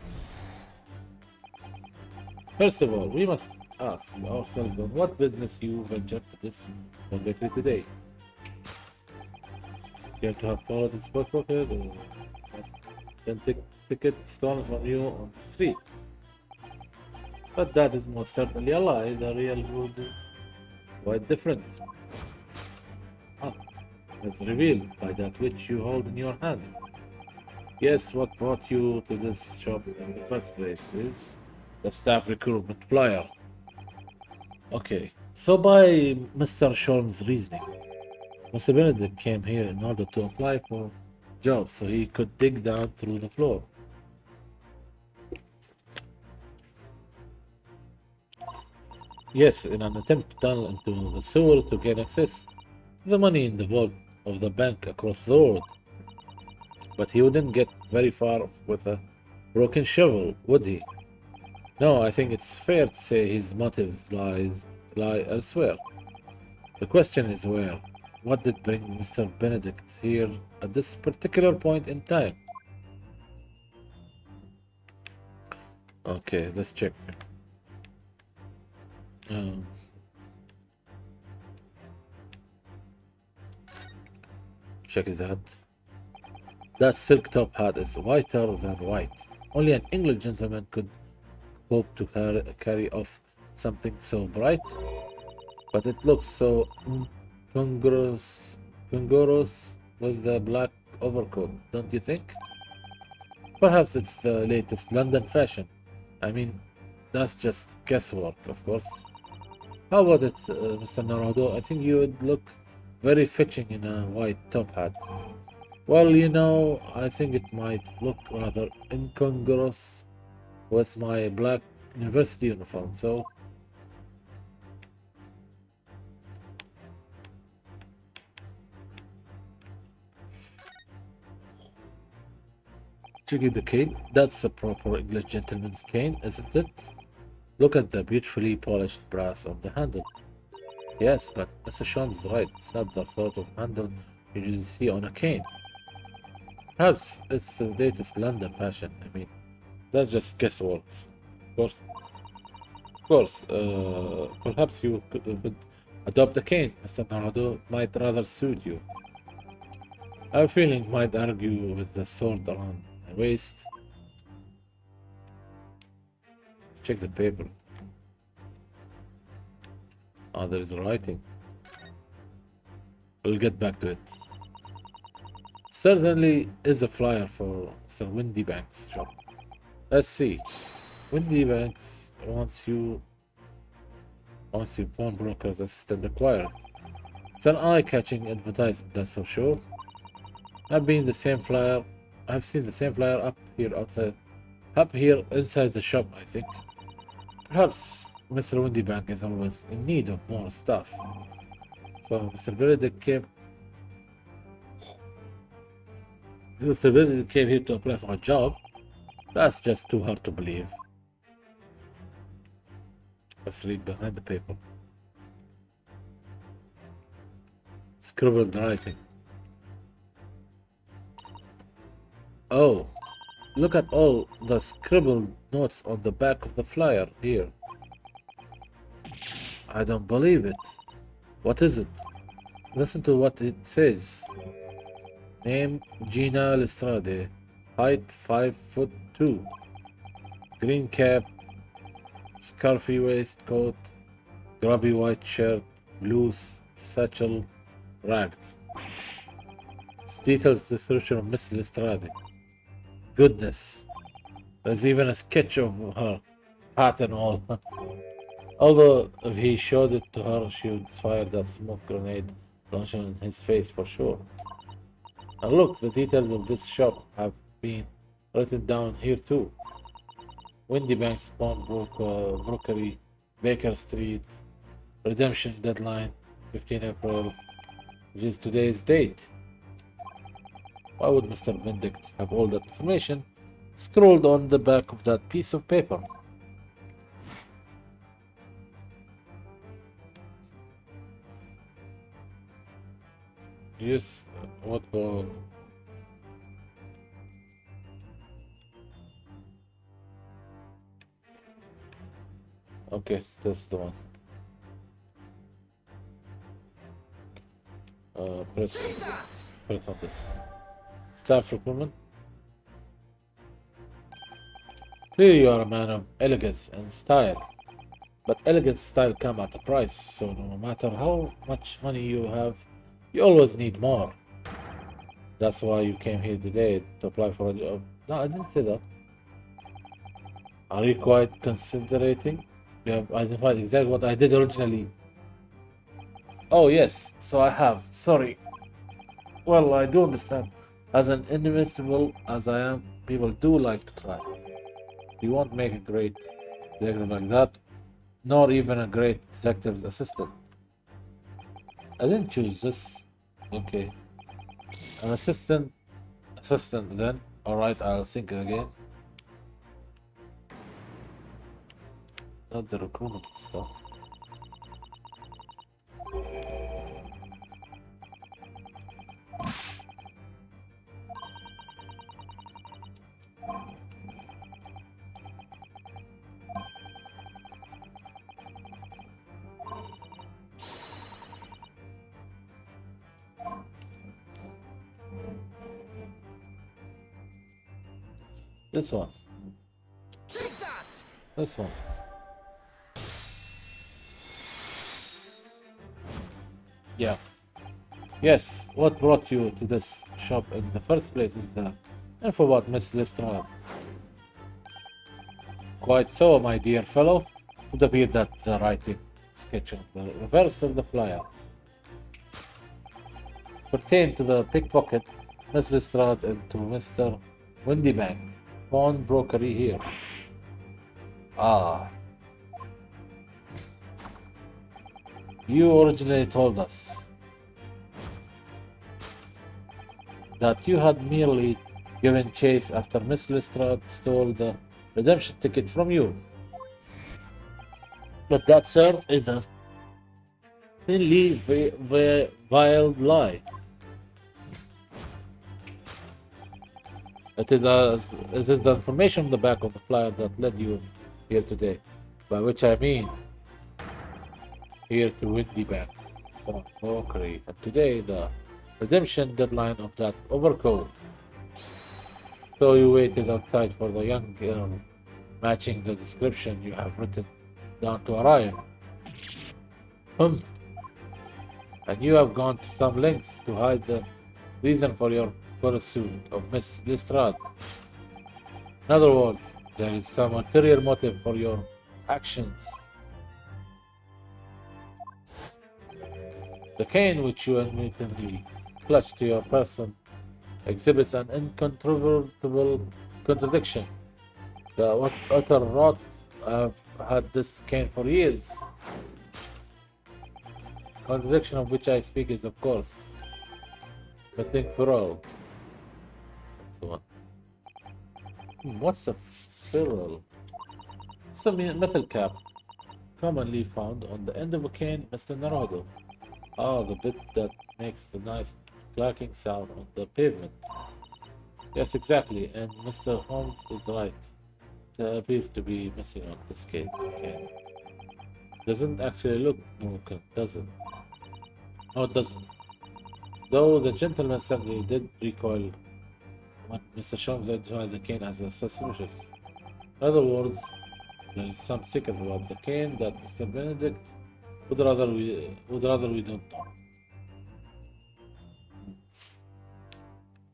First of all, we must ask ourselves on what business you ventured to this bakery today. You have to have followed this pocket or sent ticket stolen from you on the street. But that is most certainly a lie. The real world is quite different. As revealed by that which you hold in your hand. Yes, what brought you to this shop in the first place is the staff recruitment flyer. Okay, so by Mr. Sholmes' reasoning, Mr. Benedict came here in order to apply for jobs so he could dig down through the floor. Yes, in an attempt to tunnel into the sewers to gain access to the money in the vault of the bank across the road. But he wouldn't get very far with a broken shovel, would he? No, I think it's fair to say his motives lie elsewhere. The question is where? What did bring Mr. Benedict here at this particular point in time? Okay, let's check. Check his hat. That silk top hat is whiter than white. Only an English gentleman could hope to carry off something so bright. But it looks so congruous with the black overcoat, don't you think? Perhaps it's the latest London fashion. I mean, that's just guesswork, of course. How about it, Mr. Naruto? I think you would look Very fetching in a white top hat. Well, you know, I think it might look rather incongruous with my black university uniform, so checking the cane. That's a proper English gentleman's cane, isn't it? Look at the beautifully polished brass on the handle. Yes, but Mr. Sean is right. It's not the sort of handle you usually see on a cane. Perhaps it's the latest London fashion. I mean, that's just guesswork. Perhaps you could adopt a cane. Mr. Narado might rather suit you. I have a feeling might argue with the sword around my waist. Let's check the paper. Ah, there is writing. We'll get back to it. Certainly is a flyer for Sir Windy Banks' job. Let's see. Windy Banks wants you pawnbroker's assistant required. It's an eye-catching advertisement, that's for sure. I've seen the same flyer up here inside the shop, I think. Perhaps Mr. Windybank is always in need of more stuff. So Mr. Benedict came here to apply for a job. That's just too hard to believe. Let's read behind the paper. Scribbled writing. Oh, look at all the scribbled notes on the back of the flyer here. I don't believe it. What is it? Listen to what it says. Name Gina Lestrade. Height 5'2". Green cap. Scarfy waistcoat. Grubby white shirt. Blue satchel. Ragged. It's detailed description of Miss Lestrade. Goodness. There's even a sketch of her hat and all. Although if he showed it to her, she would fire that smoke grenade launcher in his face for sure. And look, the details of this shop have been written down here too. Windy Banks Pawnbrokery, Baker Street, redemption deadline, 15 April, which is today's date. Why would Mr. Benedict have all that information scrolled on the back of that piece of paper? Yes, what about... Okay, that's the one. Press on this. Staff recruitment. Clearly you are a man of elegance and style. But elegance style come at a price, so no matter how much money you have, you always need more. That's why you came here today to apply for a job. No, I didn't say that. Are you quite considerating? You have identified exactly what I did originally. Oh yes, so I have. Sorry. Well, I do understand. As an inimitable as I am, people do like to try. You won't make a great detective like that, nor even a great detective's assistant. I didn't choose this. Okay. An assistant then. Alright, I'll think again. Not the recruitment stuff. This one. Take that! This one. Yeah. Yes, what brought you to this shop in the first place is the info about Miss Lestrade. Quite so, my dear fellow. It would appear that the writing sketch on the reverse of the flyer pertain to the pickpocket, Miss Lestrade, and to Mr. Windybank, pawnbrokery here. Ah. You originally told us that you had merely given chase after Miss Lestrade stole the redemption ticket from you. But that, sir, is a thinly veiled lie. It is the information on the back of the flyer that led you here today, by which I mean here to Windybank Pawnbrokery, and today the redemption deadline of that overcoat. So you waited outside for the young girl matching the description you have written down to arrive. And you have gone to some lengths to hide the reason for your pursuit of Miss Lestrade. In other words, there is some ulterior motive for your actions. The cane which you admittedly clutched to your person exhibits an incontrovertible contradiction. The utter rot have had this cane for years. Contradiction of which I speak is, of course, missing for all. So, what's a ferrule? It's a metal cap, commonly found on the end of a cane, Mr. Naruto. Ah, the bit that makes the nice clacking sound on the pavement. Yes, exactly, and Mr. Holmes is right. There appears to be missing on this cane. Doesn't actually look broken, does it? No, it doesn't. Though the gentleman certainly did recoil when Mr. Holmes identified the cane as suspicious. In other words, there is some secret about the cane that Mr. Benedict would rather we don't know.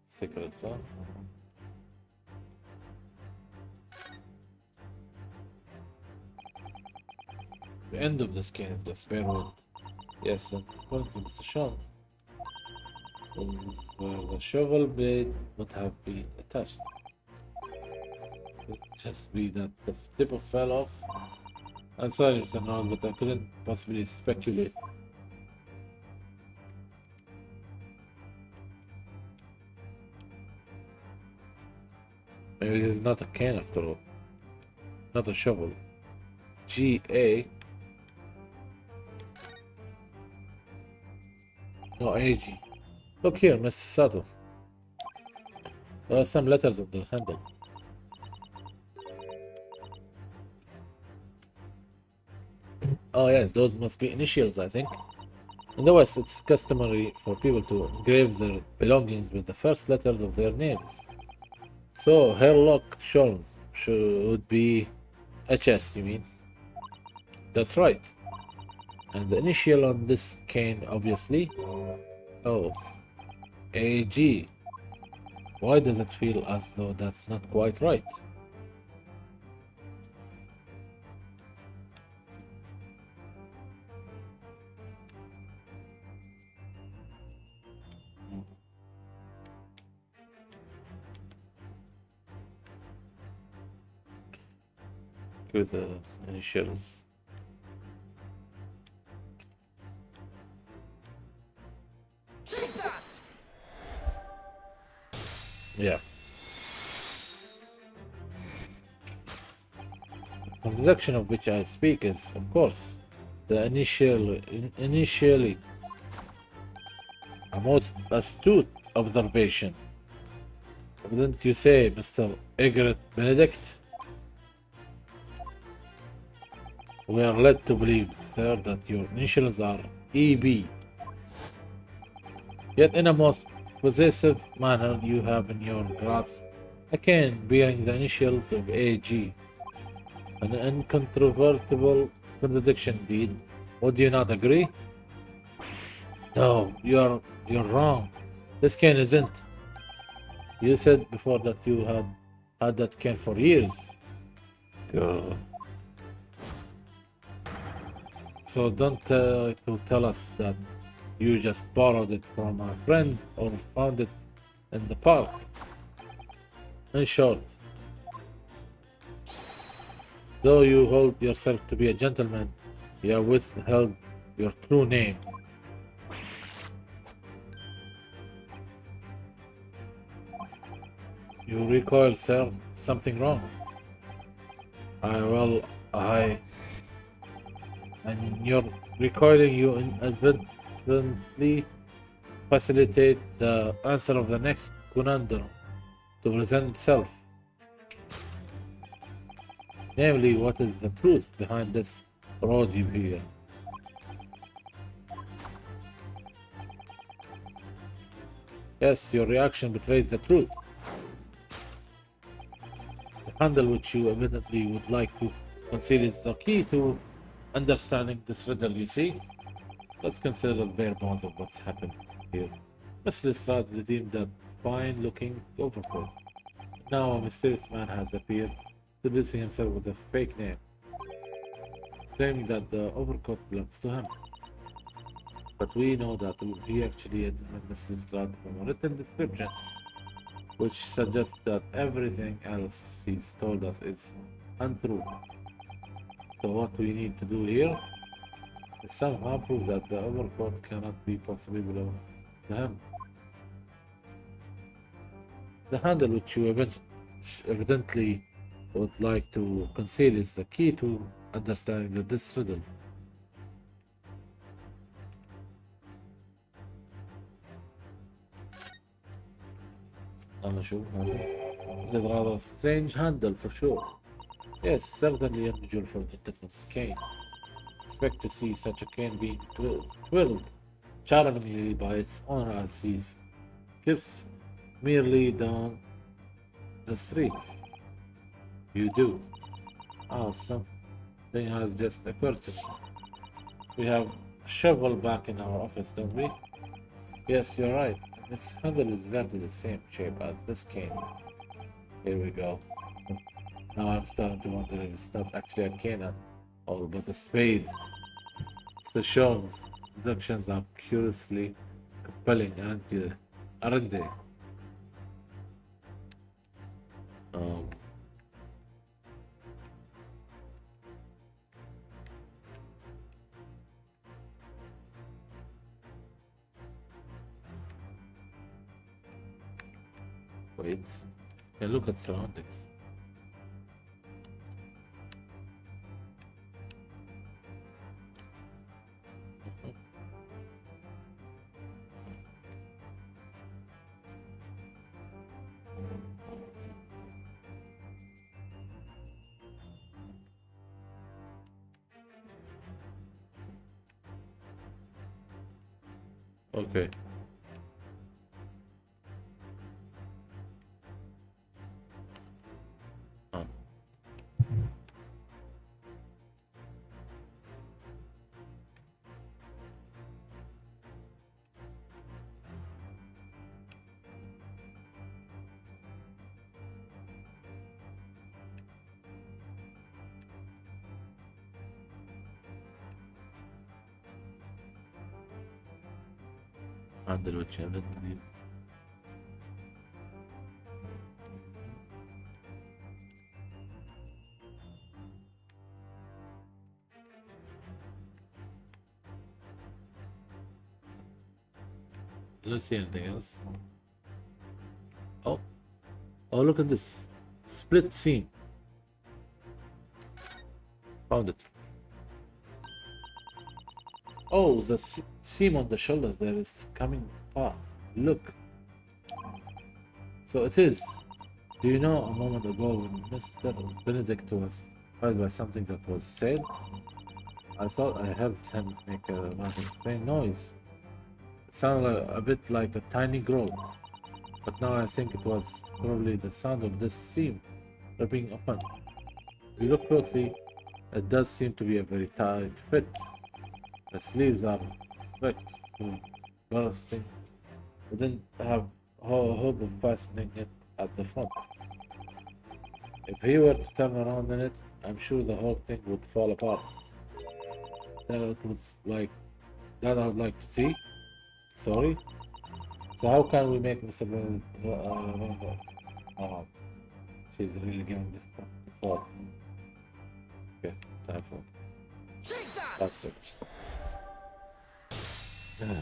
Secrets, huh? The end of this cane is the spare wood. Yes, and according to Mr. Holmes, is where the shovel blade would have been attached. It could just be that the tip fell off. I'm sorry, Mr. Noel, but I couldn't possibly speculate. Maybe this is not a cane after all. Not a shovel. G-A. No, A-G. Look here, Mr. Sato. There are some letters on the handle. Oh yes, those must be initials, I think. In the West, it's customary for people to engrave their belongings with the first letters of their names. So, Sherlock Holmes should be HS, you mean? That's right. And the initial on this cane, obviously. Oh, AG. Why does it feel as though that's not quite right? With the initials. Take that! Yeah. The contradiction of which I speak is, of course, the initially a most astute observation. Wouldn't you say, Mr. Egret Benedict? We are led to believe, sir, that your initials are EB. Yet in a most possessive manner you have in your grasp a cane bearing the initials of AG. An incontrovertible contradiction indeed. Would you not agree? No, you're wrong. This cane isn't. You said before that you had that cane for years. So don't try to tell us that You just borrowed it from a friend or found it in the park. In short, though you hold yourself to be a gentleman, you have withheld your true name. You recoil, sir. Something wrong. Well, and your recoiling, you inadvertently facilitate the answer of the next conundrum to present itself. Namely, what is the truth behind this road you hear? Yes, your reaction betrays the truth. The handle which you evidently would like to conceal is the key to understanding this riddle, you see? Let's consider the bare bones of what's happened here. Mr. Lestrade redeemed that fine-looking overcoat. Now a mysterious man has appeared, introducing himself with a fake name, claiming that the overcoat belongs to him. But we know that he actually identified Mr. Lestrade from a written description, which suggests that everything else he's told us is untrue. So what we need to do here is somehow prove that the overcoat cannot be possibly belong to him. The handle which you evidently would like to conceal is the key to understanding this riddle. It is rather a strange handle for sure. Yes, certainly unusual for the Tiffin's cane. Expect to see such a cane being twirled charmingly by its owner as he skips merely down the street. You do. Something has just occurred to me. We have a shovel back in our office, don't we? Yes, you're right. Its handle is exactly the same shape as this cane. Here we go. Now I'm starting to wonder if it's not actually a cane at all, but a spade. Mr. Sholmes' deductions are curiously compelling, aren't they? Wait. Yeah, look at surroundings. Okay. Handle which evidently don't see anything else. Oh, look at this split seam. Found it. Oh, the seam on the shoulders there is coming apart. Look. So it is. Do you know, a moment ago when Mr. Benedict was surprised by something that was said, I thought I heard him make a rather strange noise. It sounded a bit like a tiny groan, but now I think it was probably the sound of this seam ripping open. If you look closely, it does seem to be a very tight fit. The sleeves are strict to bursting. We didn't have a hope of fastening it at the front. If he were to turn around in it, I'm sure the whole thing would fall apart. That I would like to see. Sorry? So how can we make Mr. Oh, she's really giving this thought. Okay, time for that's it. Yeah.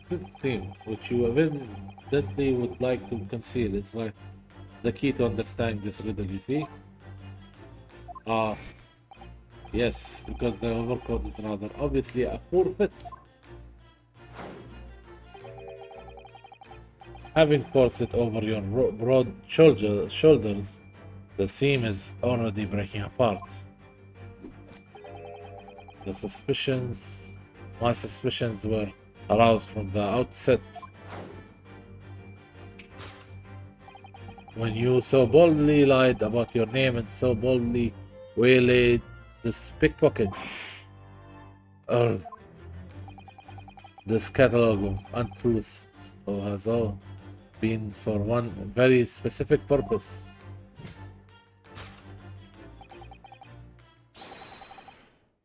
Good theme, which you evidently would like to conceal. It's like the key to understanding this riddle, you see? Ah, yes, because the overcoat is rather obviously a poor fit. Having forced it over your broad shoulders, the seam is already breaking apart. My suspicions were aroused from the outset. When you so boldly lied about your name and so boldly waylaid this pickpocket. This catalogue of untruths has all been for one very specific purpose.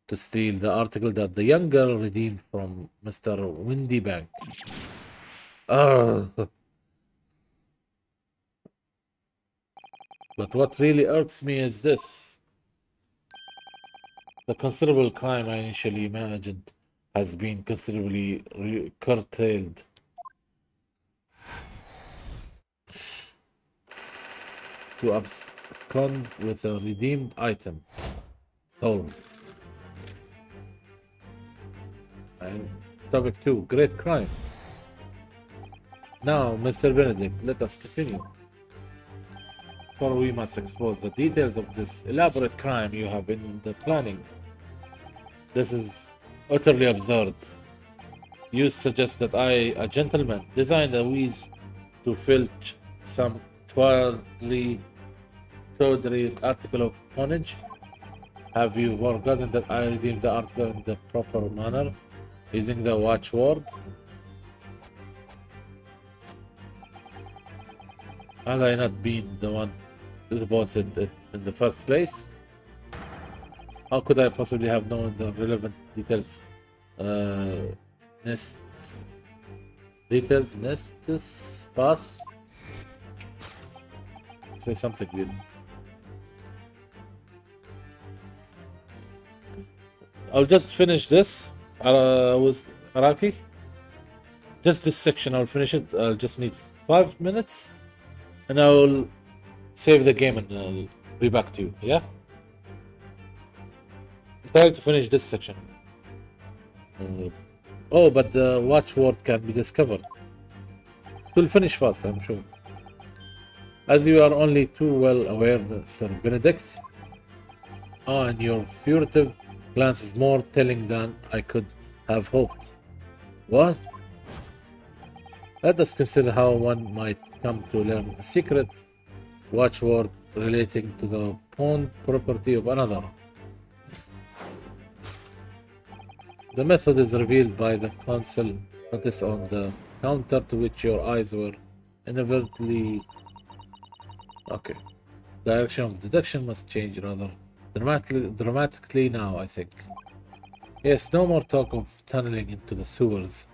To steal the article that the young girl redeemed from Mr. Windybank. But what really irks me is this. The considerable crime I initially imagined has been considerably curtailed. To abscond with a redeemed item. Solved. And topic 2, great crime. Now, Mr. Benedict, let us continue. For we must expose the details of this elaborate crime you have been planning. This is utterly absurd. You suggest that I, a gentleman, designed a wheeze to filch some tawdry article of tonnage? Have you forgotten that I redeemed the article in the proper manner, using the watchword? Had I not been the one who deposited it in the first place? How could I possibly have known the relevant details? Nestus pass? Say something good. I'll just finish this with Araki. Just this section, I'll finish it. I'll just need 5 minutes. And I'll save the game and I'll be back to you, yeah? I'm trying to finish this section. Oh, but the watchword can be discovered. We'll finish fast, I'm sure. As you are only too well aware, Mr. Benedict, and your furtive glance is more telling than I could have hoped. What? Let us consider how one might come to learn a secret watchword relating to the pawned property of another. The method is revealed by the console notice on the counter to which your eyes were inadvertently. Okay. Direction of deduction must change rather dramatically now, I think. Yes, no more talk of tunneling into the sewers,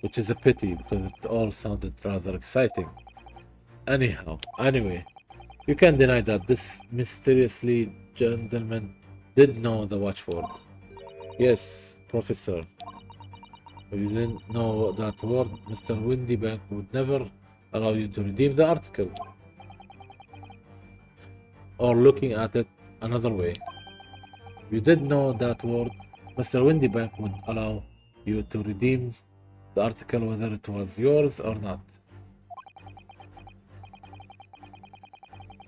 which is a pity because it all sounded rather exciting. Anyway, you can't deny that this mysteriously gentleman did know the watchword. Yes, Professor. If you didn't know that word, Mr. Windybank would never allow you to redeem the article. Or looking at it another way. If you did know that word, Mr. Windybank would allow you to redeem the article whether it was yours or not.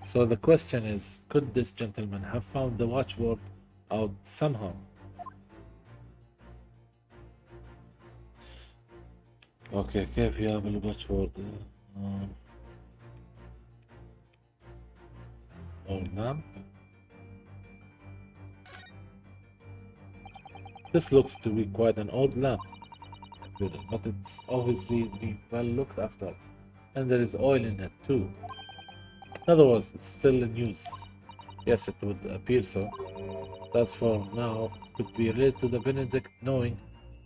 So the question is, could this gentleman have found the watchword out somehow? اوكي كيف يا بالواتشورد old map. This looks to be quite an old lamp, but it's obviously been well looked after, and there is oil in it too. In other words, it's still in use. Yes, it would appear so. That's for now. Could be related to the Benedict knowing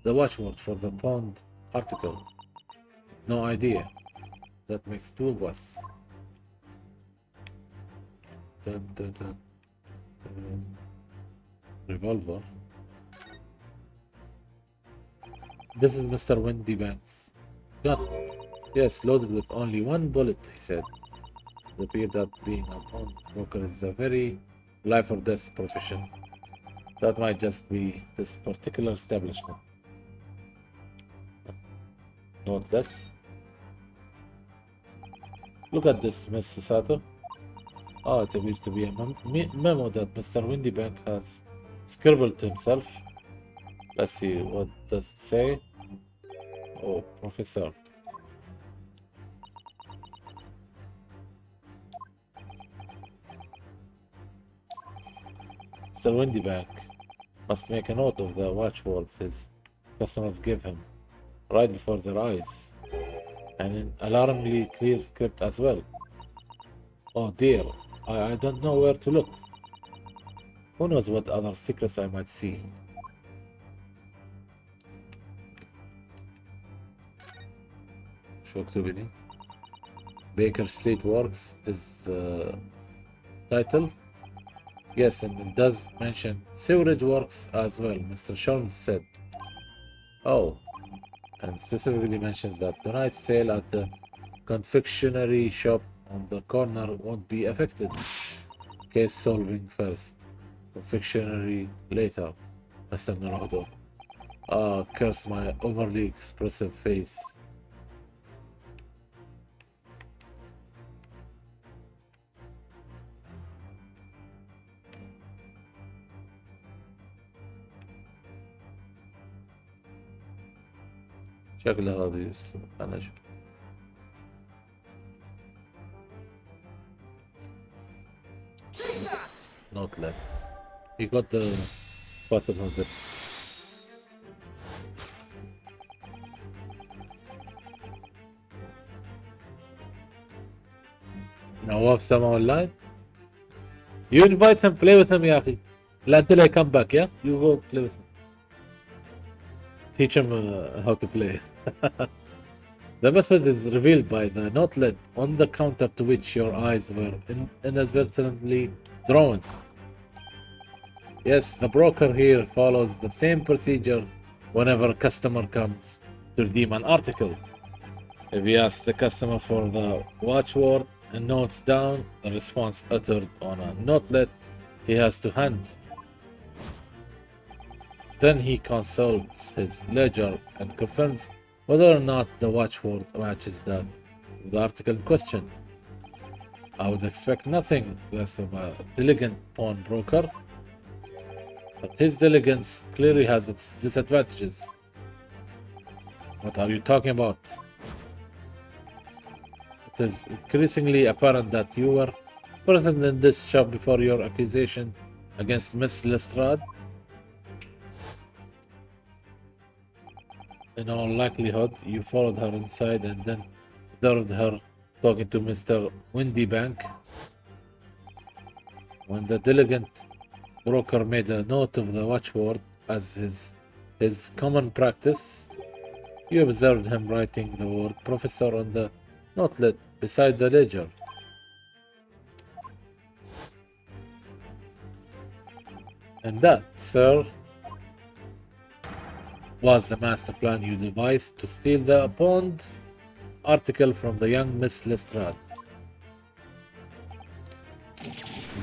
the watchword for the pond article. No idea. That makes two of us. Dun, dun, dun, dun. Revolver. This is Mr. Windybank's gun. Yes, loaded with only one bullet, he said. It appeared that being a pawnbroker is a very life or death profession. That might just be this particular establishment. Note that. Look at this, Miss Sato. Oh, it appears to be a memo that Mr. Windybank has scribbled to himself. Let's see, what does it say? Oh, Professor. Mr. Windybank must make a note of the watchword his customers give him, right before their eyes, and an alarmingly clear script as well. Oh dear, I don't know where to look. Who knows what other secrets I might see. Shoktubini. Baker Street Works is title. Yes, and it does mention Sewerage Works as well, Mr. Sholmes said. Oh, and specifically mentions that tonight's sale at the confectionery shop on the corner won't be affected. Case solving first, confectionery later, Mr. Naruto. Ah, curse my overly expressive face. شكلها هذه أنا شوف. Not left. He got the possible bit. Nawaf Sama online. You invite him, play with him, يا أخي. Until I come back, yeah? You go play with him. Teach him how to play. The method is revealed by the notelet on the counter to which your eyes were inadvertently drawn. Yes, the broker here follows the same procedure whenever a customer comes to redeem an article. If he asks the customer for the watchword and notes down the response uttered on a notelet he has to hand. Then he consults his ledger and confirms whether or not the watchword matches that of the article in question. I would expect nothing less of a diligent pawnbroker, but his diligence clearly has its disadvantages. What are you talking about? It is increasingly apparent that you were present in this shop before your accusation against Miss Lestrade. In all likelihood, you followed her inside and then observed her talking to Mr. Windybank. When the diligent broker made a note of the watchword as his common practice, you observed him writing the word Professor on the notelet beside the ledger. And that, sir, was the master plan you devised to steal the pawned article from the young Miss Lestrade.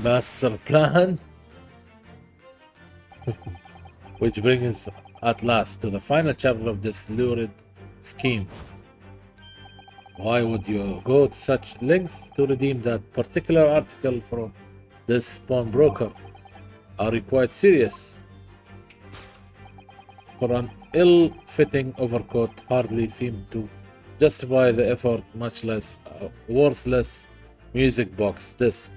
Master plan? Which brings us at last to the final chapter of this lurid scheme. Why would you go to such lengths to redeem that particular article from this pawnbroker? Are you quite serious? For an ill-fitting overcoat hardly seemed to justify the effort, much less a worthless music box disc.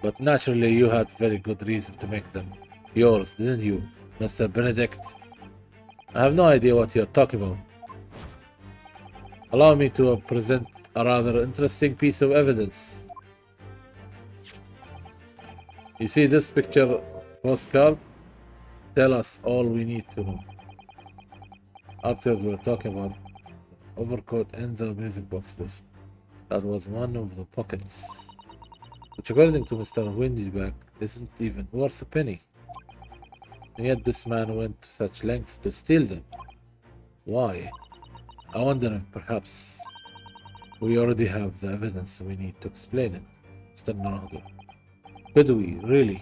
But naturally you had very good reason to make them yours, didn't you, Mr. Benedict? I have no idea what you're talking about. Allow me to present a rather interesting piece of evidence. You see this picture Postcard, tell us all we need to know. Afterwards, we're talking about overcoat in the music box disc. That was one of the pockets, which according to Mr. Windyback isn't even worth a penny. And yet this man went to such lengths to steal them. Why? I wonder if perhaps we already have the evidence we need to explain it. Mr. Naruto. Could we, really?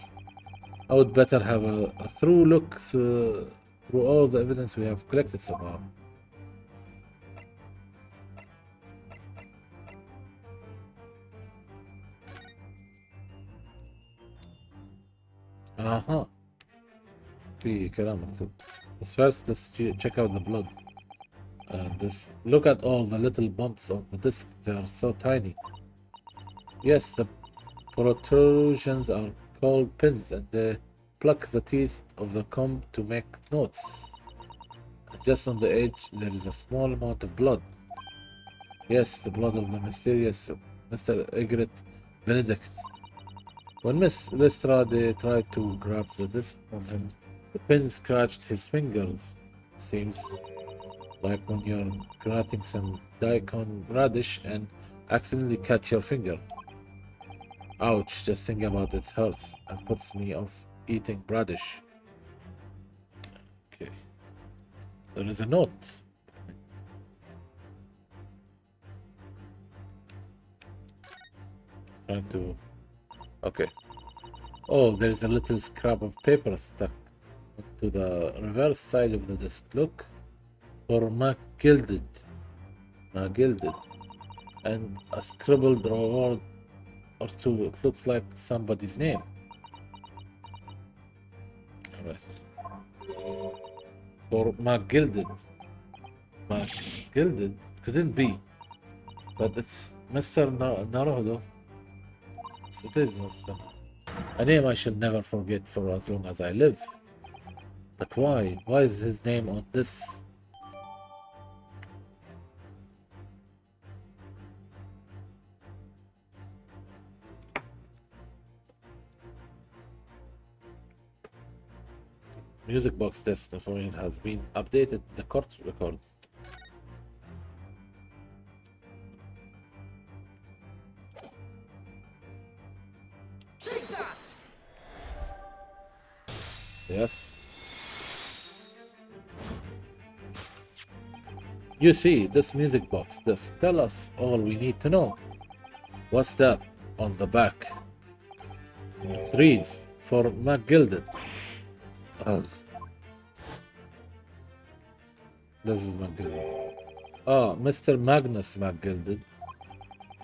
I would better have a through look through all the evidence we have collected so far. Uh-huh. في كلام مكتوب. But first, let's check out the blood. Look at all the little bumps on the disc. They are so tiny. Yes, the protrusions are called pins, and they pluck the teeth of the comb to make notes. Just on the edge, there is a small amount of blood. Yes, the blood of the mysterious Mr. Egret Benedict. When Miss Lestrade tried to grab the disc from him, the pin scratched his fingers. It seems like when you're grating some daikon radish and accidentally cut your finger. Ouch, just thinking about it hurts and puts me off eating radish. Okay. There is a note. Trying to... Okay. Oh, there's a little scrap of paper stuck to the reverse side of the disc. Look. For McGilded. And a scribbled word or two. It looks like somebody's name. Alright. For McGilded. McGilded? Couldn't be. But it's Mr. Naruto. Yes, it is Mr. A name I should never forget for as long as I live. But why? Why is his name on this? Music box disc information has been updated to the court record. Take that! Yes. You see, this music box disc tell us all we need to know. What's that on the back? It reads, for McGilded. This is McGilded. Mr. Magnus McGilded,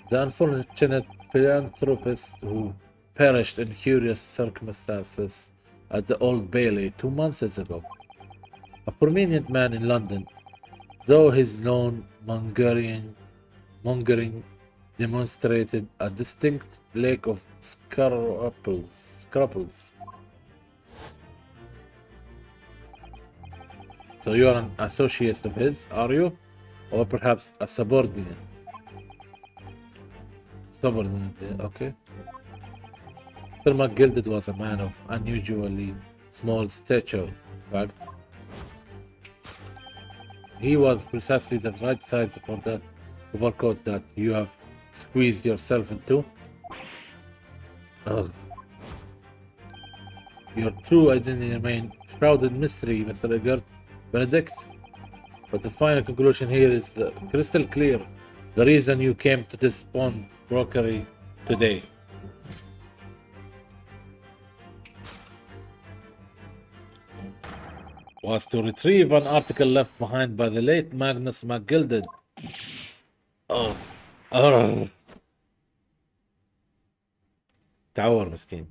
the unfortunate philanthropist who perished in curious circumstances at the Old Bailey 2 months ago. A prominent man in London, though his lone mongering demonstrated a distinct lack of scruples. So you are an associate of his, are you? Or perhaps a subordinate? Subordinate, okay. Sir McGilded was a man of unusually small stature, in fact. He was precisely the right size for that overcoat that you have squeezed yourself into. Ugh. Your true identity remains shrouded in mystery, Mr. Egert Benedict. But the final conclusion here is crystal clear. The reason you came to this pawnbrokery today. Was to retrieve an article left behind by the late Magnus McGilded. تعور مسكين.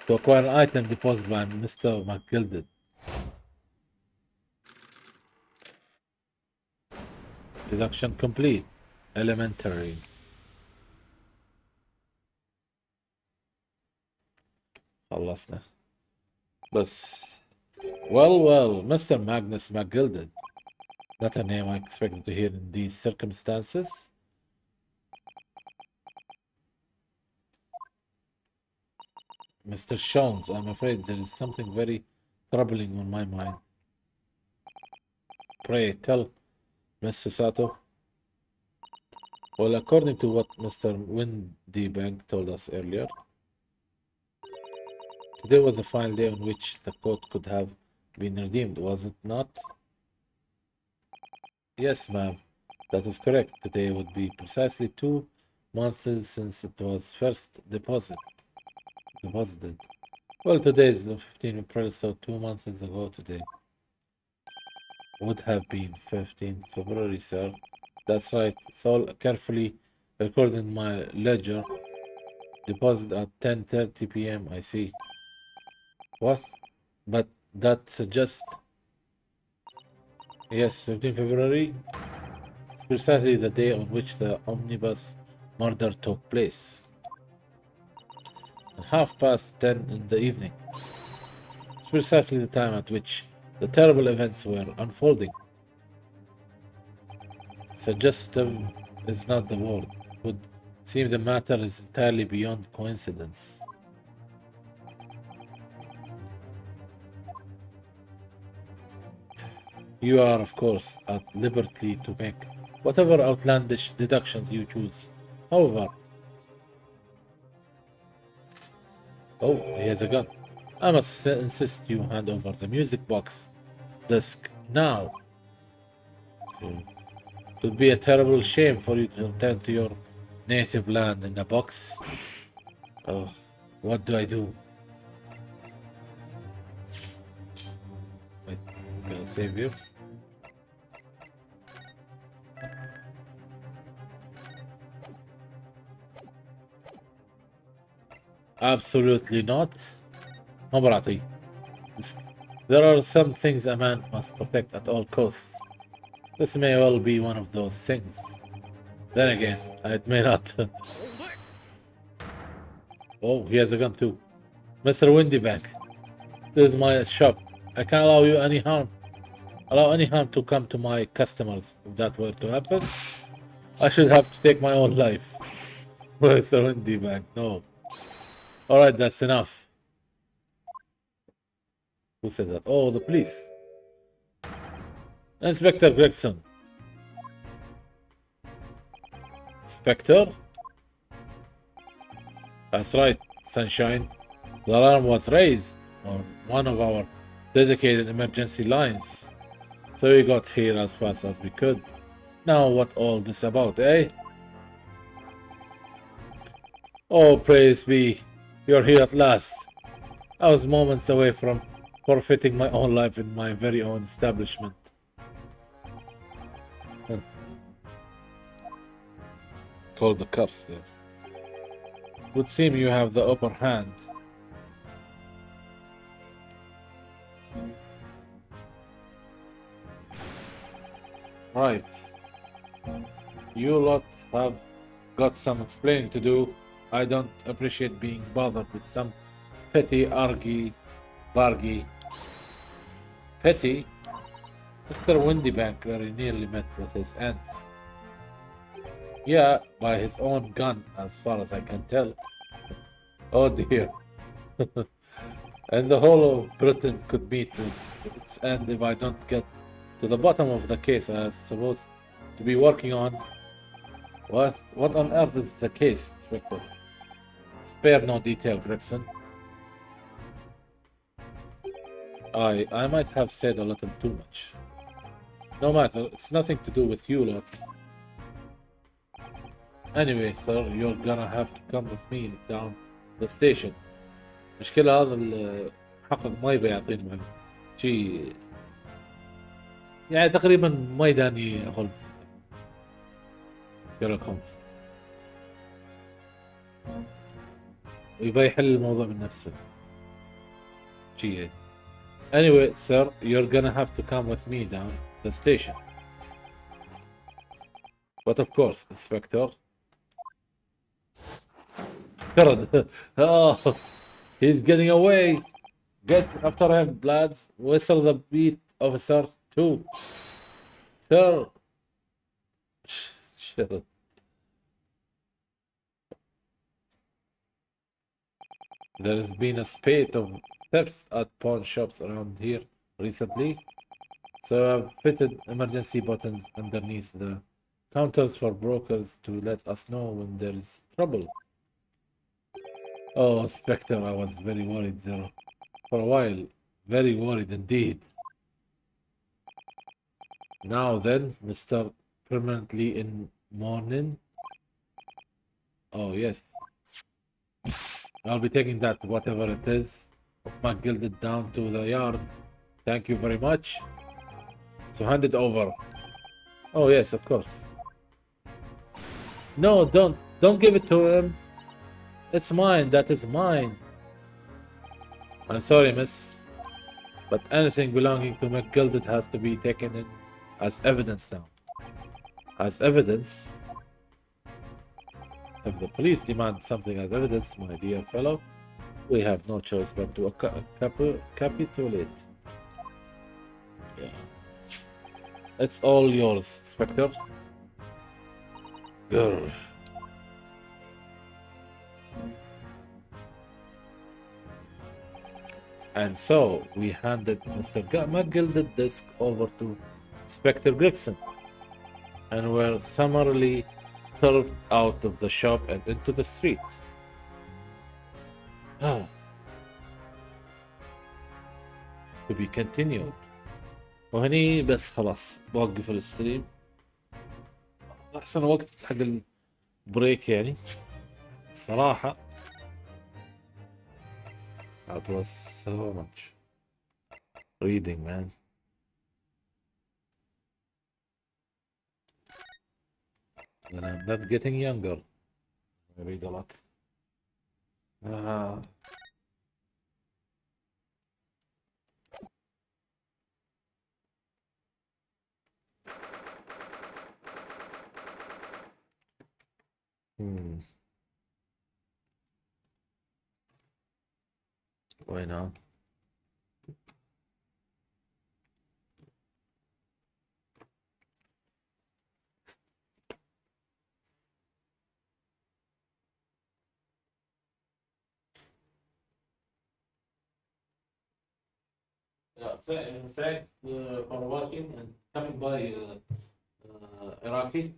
To acquire an item deposited by Mr. McGilded. Deduction complete. Elementary. خلصنا. بس. Well, Mr. Magnus McGilded. Not a name I expected to hear in these circumstances. Mr. Jones, I'm afraid there is something very troubling on my mind. Pray tell, Mr. Sato. Well, according to what Mr. Windybank told us earlier, today was the final day on which the code could have been redeemed, was it not? Yes, ma'am. That is correct. Today would be precisely 2 months since it was first deposited. Well, today is the 15th of April, so 2 months ago today. Would have been 15th February, sir. That's right. It's all carefully recorded in my ledger. Deposit at 10:30 p.m. I see. What? But that suggests... Yes, 15th February. It's precisely the day on which the omnibus murder took place. At 10:30 in the evening. It's precisely the time at which the terrible events were unfolding. Suggestive is not the word. It would seem the matter is entirely beyond coincidence. You are, of course, at liberty to make whatever outlandish deductions you choose. However, oh, he has a gun. I must insist you hand over the music box disc now. It would be a terrible shame for you to return to your native land in a box. Oh, what do I do? Wait, I'm gonna save you. Absolutely not. ما بعطيه. There are some things a man must protect at all costs. This may well be one of those things. Then again, it may not. Oh, he has a gun too. Mr. Windybank, this is my shop. I can't allow you any harm. Allow any harm to come to my customers. If that were to happen, I should have to take my own life. Mr. Windybank, no. Alright, that's enough. Who said that? Oh, the police. Inspector Gregson. Inspector? That's right, Sunshine. The alarm was raised on one of our dedicated emergency lines. So we got here as fast as we could. Now what all this about, eh? Oh, praise be. You're here at last. I was moments away from forfeiting my own life in my very own establishment. Call the cops there. Would seem you have the upper hand. Right. You lot have got some explaining to do. I don't appreciate being bothered with some petty bargy. Petty? Mr. Windybank very nearly met with his aunt. Yeah, by his own gun, as far as I can tell. Oh dear. And the whole of Britain could meet with its end if I don't get to the bottom of the case I'm supposed to be working on. What on earth is the case, Inspector? Spare no detail, Gregson. I might have said a little too much. No matter, it's nothing to do with you lot. Anyway, sir, you're gonna have to come with me down the station. مشكلة هذا الحقق ما يبي يعطيني شيء يعني تقريبا ما يداني هولمز شيرلوك هولمز ويبي يحل الموضوع من نفسه شيء. Anyway, sir, you're gonna have to come with me down the station. But of course, Inspector. Oh, he's getting away. Get after him, lads. Whistle the beat, officer. 2. Sir. Shut up. There has been a spate of thefts at pawn shops around here recently, so I've fitted emergency buttons underneath the counters for brokers to let us know when there is trouble. Oh, Spectre, I was very worried there for a while. Very worried indeed. Now then, Mr. Permanently in mourning. Oh, yes. I'll be taking that, whatever it is, of my gilded down to the yard. Thank you very much. So hand it over. Oh, yes, of course. No, don't give it to him. It's mine. That is mine. I'm sorry, miss, but anything belonging to McGilded has to be taken in as evidence now. As evidence? If the police demand something as evidence, my dear fellow, we have no choice but to capitulate. Yeah. It's all yours, Spectre. Grr. And so we handed Mr. McGilded disc over to Spectre Gregson, and were summarily turfed out of the shop and into the street. Ah. To be continued. وهني بس خلاص بوقف الستريم. أحسن وقت حق البريك يعني. الصراحة. That was so much reading, man. And I'm not getting younger. I read a lot. Ah. Why not? Yeah, thanks for watching and coming by, Iraqi.